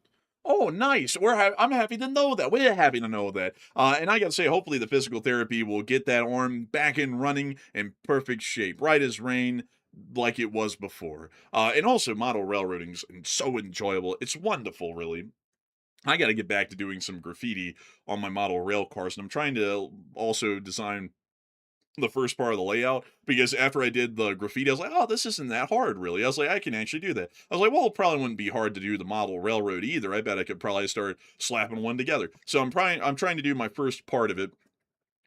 Oh, nice. I'm happy to know that. We're happy to know that. And I gotta say, hopefully the physical therapy will get that arm back and running in perfect shape, right as rain, like it was before. And also, model railroading is so enjoyable. It's wonderful, really. I got to get back to doing some graffiti on my model rail cars, and I'm trying to also design the first part of the layout, because after I did the graffiti, I was like, oh, this isn't that hard, really. I was like, I can actually do that. I was like, well, it probably wouldn't be hard to do the model railroad either. I bet I could probably start slapping one together. So I'm trying to do my first part of it,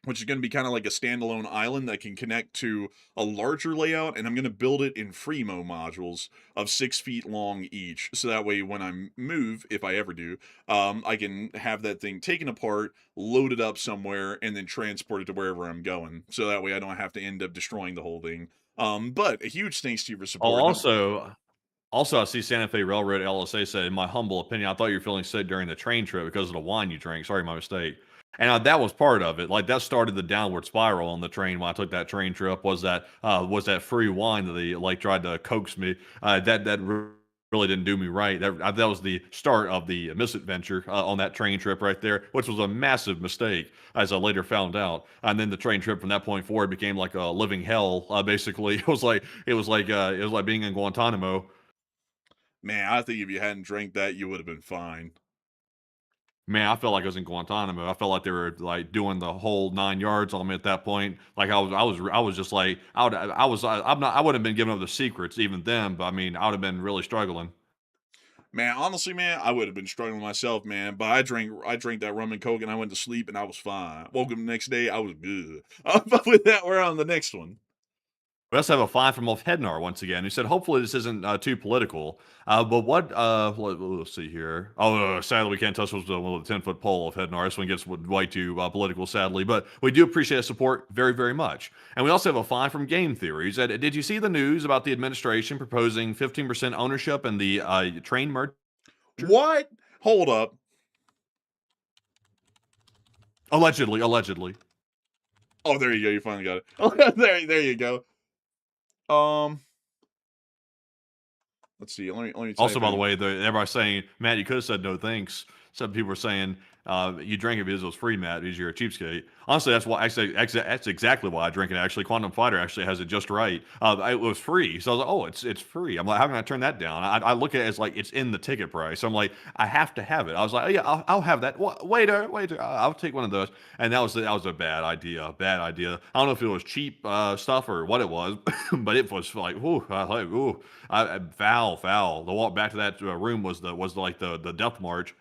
which is going to be kind of like a standalone island that can connect to a larger layout, and I'm going to build it in Fremo modules of 6 feet long each, so that way when I move, if I ever do, I can have that thing taken apart, loaded up somewhere, and then transport it to wherever I'm going, so that way I don't have to end up destroying the whole thing. But a huge thanks to you for support. Also, I see Santa Fe Railroad LSA said, in my humble opinion, I thought you were feeling sick during the train trip because of the wine you drank. Sorry, my mistake. And that was part of it. Like, that started the downward spiral on the train when I took that train trip, was that free wine that they, like, tried to coax me. That really didn't do me right. That was the start of the misadventure on that train trip right there, which was a massive mistake, as I later found out. And then the train trip from that point forward became like a living hell. Basically, it was like being in Guantanamo. Man, I think if you hadn't drank that, you would have been fine. Man, I felt like I was in Guantanamo. I felt like they were like doing the whole 9 yards on me at that point. Like I was just like, I wouldn't have been giving up the secrets even then, but I mean, I would have been really struggling. Man, honestly, man, I would have been struggling myself, man. But I drank that rum and coke, and I went to sleep, and I was fine. Woke up the next day, I was good. But with that, we're on the next one. We also have a find from Ulf Hednar once again. He said, hopefully this isn't too political. But let's see here. Oh, sadly, we can't touch with the 10-foot pole of Hednar. This one gets way too political, sadly. But we do appreciate the support very, very much. And we also have a find from Game Theory. He said, did you see the news about the administration proposing 15% ownership in the train merger? What? Hold up. Allegedly, allegedly. Oh, there you go. You finally got it. there you go. Let's see. Let me Also, type by the in. way, everybody's saying, Matt, you could have said no thanks. Some people are saying you drank it because it was free, Matt, because you're a cheapskate. Honestly, that's why. Actually, that's exactly why I drink it. Actually, Quantum Fighter actually has it just right. It was free, so I was like, oh, it's free. I'm like, how can I turn that down? I look at it as like it's in the ticket price. So I'm like, I have to have it. I was like, oh yeah, I'll have that. Waiter, I'll take one of those. And that was a bad idea. Bad idea. I don't know if it was cheap stuff or what it was, but it was like, foul. The walk back to that room was the death march.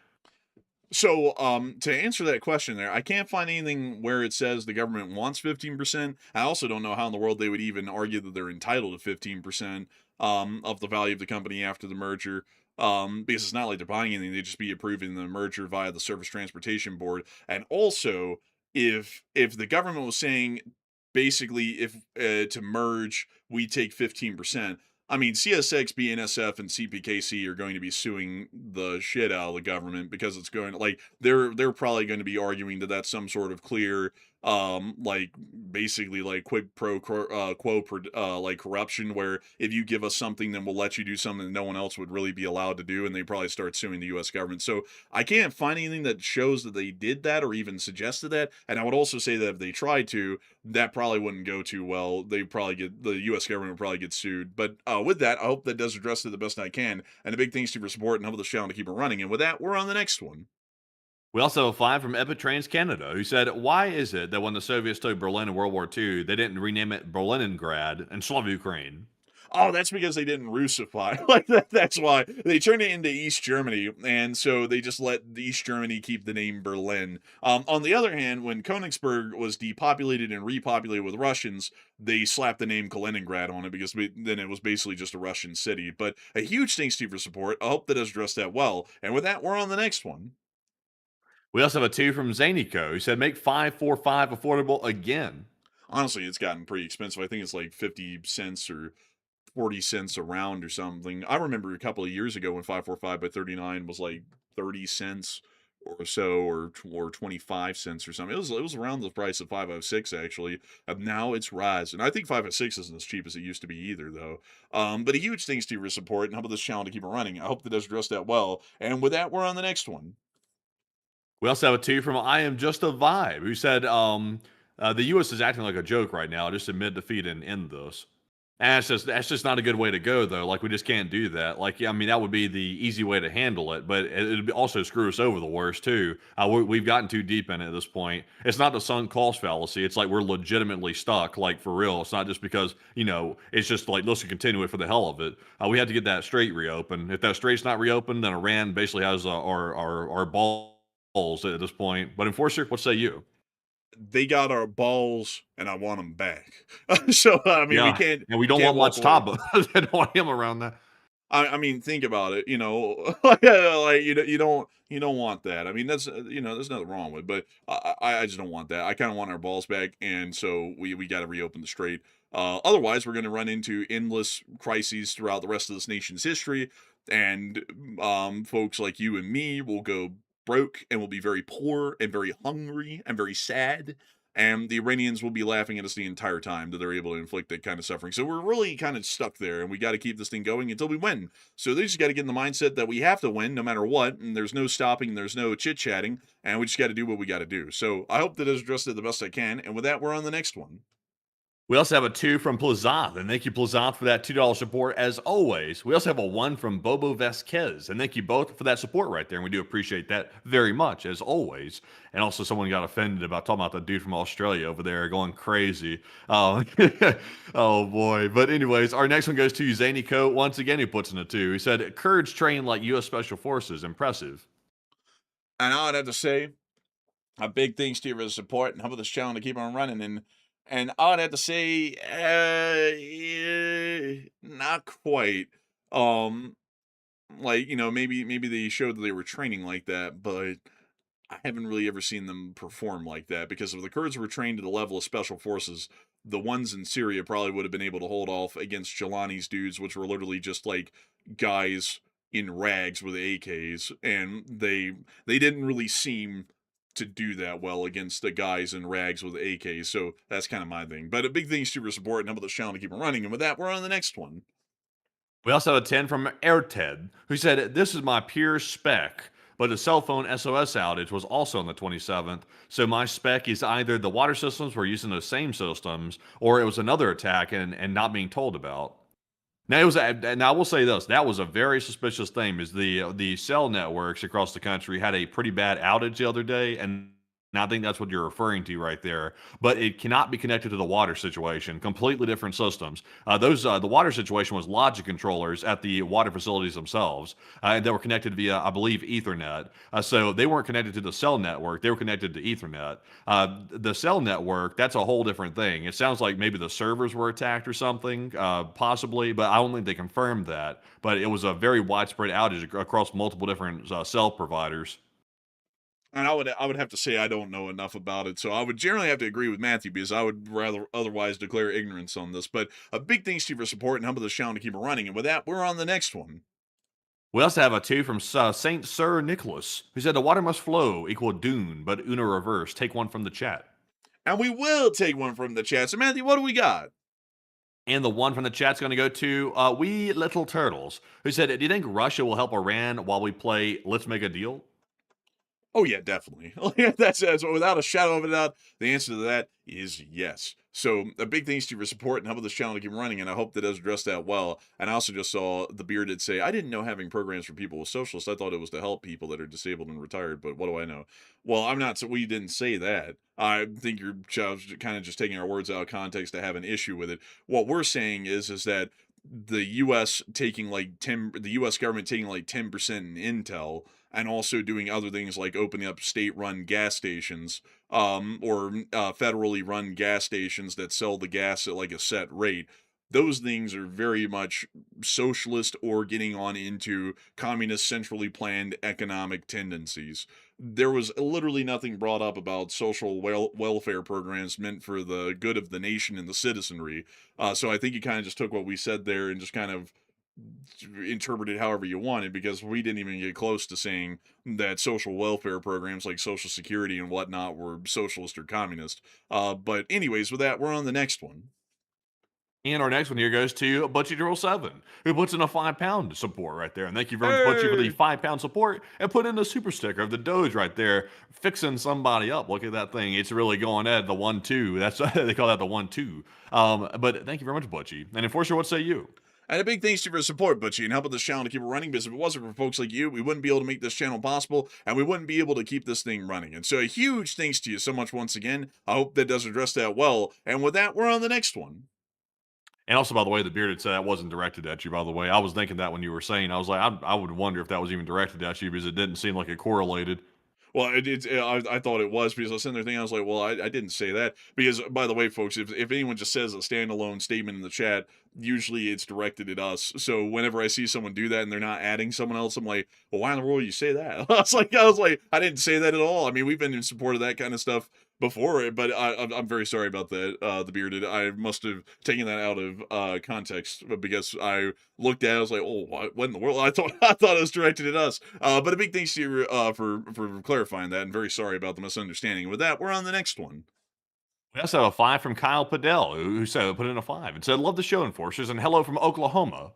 So, to answer that question there, I can't find anything where it says the government wants 15%. I also don't know how in the world they would even argue that they're entitled to 15% of the value of the company after the merger. Because it's not like they're buying anything; they just be approving the merger via the Surface Transportation Board. And also, if the government was saying basically if to merge we take 15%. I mean, CSX, BNSF, and CPKC are going to be suing the shit out of the government because it's going like they're probably going to be arguing that that's some sort of clear like basically like quid pro quo like corruption, where if you give us something then we'll let you do something that no one else would really be allowed to do, and they probably start suing the US government. So I can't find anything that shows that they did that or even suggested that. And I would also say that if they tried to, that probably wouldn't go too well. The U.S. government would probably get sued. But with that, I hope that does address it the best I can. And a big thanks to you for support and help the channel to keep it running. And with that, we're on the next one. We also have a find from Epic Trains Canada, who said, why is it that when the Soviets took Berlin in World War II, they didn't rename it Berlingrad and Slav Ukraine? Oh, that's because they didn't Russify. Like that's why they turned it into East Germany, and so they just let East Germany keep the name Berlin. On the other hand, when Königsberg was depopulated and repopulated with Russians, they slapped the name Kaliningrad on it because then it was basically just a Russian city. But a huge thanks to you for support. I hope that has addressed that well. And with that, we're on the next one. We also have a 2 from Zanico, who said, make 545 affordable again. Honestly, it's gotten pretty expensive. I think it's like 50 cents or 40 cents a round or something. I remember a couple of years ago when 545 by 39 was like 30 cents or so, or 25 cents or something. It was around the price of 506 actually. Now it's rising. I think 506 isn't as cheap as it used to be either though. But a huge thanks to your support and help this channel to keep it running. I hope that does address that well. And with that, we're on the next one. We also have a 2 from I Am Just a Vibe, who said, the U.S. is acting like a joke right now. Just admit defeat and end this. And that's just not a good way to go, though. Like, we just can't do that. Like, yeah, I mean, that would be the easy way to handle it, but it'd also screw us over the worst, too. We've gotten too deep in it at this point. It's not the sunk cost fallacy. It's like we're legitimately stuck, like, for real. It's not just because, it's just like, let's continue it for the hell of it. We have to get that strait reopened. If that strait's not reopened, then Iran basically has our balls at this point. But Enforcer, what say you? They got our balls, and I want them back. So I mean, we Yeah, can't. and we don't can't want walk much away. Taba. I don't want him around that. I mean, think about it. Like you don't want that. I mean, that's there's nothing wrong with it, but I just don't want that. I kind of want our balls back, and so we got to reopen the strait. Otherwise, we're going to run into endless crises throughout the rest of this nation's history, and folks like you and me will go broke and will be very poor and very hungry and very sad. and the Iranians will be laughing at us the entire time that they're able to inflict that kind of suffering. So we're really kind of stuck there, and we got to keep this thing going until we win. So they just got to get in the mindset that we have to win no matter what, and there's no stopping, there's no chit-chatting, and we just got to do what we got to do. So I hope that has addressed it the best I can, and with that, we're on the next one. We also have a 2 from Plazath, and thank you, Plazath, for that $2 support as always. We also have a 1 from Bobo Vasquez, and thank you both for that support right there, and we do appreciate that very much, as always. And also, someone got offended about talking about the dude from Australia over there going crazy. Oh, oh boy. But anyways, our next one goes to Zany Coat, once again, who puts in a 2. He said, Kurds trained like U.S. Special Forces. Impressive. And I would have to say, a big thanks to your support and helping this channel to keep on running. And I would have to say, not quite. Like, maybe they showed that they were training like that, but I haven't really ever seen them perform like that, because if the Kurds were trained to the level of special forces, the ones in Syria probably would have been able to hold off against Jelani's dudes, which were literally just like guys in rags with AKs, and they didn't really seem to do that well against the guys in rags with AKs. So that's kind of my thing. But a big thanks to your support and help the channel to keep it running. And with that, we're on the next one. We also have a 10 from Airted, who said, This is my pure spec, but the cell phone SOS outage was also on the 27th, so my spec is either the water systems were using those same systems, or it was another attack and not being told about. Now, and I will say this, that was a very suspicious thing, is the cell networks across the country had a pretty bad outage the other day, and I think that's what you're referring to right there. But it cannot be connected to the water situation. Completely different systems. The water situation was logic controllers at the water facilities themselves that were connected via, I believe, Ethernet. So they weren't connected to the cell network. They were connected to Ethernet. The cell network, that's a whole different thing. It sounds like maybe the servers were attacked or something, possibly, but I don't think they confirmed that. But it was a very widespread outage across multiple different cell providers. And I would have to say I don't know enough about it, so I would generally have to agree with Matthew, because I would rather otherwise declare ignorance on this. But a big thanks to you for support and helping the channel to keep it running. And with that, we're on the next one. We also have a 2 from Saint Sir Nicholas, who said, The water must flow equal Dune, but Uno reverse. Take one from the chat. And we will take one from the chat. So Matthew, what do we got? And the one from the chat's going to go to Wee Little Turtles, who said, Do you think Russia will help Iran while we play Let's Make a Deal? Oh yeah, definitely. That's without a shadow of a doubt. The answer to that is yes. So a big thanks to your support and helping this channel to keep running, and I hope that does address that well. And I also just saw the Bearded say, I didn't know having programs for people with socialists. I thought it was to help people that are disabled and retired, but what do I know? Well, I'm not, so we didn't say that. I think you're kind of just taking our words out of context to have an issue with it. What we're saying is that the U.S. taking like the U.S. government taking like 10% in intel, and also doing other things like opening up state-run gas stations, or federally run gas stations that sell the gas at like a set rate. Those things are very much socialist or getting on into communist centrally planned economic tendencies. There was literally nothing brought up about social welfare programs meant for the good of the nation and the citizenry. So I think you kind of just took what we said there and just kind of interpret it however you wanted, because we didn't even get close to saying that social welfare programs like Social Security and whatnot were socialist or communist. But anyways, with that, we're on the next one. And our next one here goes to Butchie07, who puts in a £5 support right there. And thank you very much, Butchie, for the £5 support, and put in the super sticker of the Doge right there, fixing somebody up. Look at that thing. It's really going at the 1-2. That's they call that the 1-2. But thank you very much, Butchie. And Enforcer, what say you? And a big thanks to you for your support, Butchie, and helping this channel to keep it running, because if it wasn't for folks like you, we wouldn't be able to make this channel possible, and we wouldn't be able to keep this thing running. And so a huge thanks to you so much once again. I hope that does address that well. And with that, we're on the next one. And also, by the way, the Bearded said that wasn't directed at you, by the way. I was thinking that when you were saying, I was like, I would wonder if that was even directed at you, because it didn't seem like it correlated. Well, I thought it was, because I was sitting there thinking, I was like, well, I didn't say that. Because, by the way, folks, if anyone just says a standalone statement in the chat, usually it's directed at us. So whenever I see someone do that and they're not adding someone else, I'm like, well, why in the world would you say that? I was like, I didn't say that at all. I mean, we've been in support of that kind of stuff before, but I'm very sorry about that, the Bearded. I must have taken that out of context, because I looked at it, I was like, oh, what in the world? I thought it was directed at us. But a big thanks to you for clarifying that, and very sorry about the misunderstanding. With that, we're on the next one. We also have a 5 from Kyle Padell, who said put in a 5 and said, "Love the show, enforcers," and hello from Oklahoma.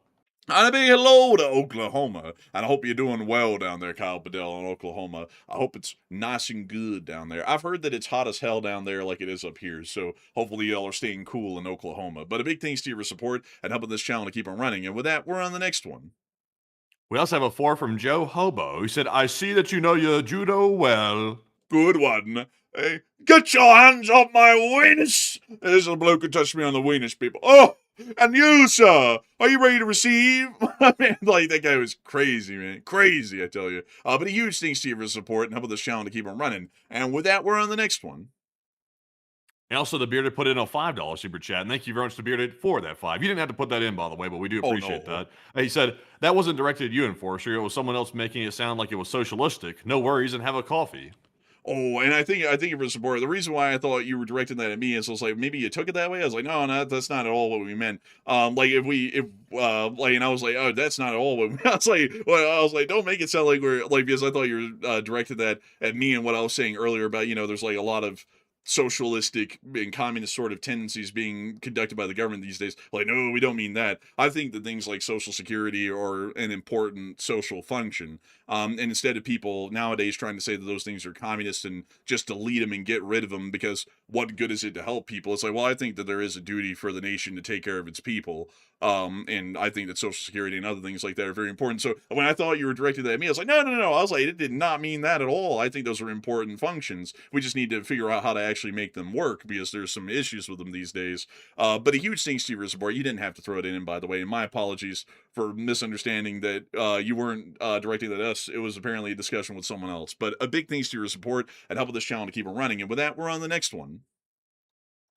And a big hello to Oklahoma. And I hope you're doing well down there, Kyle Bedell in Oklahoma. I hope it's nice and good down there. I've heard that it's hot as hell down there like it is up here. So hopefully y'all are staying cool in Oklahoma. But a big thanks to your support and helping this channel to keep on running. And with that, we're on the next one. We also have a 4 from Joe Hobo, who said, "I see that you know your judo well." Good one. Hey, get your hands off my weenus. There's a bloke who touched me on the weenus, people. Oh, and you, sir, are you ready to receive? Man, like, that guy was crazy, man. Crazy, I tell you. But a huge thanks to you for the support and helping this channel to keep on running. And with that, we're on the next one. And also, the Bearded put in a $5 super chat, and thank you very much to Bearded for that 5. You didn't have to put that in, by the way, but we do Oh, appreciate no. that. He said, "That wasn't directed at you, Enforcer. It was someone else making it sound like it was socialistic. No worries, and have a coffee." Oh, and I think you for support. The reason why I thought you were directing that at me is I was like, maybe you took it that way. I was like, no, that's not at all what we meant. Like and I was like, oh, that's not at all what we I was like, don't make it sound like we're like, because I thought you were directed that at me and what I was saying earlier about, there's like a lot of socialistic and communist sort of tendencies being conducted by the government these days. Like, no, we don't mean that. I think that things like Social Security are an important social function. And instead of people nowadays trying to say that those things are communist and just delete them and get rid of them because what good is it to help people? It's like, well, I think that there is a duty for the nation to take care of its people. And I think that Social Security and other things like that are very important. So when I thought you were directed that at me, I was like, no. I was like, it did not mean that at all. I think those are important functions. We just need to figure out how to actually make them work because there's some issues with them these days. But a huge thanks to your support. You didn't have to throw it in, by the way. And my apologies for misunderstanding that you weren't directing that at us. It was apparently a discussion with someone else. But a big thanks to your support and helping this channel to keep it running. And with that, we're on the next one.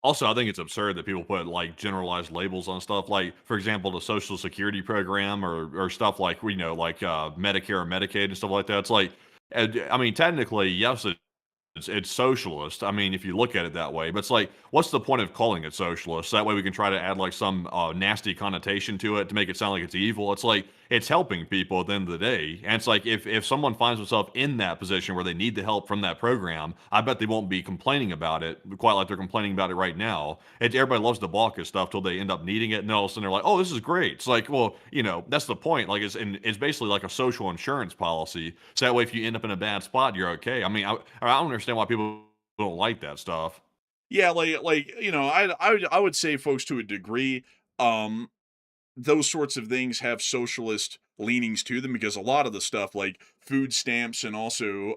Also, I think it's absurd that people put like generalized labels on stuff. Like, for example, the Social Security program or stuff like Medicare or Medicaid and stuff like that. It's like, I mean, technically, yes, it's socialist. I mean, if you look at it that way, but it's like, what's the point of calling it socialist? That way we can try to add like some nasty connotation to it to make it sound like it's evil. It's like it's helping people at the end of the day, and it's like if someone finds themselves in that position where they need the help from that program, I bet they won't be complaining about it quite like they're complaining about it right now. Everybody loves to balk at stuff till they end up needing it, and then all of a sudden they're like, "Oh, this is great." It's like, well, that's the point. Like, it's basically like a social insurance policy. So that way, if you end up in a bad spot, you're okay. I mean, I don't understand why people don't like that stuff. Yeah, I would say, folks, to a degree, um, those sorts of things have socialist leanings to them because a lot of the stuff like food stamps and also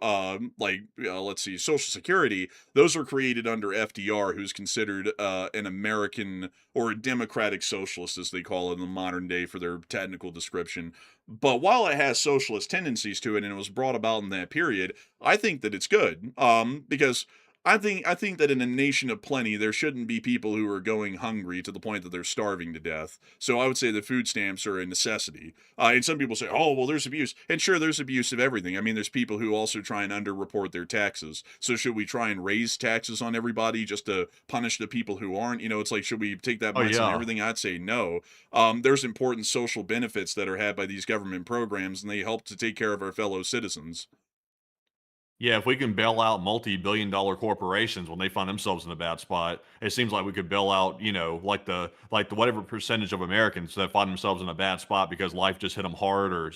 let's see, Social Security, those are created under FDR, who's considered an American or a democratic socialist, as they call it in the modern day for their technical description. But while it has socialist tendencies to it and it was brought about in that period, I think that it's good, because I think that in a nation of plenty, there shouldn't be people who are going hungry to the point that they're starving to death. So I would say that food stamps are a necessity. And some people say, oh, well, there's abuse. And sure, there's abuse of everything. I mean, there's people who also try and underreport their taxes. So should we try and raise taxes on everybody just to punish the people who aren't? It's like, should we take that Oh much on yeah. everything? I'd say no. There's important social benefits that are had by these government programs, and they help to take care of our fellow citizens. Yeah, if we can bail out multi-billion-dollar corporations when they find themselves in a bad spot, it seems like we could bail out, like the whatever percentage of Americans that find themselves in a bad spot because life just hit them hard, or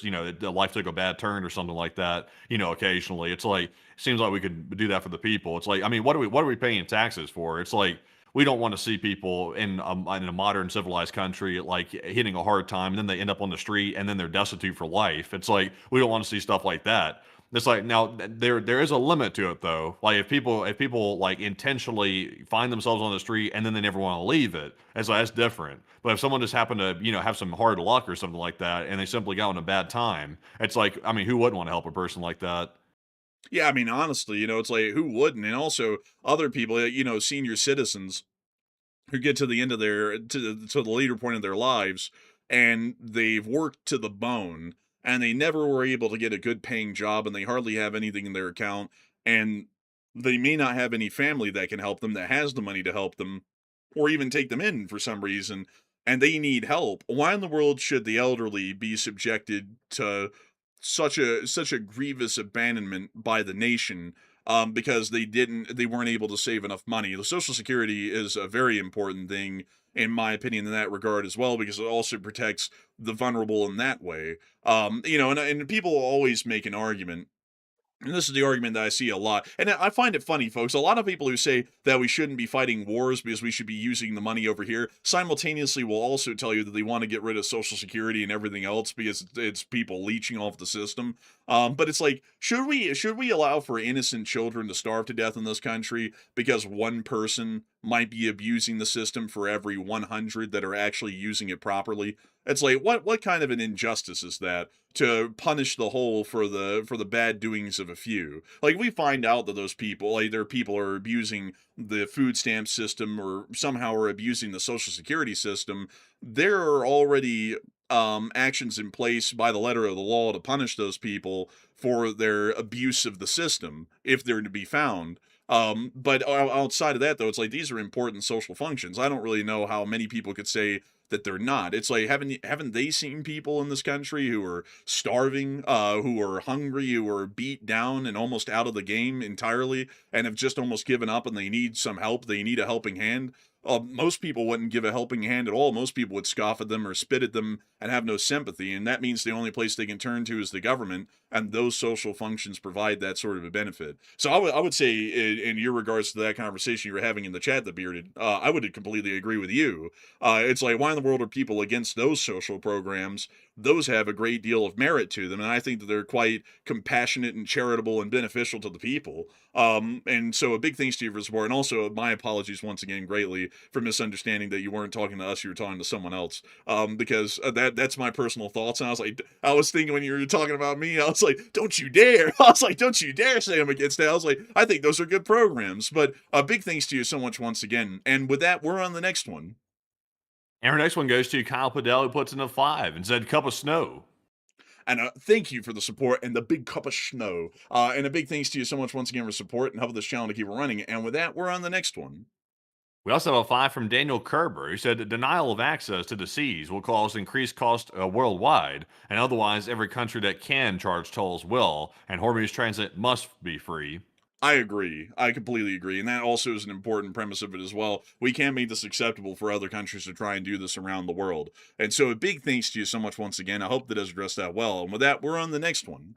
life took a bad turn or something like that. Occasionally, it's like it seems like we could do that for the people. It's like, I mean, what are we paying taxes for? It's like we don't want to see people in a modern civilized country like hitting a hard time, and then they end up on the street, and then they're destitute for life. It's like we don't want to see stuff like that. It's like, now there is a limit to it though. Like if people like intentionally find themselves on the street and then they never want to leave it, it's like, that's different. But if someone just happened to have some hard luck or something like that and they simply got in a bad time, it's like, I mean, who wouldn't want to help a person like that? Yeah, I mean, honestly, it's like, who wouldn't? And also other people, senior citizens who get to the end of to the later point of their lives, and they've worked to the bone, and they never were able to get a good paying job, and they hardly have anything in their account, and they may not have any family that can help them, that has the money to help them, or even take them in for some reason, and they need help. Why in the world should the elderly be subjected to such a grievous abandonment by the nation, because they weren't able to save enough money. The Social Security is a very important thing, in my opinion, in that regard as well, because it also protects the vulnerable in that way. And people always make an argument, and this is the argument that I see a lot. And I find it funny, folks. A lot of people who say that we shouldn't be fighting wars because we should be using the money over here simultaneously will also tell you that they want to get rid of Social Security and everything else because it's people leeching off the system. But it's like, should we allow for innocent children to starve to death in this country because one person might be abusing the system for every 100 that are actually using it properly? It's like, what kind of an injustice is that, to punish the whole for the bad doings of a few? Like, we find out that those people, like, their people are abusing the food stamp system or somehow are abusing the Social Security system. There are already actions in place by the letter of the law to punish those people for their abuse of the system if they're to be found. But outside of that, though, it's like these are important social functions. I don't really know how many people could say that they're not. It's like, haven't they seen people in this country who are starving, who are hungry, who are beat down and almost out of the game entirely, and have just almost given up, and they need some help? They need a helping hand. Most people wouldn't give a helping hand at all. Most people would scoff at them or spit at them and have no sympathy, and that means the only place they can turn to is the government, and those social functions provide that sort of a benefit. So I would say, in your regards to that conversation you were having in the chat, the bearded, I would completely agree with you. It's like, why in the world are people against those social programs? Those have a great deal of merit to them, and I think that they're quite compassionate and charitable and beneficial to the people. And so a big thanks to you for support, and also my apologies once again greatly for misunderstanding that you weren't talking to us, you were talking to someone else. Because that's my personal thoughts, and I was thinking when you were talking about me, I was like, don't you dare! I was like, don't you dare say I'm against that. I was like, I think those are good programs. But big thanks to you so much once again. And with that, we're on the next one. And our next one goes to Kyle Padell, who puts in a 5 and said, "Cup of snow." And thank you for the support and the big cup of snow. And a big thanks to you so much once again for support and helping this channel to keep running. And with that, we're on the next one. We also have a 5 from Daniel Kerber, who said that denial of access to the seas will cause increased cost worldwide, and otherwise every country that can charge tolls will, and Hormuz transit must be free. I agree. I completely agree. And that also is an important premise of it as well. We can't make this acceptable for other countries to try and do this around the world. And so a big thanks to you so much once again. I hope that has addressed that well. And with that, we're on the next one.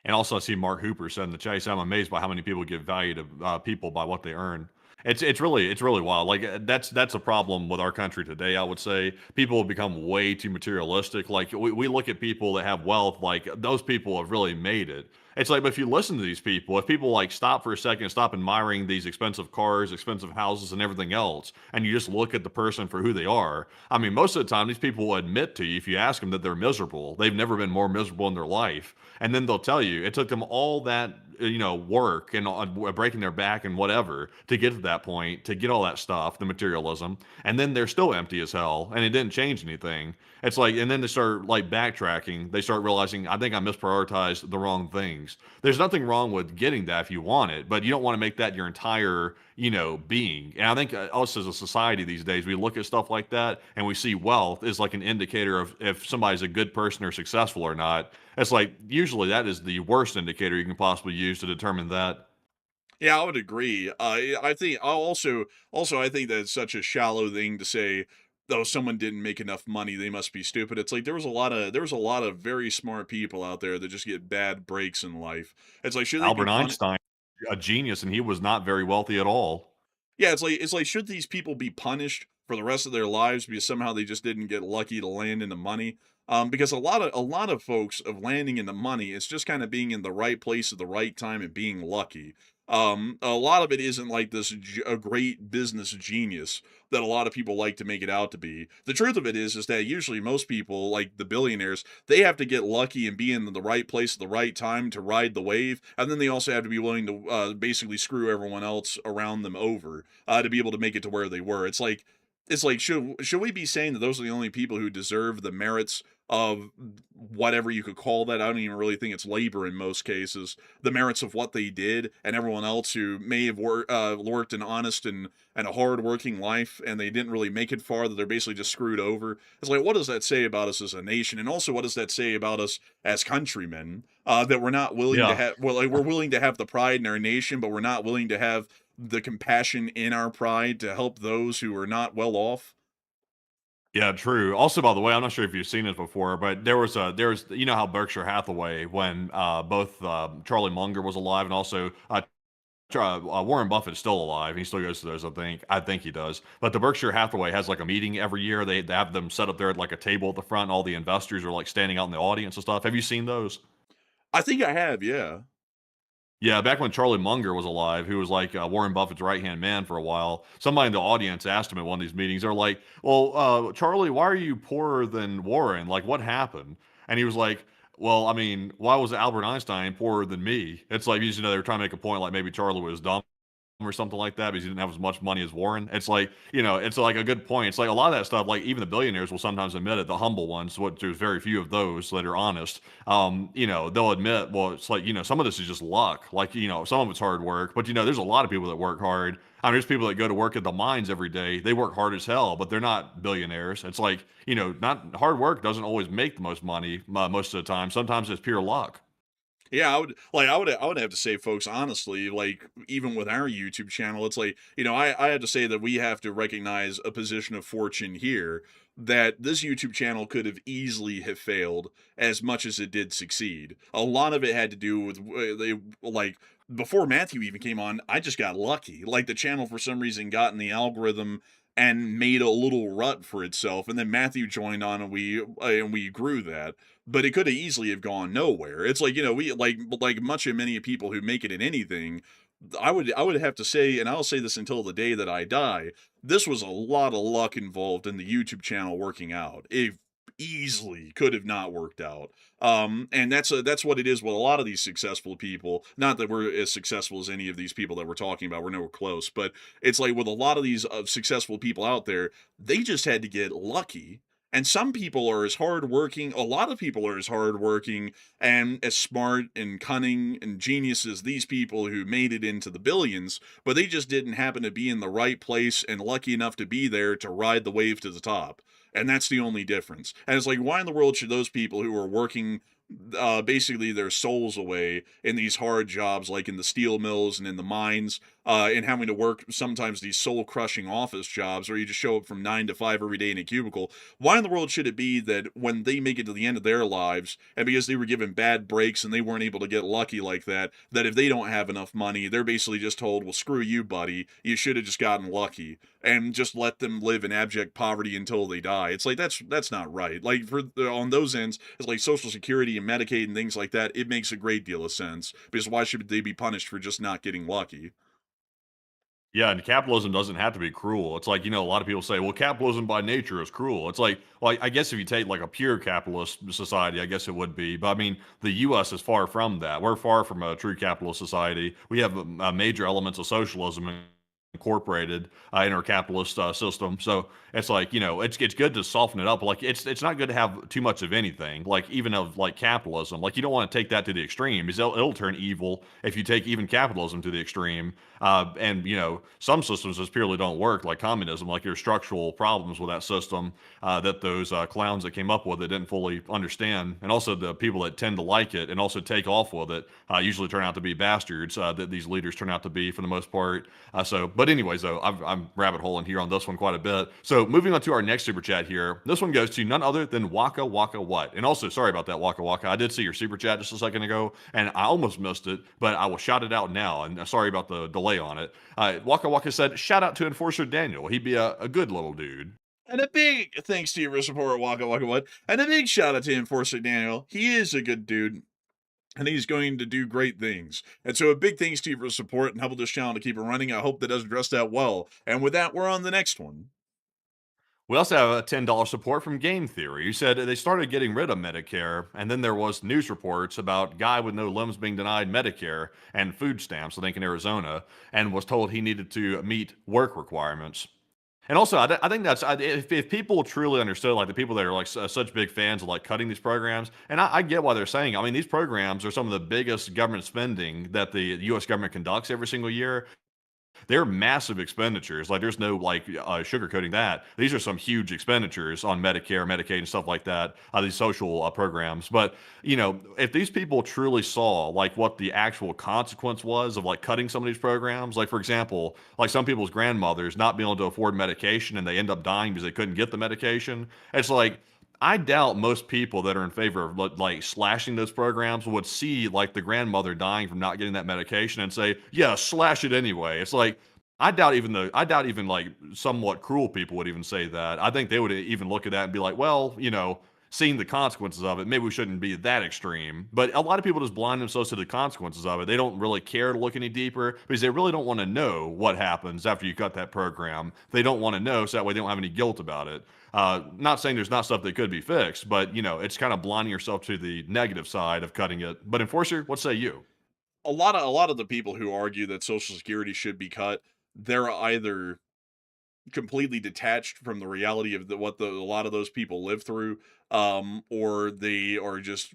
And also, I see Mark Hooper said in the chat, I'm amazed by how many people give value to people by what they earn. It's really wild. Like that's a problem with our country today. I would say people have become way too materialistic. Like we look at people that have wealth, like those people have really made it. It's like, but if you listen to these people, if people like stop for a second, stop admiring these expensive cars, expensive houses, and everything else, and you just look at the person for who they are. I mean, most of the time, these people will admit to you if you ask them that they're miserable. They've never been more miserable in their life, and then they'll tell you it took them all that work and breaking their back and whatever to get to that point, to get all that stuff, the materialism, and then they're still empty as hell, and it didn't change anything. It's like, and then they start like backtracking. They start realizing, I think I misprioritized the wrong things. There's nothing wrong with getting that if you want it, but you don't want to make that your entire, being. And I think us as a society these days, we look at stuff like that and we see wealth is like an indicator of if somebody's a good person or successful or not. It's like, usually that is the worst indicator you can possibly use to determine that. Yeah, I would agree. I think also I think that it's such a shallow thing to say, "Oh, someone didn't make enough money, they must be stupid." It's like there was a lot of very smart people out there that just get bad breaks in life. It's like, should they be Albert Einstein, a genius, and he was not very wealthy at all. Yeah, it's like should these people be punished for the rest of their lives because somehow they just didn't get lucky to land in the money? Because a lot of folks of landing in the money, it's just kind of being in the right place at the right time and being lucky. A lot of it isn't like a great business genius that a lot of people like to make it out to be. The truth of it is that usually most people, like the billionaires, they have to get lucky and be in the right place at the right time to ride the wave, and then they also have to be willing to basically screw everyone else around them over to be able to make it to where they were. It's like should we be saying that those are the only people who deserve the merits of whatever you could call that. I don't even really think it's labor in most cases. The merits of what they did, and everyone else who may have worked an honest and a hard-working life, and they didn't really make it far, that they're basically just screwed over. It's like, what does that say about us as a nation? And also, what does that say about us as countrymen? That we're not willing to Yeah. have, well, like, we're willing to have the pride in our nation, but we're not willing to have the compassion in our pride to help those who are not well off. Yeah, true. Also, by the way, I'm not sure if you've seen it before, but there was you know how Berkshire Hathaway, when both Charlie Munger was alive and also Warren Buffett is still alive. He still goes to those, I think. I think he does. But the Berkshire Hathaway has like a meeting every year. They have them set up there at like a table at the front. And all the investors are like standing out in the audience and stuff. Have you seen those? I think I have, yeah. Yeah, back when Charlie Munger was alive, who was like Warren Buffett's right hand man for a while, somebody in the audience asked him at one of these meetings, they're like, "Well, Charlie, why are you poorer than Warren? Like, what happened?" And he was like, "Well, I mean, why was Albert Einstein poorer than me?" It's like, you know, they were trying to make a point like maybe Charlie was dumb or something like that because he didn't have as much money as Warren. It's like, you know, it's like a good point. It's like a lot of that stuff, like even the billionaires will sometimes admit it, the humble ones, what there's very few of those that are honest. You know, they'll admit, well, it's like, you know, some of this is just luck. Like, you know, some of it's hard work, but you know, there's a lot of people that work hard. I mean, there's people that go to work at the mines every day. They work hard as hell, but they're not billionaires. It's like, you know, not hard work doesn't always make the most money most of the time. Sometimes it's pure luck. Yeah, I would have to say, folks, honestly, like even with our YouTube channel, it's like, I have to say that we have to recognize a position of fortune here, that this YouTube channel could have easily have failed as much as it did succeed. A lot of it had to do with they like before Matthew even came on, I just got lucky. Like the channel for some reason got in the algorithm and made a little rut for itself, and then Matthew joined on, and we grew that, but it could have easily have gone nowhere. It's like, we like much of many people who make it in anything. I would have to say, and I'll say this until the day that I die, this was a lot of luck involved in the YouTube channel working out. It easily could have not worked out. And that's what it is with a lot of these successful people. Not that we're as successful as any of these people that we're talking about. We're nowhere close, but it's like with a lot of these successful people out there, they just had to get lucky. And some people are as hardworking, a lot of people are as hardworking and as smart and cunning and genius as these people who made it into the billions, but they just didn't happen to be in the right place and lucky enough to be there to ride the wave to the top. And that's the only difference. And it's like, why in the world should those people who are working basically their souls away in these hard jobs, like in the steel mills and in the mines, and having to work sometimes these soul crushing office jobs where you just show up from 9 to 5 every day in a cubicle. Why in the world should it be that when they make it to the end of their lives, and because they were given bad breaks and they weren't able to get lucky like that, that if they don't have enough money, they're basically just told, well, screw you, buddy. You should have just gotten lucky and just let them live in abject poverty until they die. It's like, that's not right. Like on those ends, it's like Social Security and Medicaid and things like that. It makes a great deal of sense, because why should they be punished for just not getting lucky? Yeah, and capitalism doesn't have to be cruel. It's like, you know, a lot of people say, well, capitalism by nature is cruel. It's like, well, I guess if you take like a pure capitalist society, I guess it would be. But I mean, the US is far from that. We're far from a true capitalist society. We have major elements of socialism incorporated in our capitalist system. So it's like, you know, it's good to soften it up. Like it's not good to have too much of anything. Like even of like capitalism. Like you don't want to take that to the extreme, because it'll turn evil if you take even capitalism to the extreme. And you know, some systems just purely don't work, like communism. Like there's structural problems with that system that those clowns that came up with it didn't fully understand, and also the people that tend to like it and also take off with it usually turn out to be bastards that these leaders turn out to be for the most part. But anyways, though, I'm rabbit holing here on this one quite a bit. So moving on to our next super chat here. This one goes to none other than Waka Waka What. And also, sorry about that, Waka Waka. I did see your super chat just a second ago, and I almost missed it, but I will shout it out now. And sorry about the delay on it. Waka Waka said, shout out to Enforcer Daniel. He'd be a good little dude. And a big thanks to your support, Waka Waka What. And a big shout out to Enforcer Daniel. He is a good dude, and he's going to do great things. And so a big thanks to you for support and helping this channel to keep it running. I hope that does address that well. And with that, we're on the next one. We also have a $10 support from Game Theory, who said they started getting rid of Medicare, and then there was news reports about guy with no limbs being denied Medicare and food stamps, I think in Arizona, and was told he needed to meet work requirements. And also, I think if people truly understood, like the people that are like such big fans of like cutting these programs, and I get why they're saying. I mean, these programs are some of the biggest government spending that the U.S. government conducts every single year. They're massive expenditures. Like, there's no like sugarcoating that. These are some huge expenditures on Medicare, Medicaid, and stuff like that. These social programs. But if these people truly saw like what the actual consequence was of like cutting some of these programs, like for example, like some people's grandmothers not being able to afford medication and they end up dying because they couldn't get the medication. It's like I doubt most people that are in favor of like slashing those programs would see like the grandmother dying from not getting that medication and say, "Yeah, slash it anyway." It's like I doubt even like somewhat cruel people would even say that. I think they would even look at that and be like, "Well, seeing the consequences of it, maybe we shouldn't be that extreme." But a lot of people just blind themselves to the consequences of it. They don't really care to look any deeper because they really don't want to know what happens after you cut that program. They don't want to know, so that way they don't have any guilt about it. Not saying there's not stuff that could be fixed, but it's kind of blinding yourself to the negative side of cutting it. But Enforcer, what say you? A lot of the people who argue that Social Security should be cut, they're either completely detached from the reality of a lot of those people live through, or they are just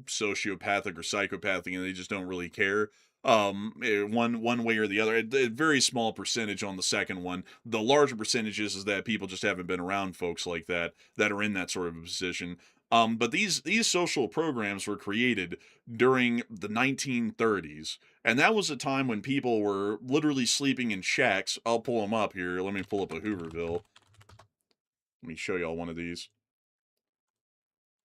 sociopathic or psychopathic and they just don't really care. One way or the other. A very small percentage on the second one. The larger percentages is that people just haven't been around folks like that are in that sort of a position. But these social programs were created during the 1930s, and that was a time when people were literally sleeping in shacks. I'll pull them up here. Let me pull up a Hooverville. Let me show y'all one of these.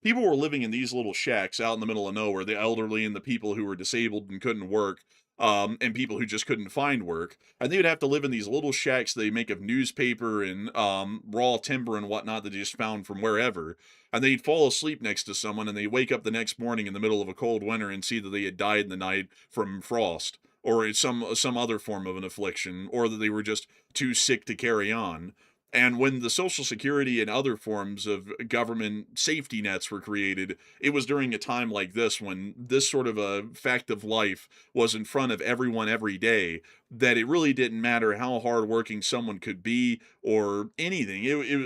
People were living in these little shacks out in the middle of nowhere, the elderly and the people who were disabled and couldn't work, and people who just couldn't find work. And they would have to live in these little shacks they make of newspaper and raw timber and whatnot that they just found from wherever. And they'd fall asleep next to someone and they'd wake up the next morning in the middle of a cold winter and see that they had died in the night from frost or some other form of an affliction, or that they were just too sick to carry on. And when the Social Security and other forms of government safety nets were created, it was during a time like this when this sort of a fact of life was in front of everyone every day, that it really didn't matter how hardworking someone could be or anything.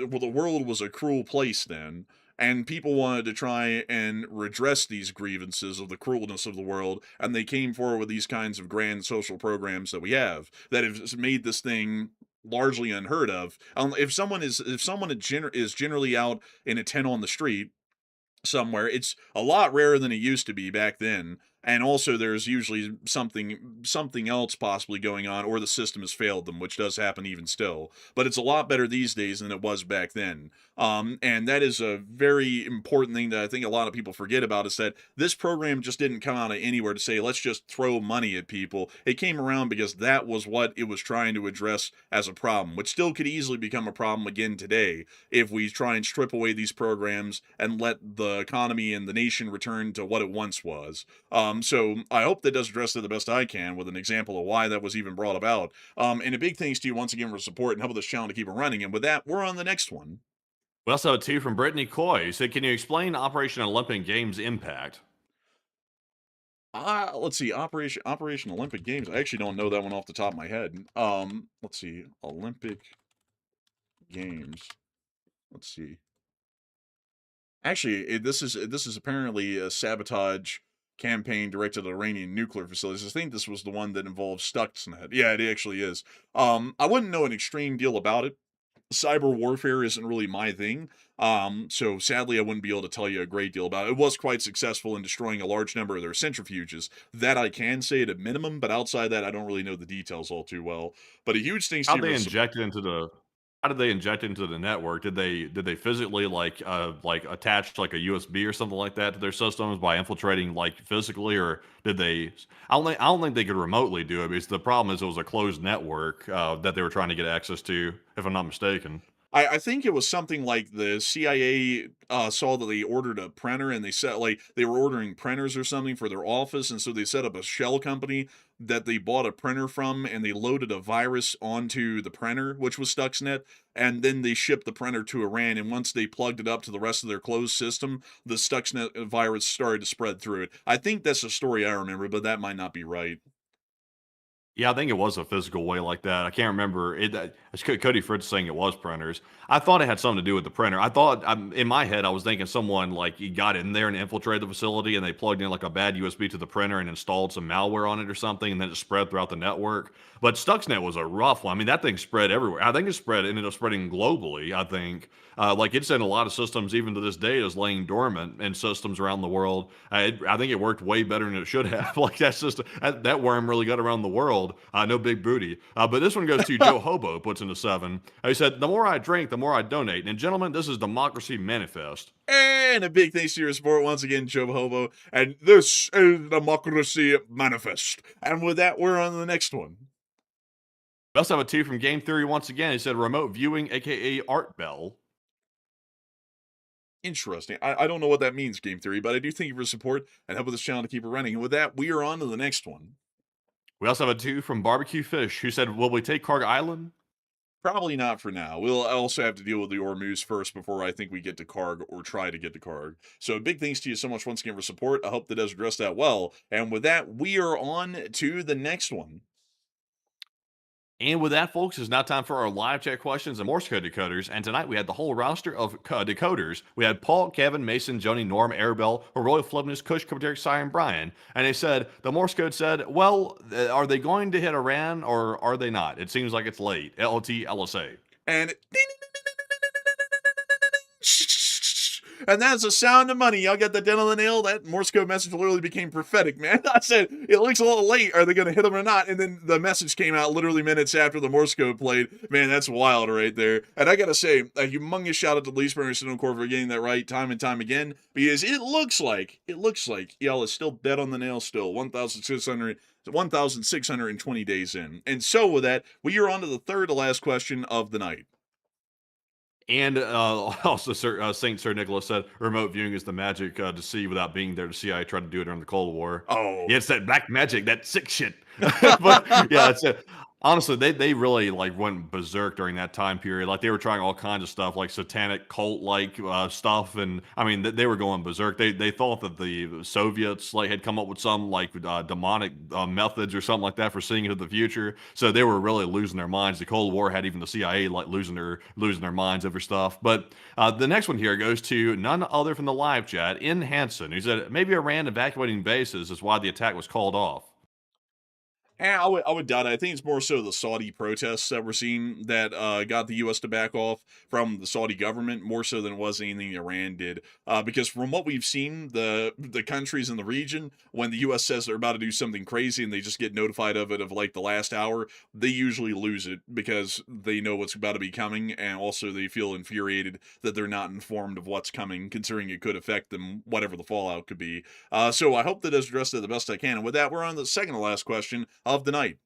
Well, the world was a cruel place then. And people wanted to try and redress these grievances of the cruelness of the world, and they came forward with these kinds of grand social programs that we have that have made this thing largely unheard of. If someone is generally out in a tent on the street somewhere, it's a lot rarer than it used to be back then. And also there's usually something else possibly going on, or the system has failed them, which does happen even still. But it's a lot better these days than it was back then. And that is a very important thing that I think a lot of people forget about, is that this program just didn't come out of anywhere to say, let's just throw money at people. It came around because that was what it was trying to address as a problem, which still could easily become a problem again today if we try and strip away these programs and let the economy and the nation return to what it once was. So I hope that does address it the best I can with an example of why that was even brought about. And a big thanks to you once again for support and helping this channel to keep it running. And with that, we're on the next one. We also have two from Brittany Coy. So, can you explain Operation Olympic Games impact? Let's see, Operation Olympic Games. I actually don't know that one off the top of my head. Let's see, Olympic Games. Let's see. Actually, this is apparently a sabotage campaign directed at Iranian nuclear facilities. I think this was the one that involved Stuxnet. Yeah, it actually is. I wouldn't know an extreme deal about it. Cyber warfare isn't really my thing. So sadly, I wouldn't be able to tell you a great deal about it. It was quite successful in destroying a large number of their centrifuges. That I can say at a minimum, but outside that, I don't really know the details all too well. But a huge thanks to How you they for inject it into the How did they inject it into the network? Did they physically like attach like a USB or something like that to their systems by infiltrating like physically, or did they? I don't think they could remotely do it because the problem is it was a closed network that they were trying to get access to, if I'm not mistaken. I think it was something like the CIA saw that they ordered a printer, and they said like they were ordering printers or something for their office, and so they set up a shell company that they bought a printer from, and they loaded a virus onto the printer, which was Stuxnet, and then they shipped the printer to Iran, and once they plugged it up to the rest of their closed system, the Stuxnet virus started to spread through it. I think that's the story I remember, but that might not be right. Yeah, I think it was a physical way like that. I can't remember it. It's Cody Fritz saying it was printers. I thought it had something to do with the printer. I thought in my head I was thinking someone like he got in there and infiltrated the facility and they plugged in like a bad USB to the printer and installed some malware on it or something, and then it spread throughout the network. But Stuxnet was a rough one. I mean, that thing spread everywhere. I think it ended up spreading globally. I think like it's in a lot of systems even to this day is laying dormant in systems around the world. I think it worked way better than it should have. Like that system, that worm really got around the world. No big booty. But this one goes to Joe Hobo, puts into 7. He said, "The more I drink, the more I donate." And gentlemen, this is Democracy Manifest. And a big thanks to your support once again, Joe Hobo. And this is Democracy Manifest. And with that, we're on to the next one. We also have a 2 from Game Theory once again. He said, "Remote viewing, aka Art Bell." Interesting. I don't know what that means, Game Theory, but I do thank you for support and help with this channel to keep it running. And with that, we are on to the next one. We also have a 2 from Barbecue Fish, who said, "Will we take Karg Island?" Probably not for now. We'll also have to deal with the Ormuz first before I think we get to Karg or try to get to Karg. So big thanks to you so much once again for support. I hope that does address that well. And with that, we are on to the next one. And with that, folks, it's now time for our live chat questions and Morse code decoders. And tonight we had the whole roster of decoders. We had Paul, Kevin, Mason, Joni, Norm, Arabelle, Royal Flubness, Kush, Derek, Siren, Brian. And they said, the Morse code said, well, are they going to hit Iran or are they not? It seems like it's late. LT, LSA. And and that's the sound of money. Y'all got the den on the nail. That Morse code message literally became prophetic, man. I said, it looks a little late. Are they going to hit them or not? And then the message came out literally minutes after the Morse code played. Man, that's wild right there. And I got to say, a humongous shout out to Lee Springer Cinema Corps for getting that right time and time again, because it looks like y'all is still dead on the nail still. 1,620 days in. And so with that, we are on to the third to last question of the night. And also, Saint Sir Nicholas said, remote viewing is the magic to see without being there to see. I tried to do it during the Cold War. Oh. Yeah, it's that black magic, that sick shit. But yeah, it's honestly, they really like went berserk during that time period. Like they were trying all kinds of stuff, like satanic cult like stuff, and I mean they were going berserk. They thought that the Soviets like had come up with some like demonic methods or something like that for seeing into the future. So they were really losing their minds. The Cold War had even the CIA like losing their minds over stuff. But the next one here goes to none other from the live chat, in Hansen, who said maybe Iran evacuating bases is why the attack was called off. I would doubt it. I think it's more so the Saudi protests that we're seeing that got the U.S. to back off from the Saudi government, more so than it was anything Iran did. Because from what we've seen, the countries in the region, when the U.S. says they're about to do something crazy and they just get notified of it of like the last hour, they usually lose it because they know what's about to be coming, and also they feel infuriated that they're not informed of what's coming, considering it could affect them, whatever the fallout could be. So I hope that does address it the best I can. And with that, we're on the second to last question of the night.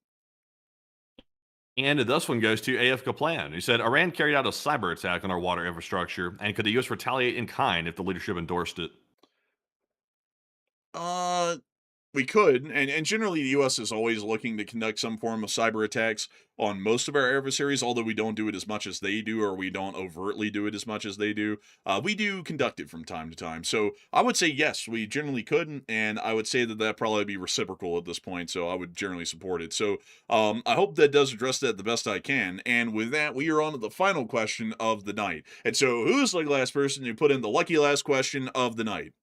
And this one goes to AF Kaplan. He said, Iran carried out a cyber attack on our water infrastructure, and could the U.S. retaliate in kind if the leadership endorsed it? We could, and generally the U.S. is always looking to conduct some form of cyber attacks on most of our adversaries, although we don't do it as much as they do, or we don't overtly do it as much as they do. We do conduct it from time to time. So I would say yes, we generally could, and I would say that probably be reciprocal at this point, so I would generally support it. So I hope that does address that the best I can, and with that, we are on to the final question of the night. And so who's the last person who put in the lucky last question of the night?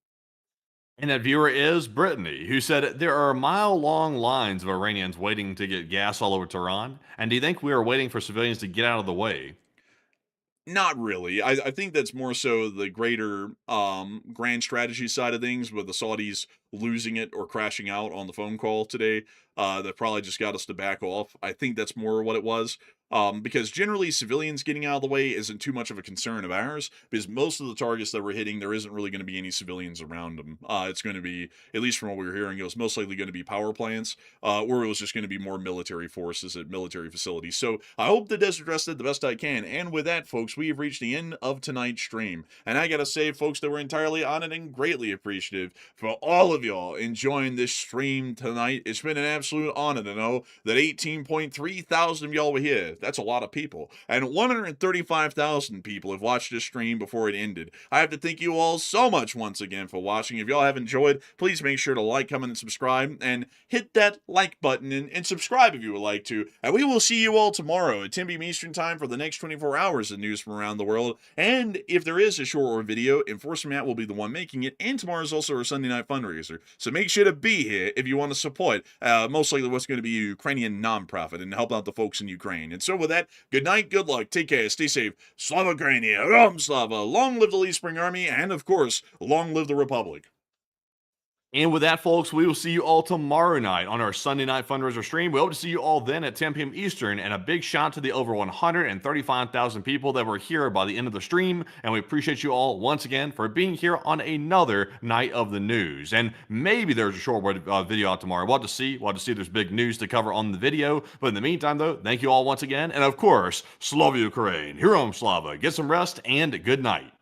And that viewer is Brittany, who said, there are mile-long lines of Iranians waiting to get gas all over Tehran, and do you think we are waiting for civilians to get out of the way? Not really. I think that's more so the greater grand strategy side of things, with the Saudis losing it or crashing out on the phone call today. That probably just got us to back off. I think that's more what it was. Because generally civilians getting out of the way isn't too much of a concern of ours, because most of the targets that we're hitting, there isn't really going to be any civilians around them. It's going to be, at least from what we were hearing, it was most likely going to be power plants, or it was just going to be more military forces at military facilities. So I hope that does address it the best I can. And with that, folks, we have reached the end of tonight's stream. And I got to say, folks, that we're entirely honored and greatly appreciative for all of y'all enjoying this stream tonight. It's been an absolute honor to know that 18.3 thousand of y'all were here. That's a lot of people. And 135,000 people have watched this stream before it ended. I have to thank you all so much once again for watching. If y'all have enjoyed, please make sure to like, comment, and subscribe. And hit that like button and subscribe if you would like to. And we will see you all tomorrow at 10 p.m. Eastern Time for the next 24 hours of news from around the world. And if there is a short video, Enforcer Matt will be the one making it. And tomorrow is also our Sunday night fundraiser. So make sure to be here if you want to support most likely what's going to be a Ukrainian nonprofit and help out the folks in Ukraine. And so with that, good night, good luck, take care, stay safe. Slava Ukraini, Ram Slava, long live the Lee Spring Army, and of course, long live the Republic. And with that, folks, we will see you all tomorrow night on our Sunday night fundraiser stream. We hope to see you all then at 10 p.m. Eastern. And a big shout out to the over 135,000 people that were here by the end of the stream. And we appreciate you all once again for being here on another night of the news. And maybe there's a short video out tomorrow. We'll have to see. We'll have to see if there's big news to cover on the video. But in the meantime, though, thank you all once again. And of course, Slava Ukraine, Hiram Slava. Get some rest and good night.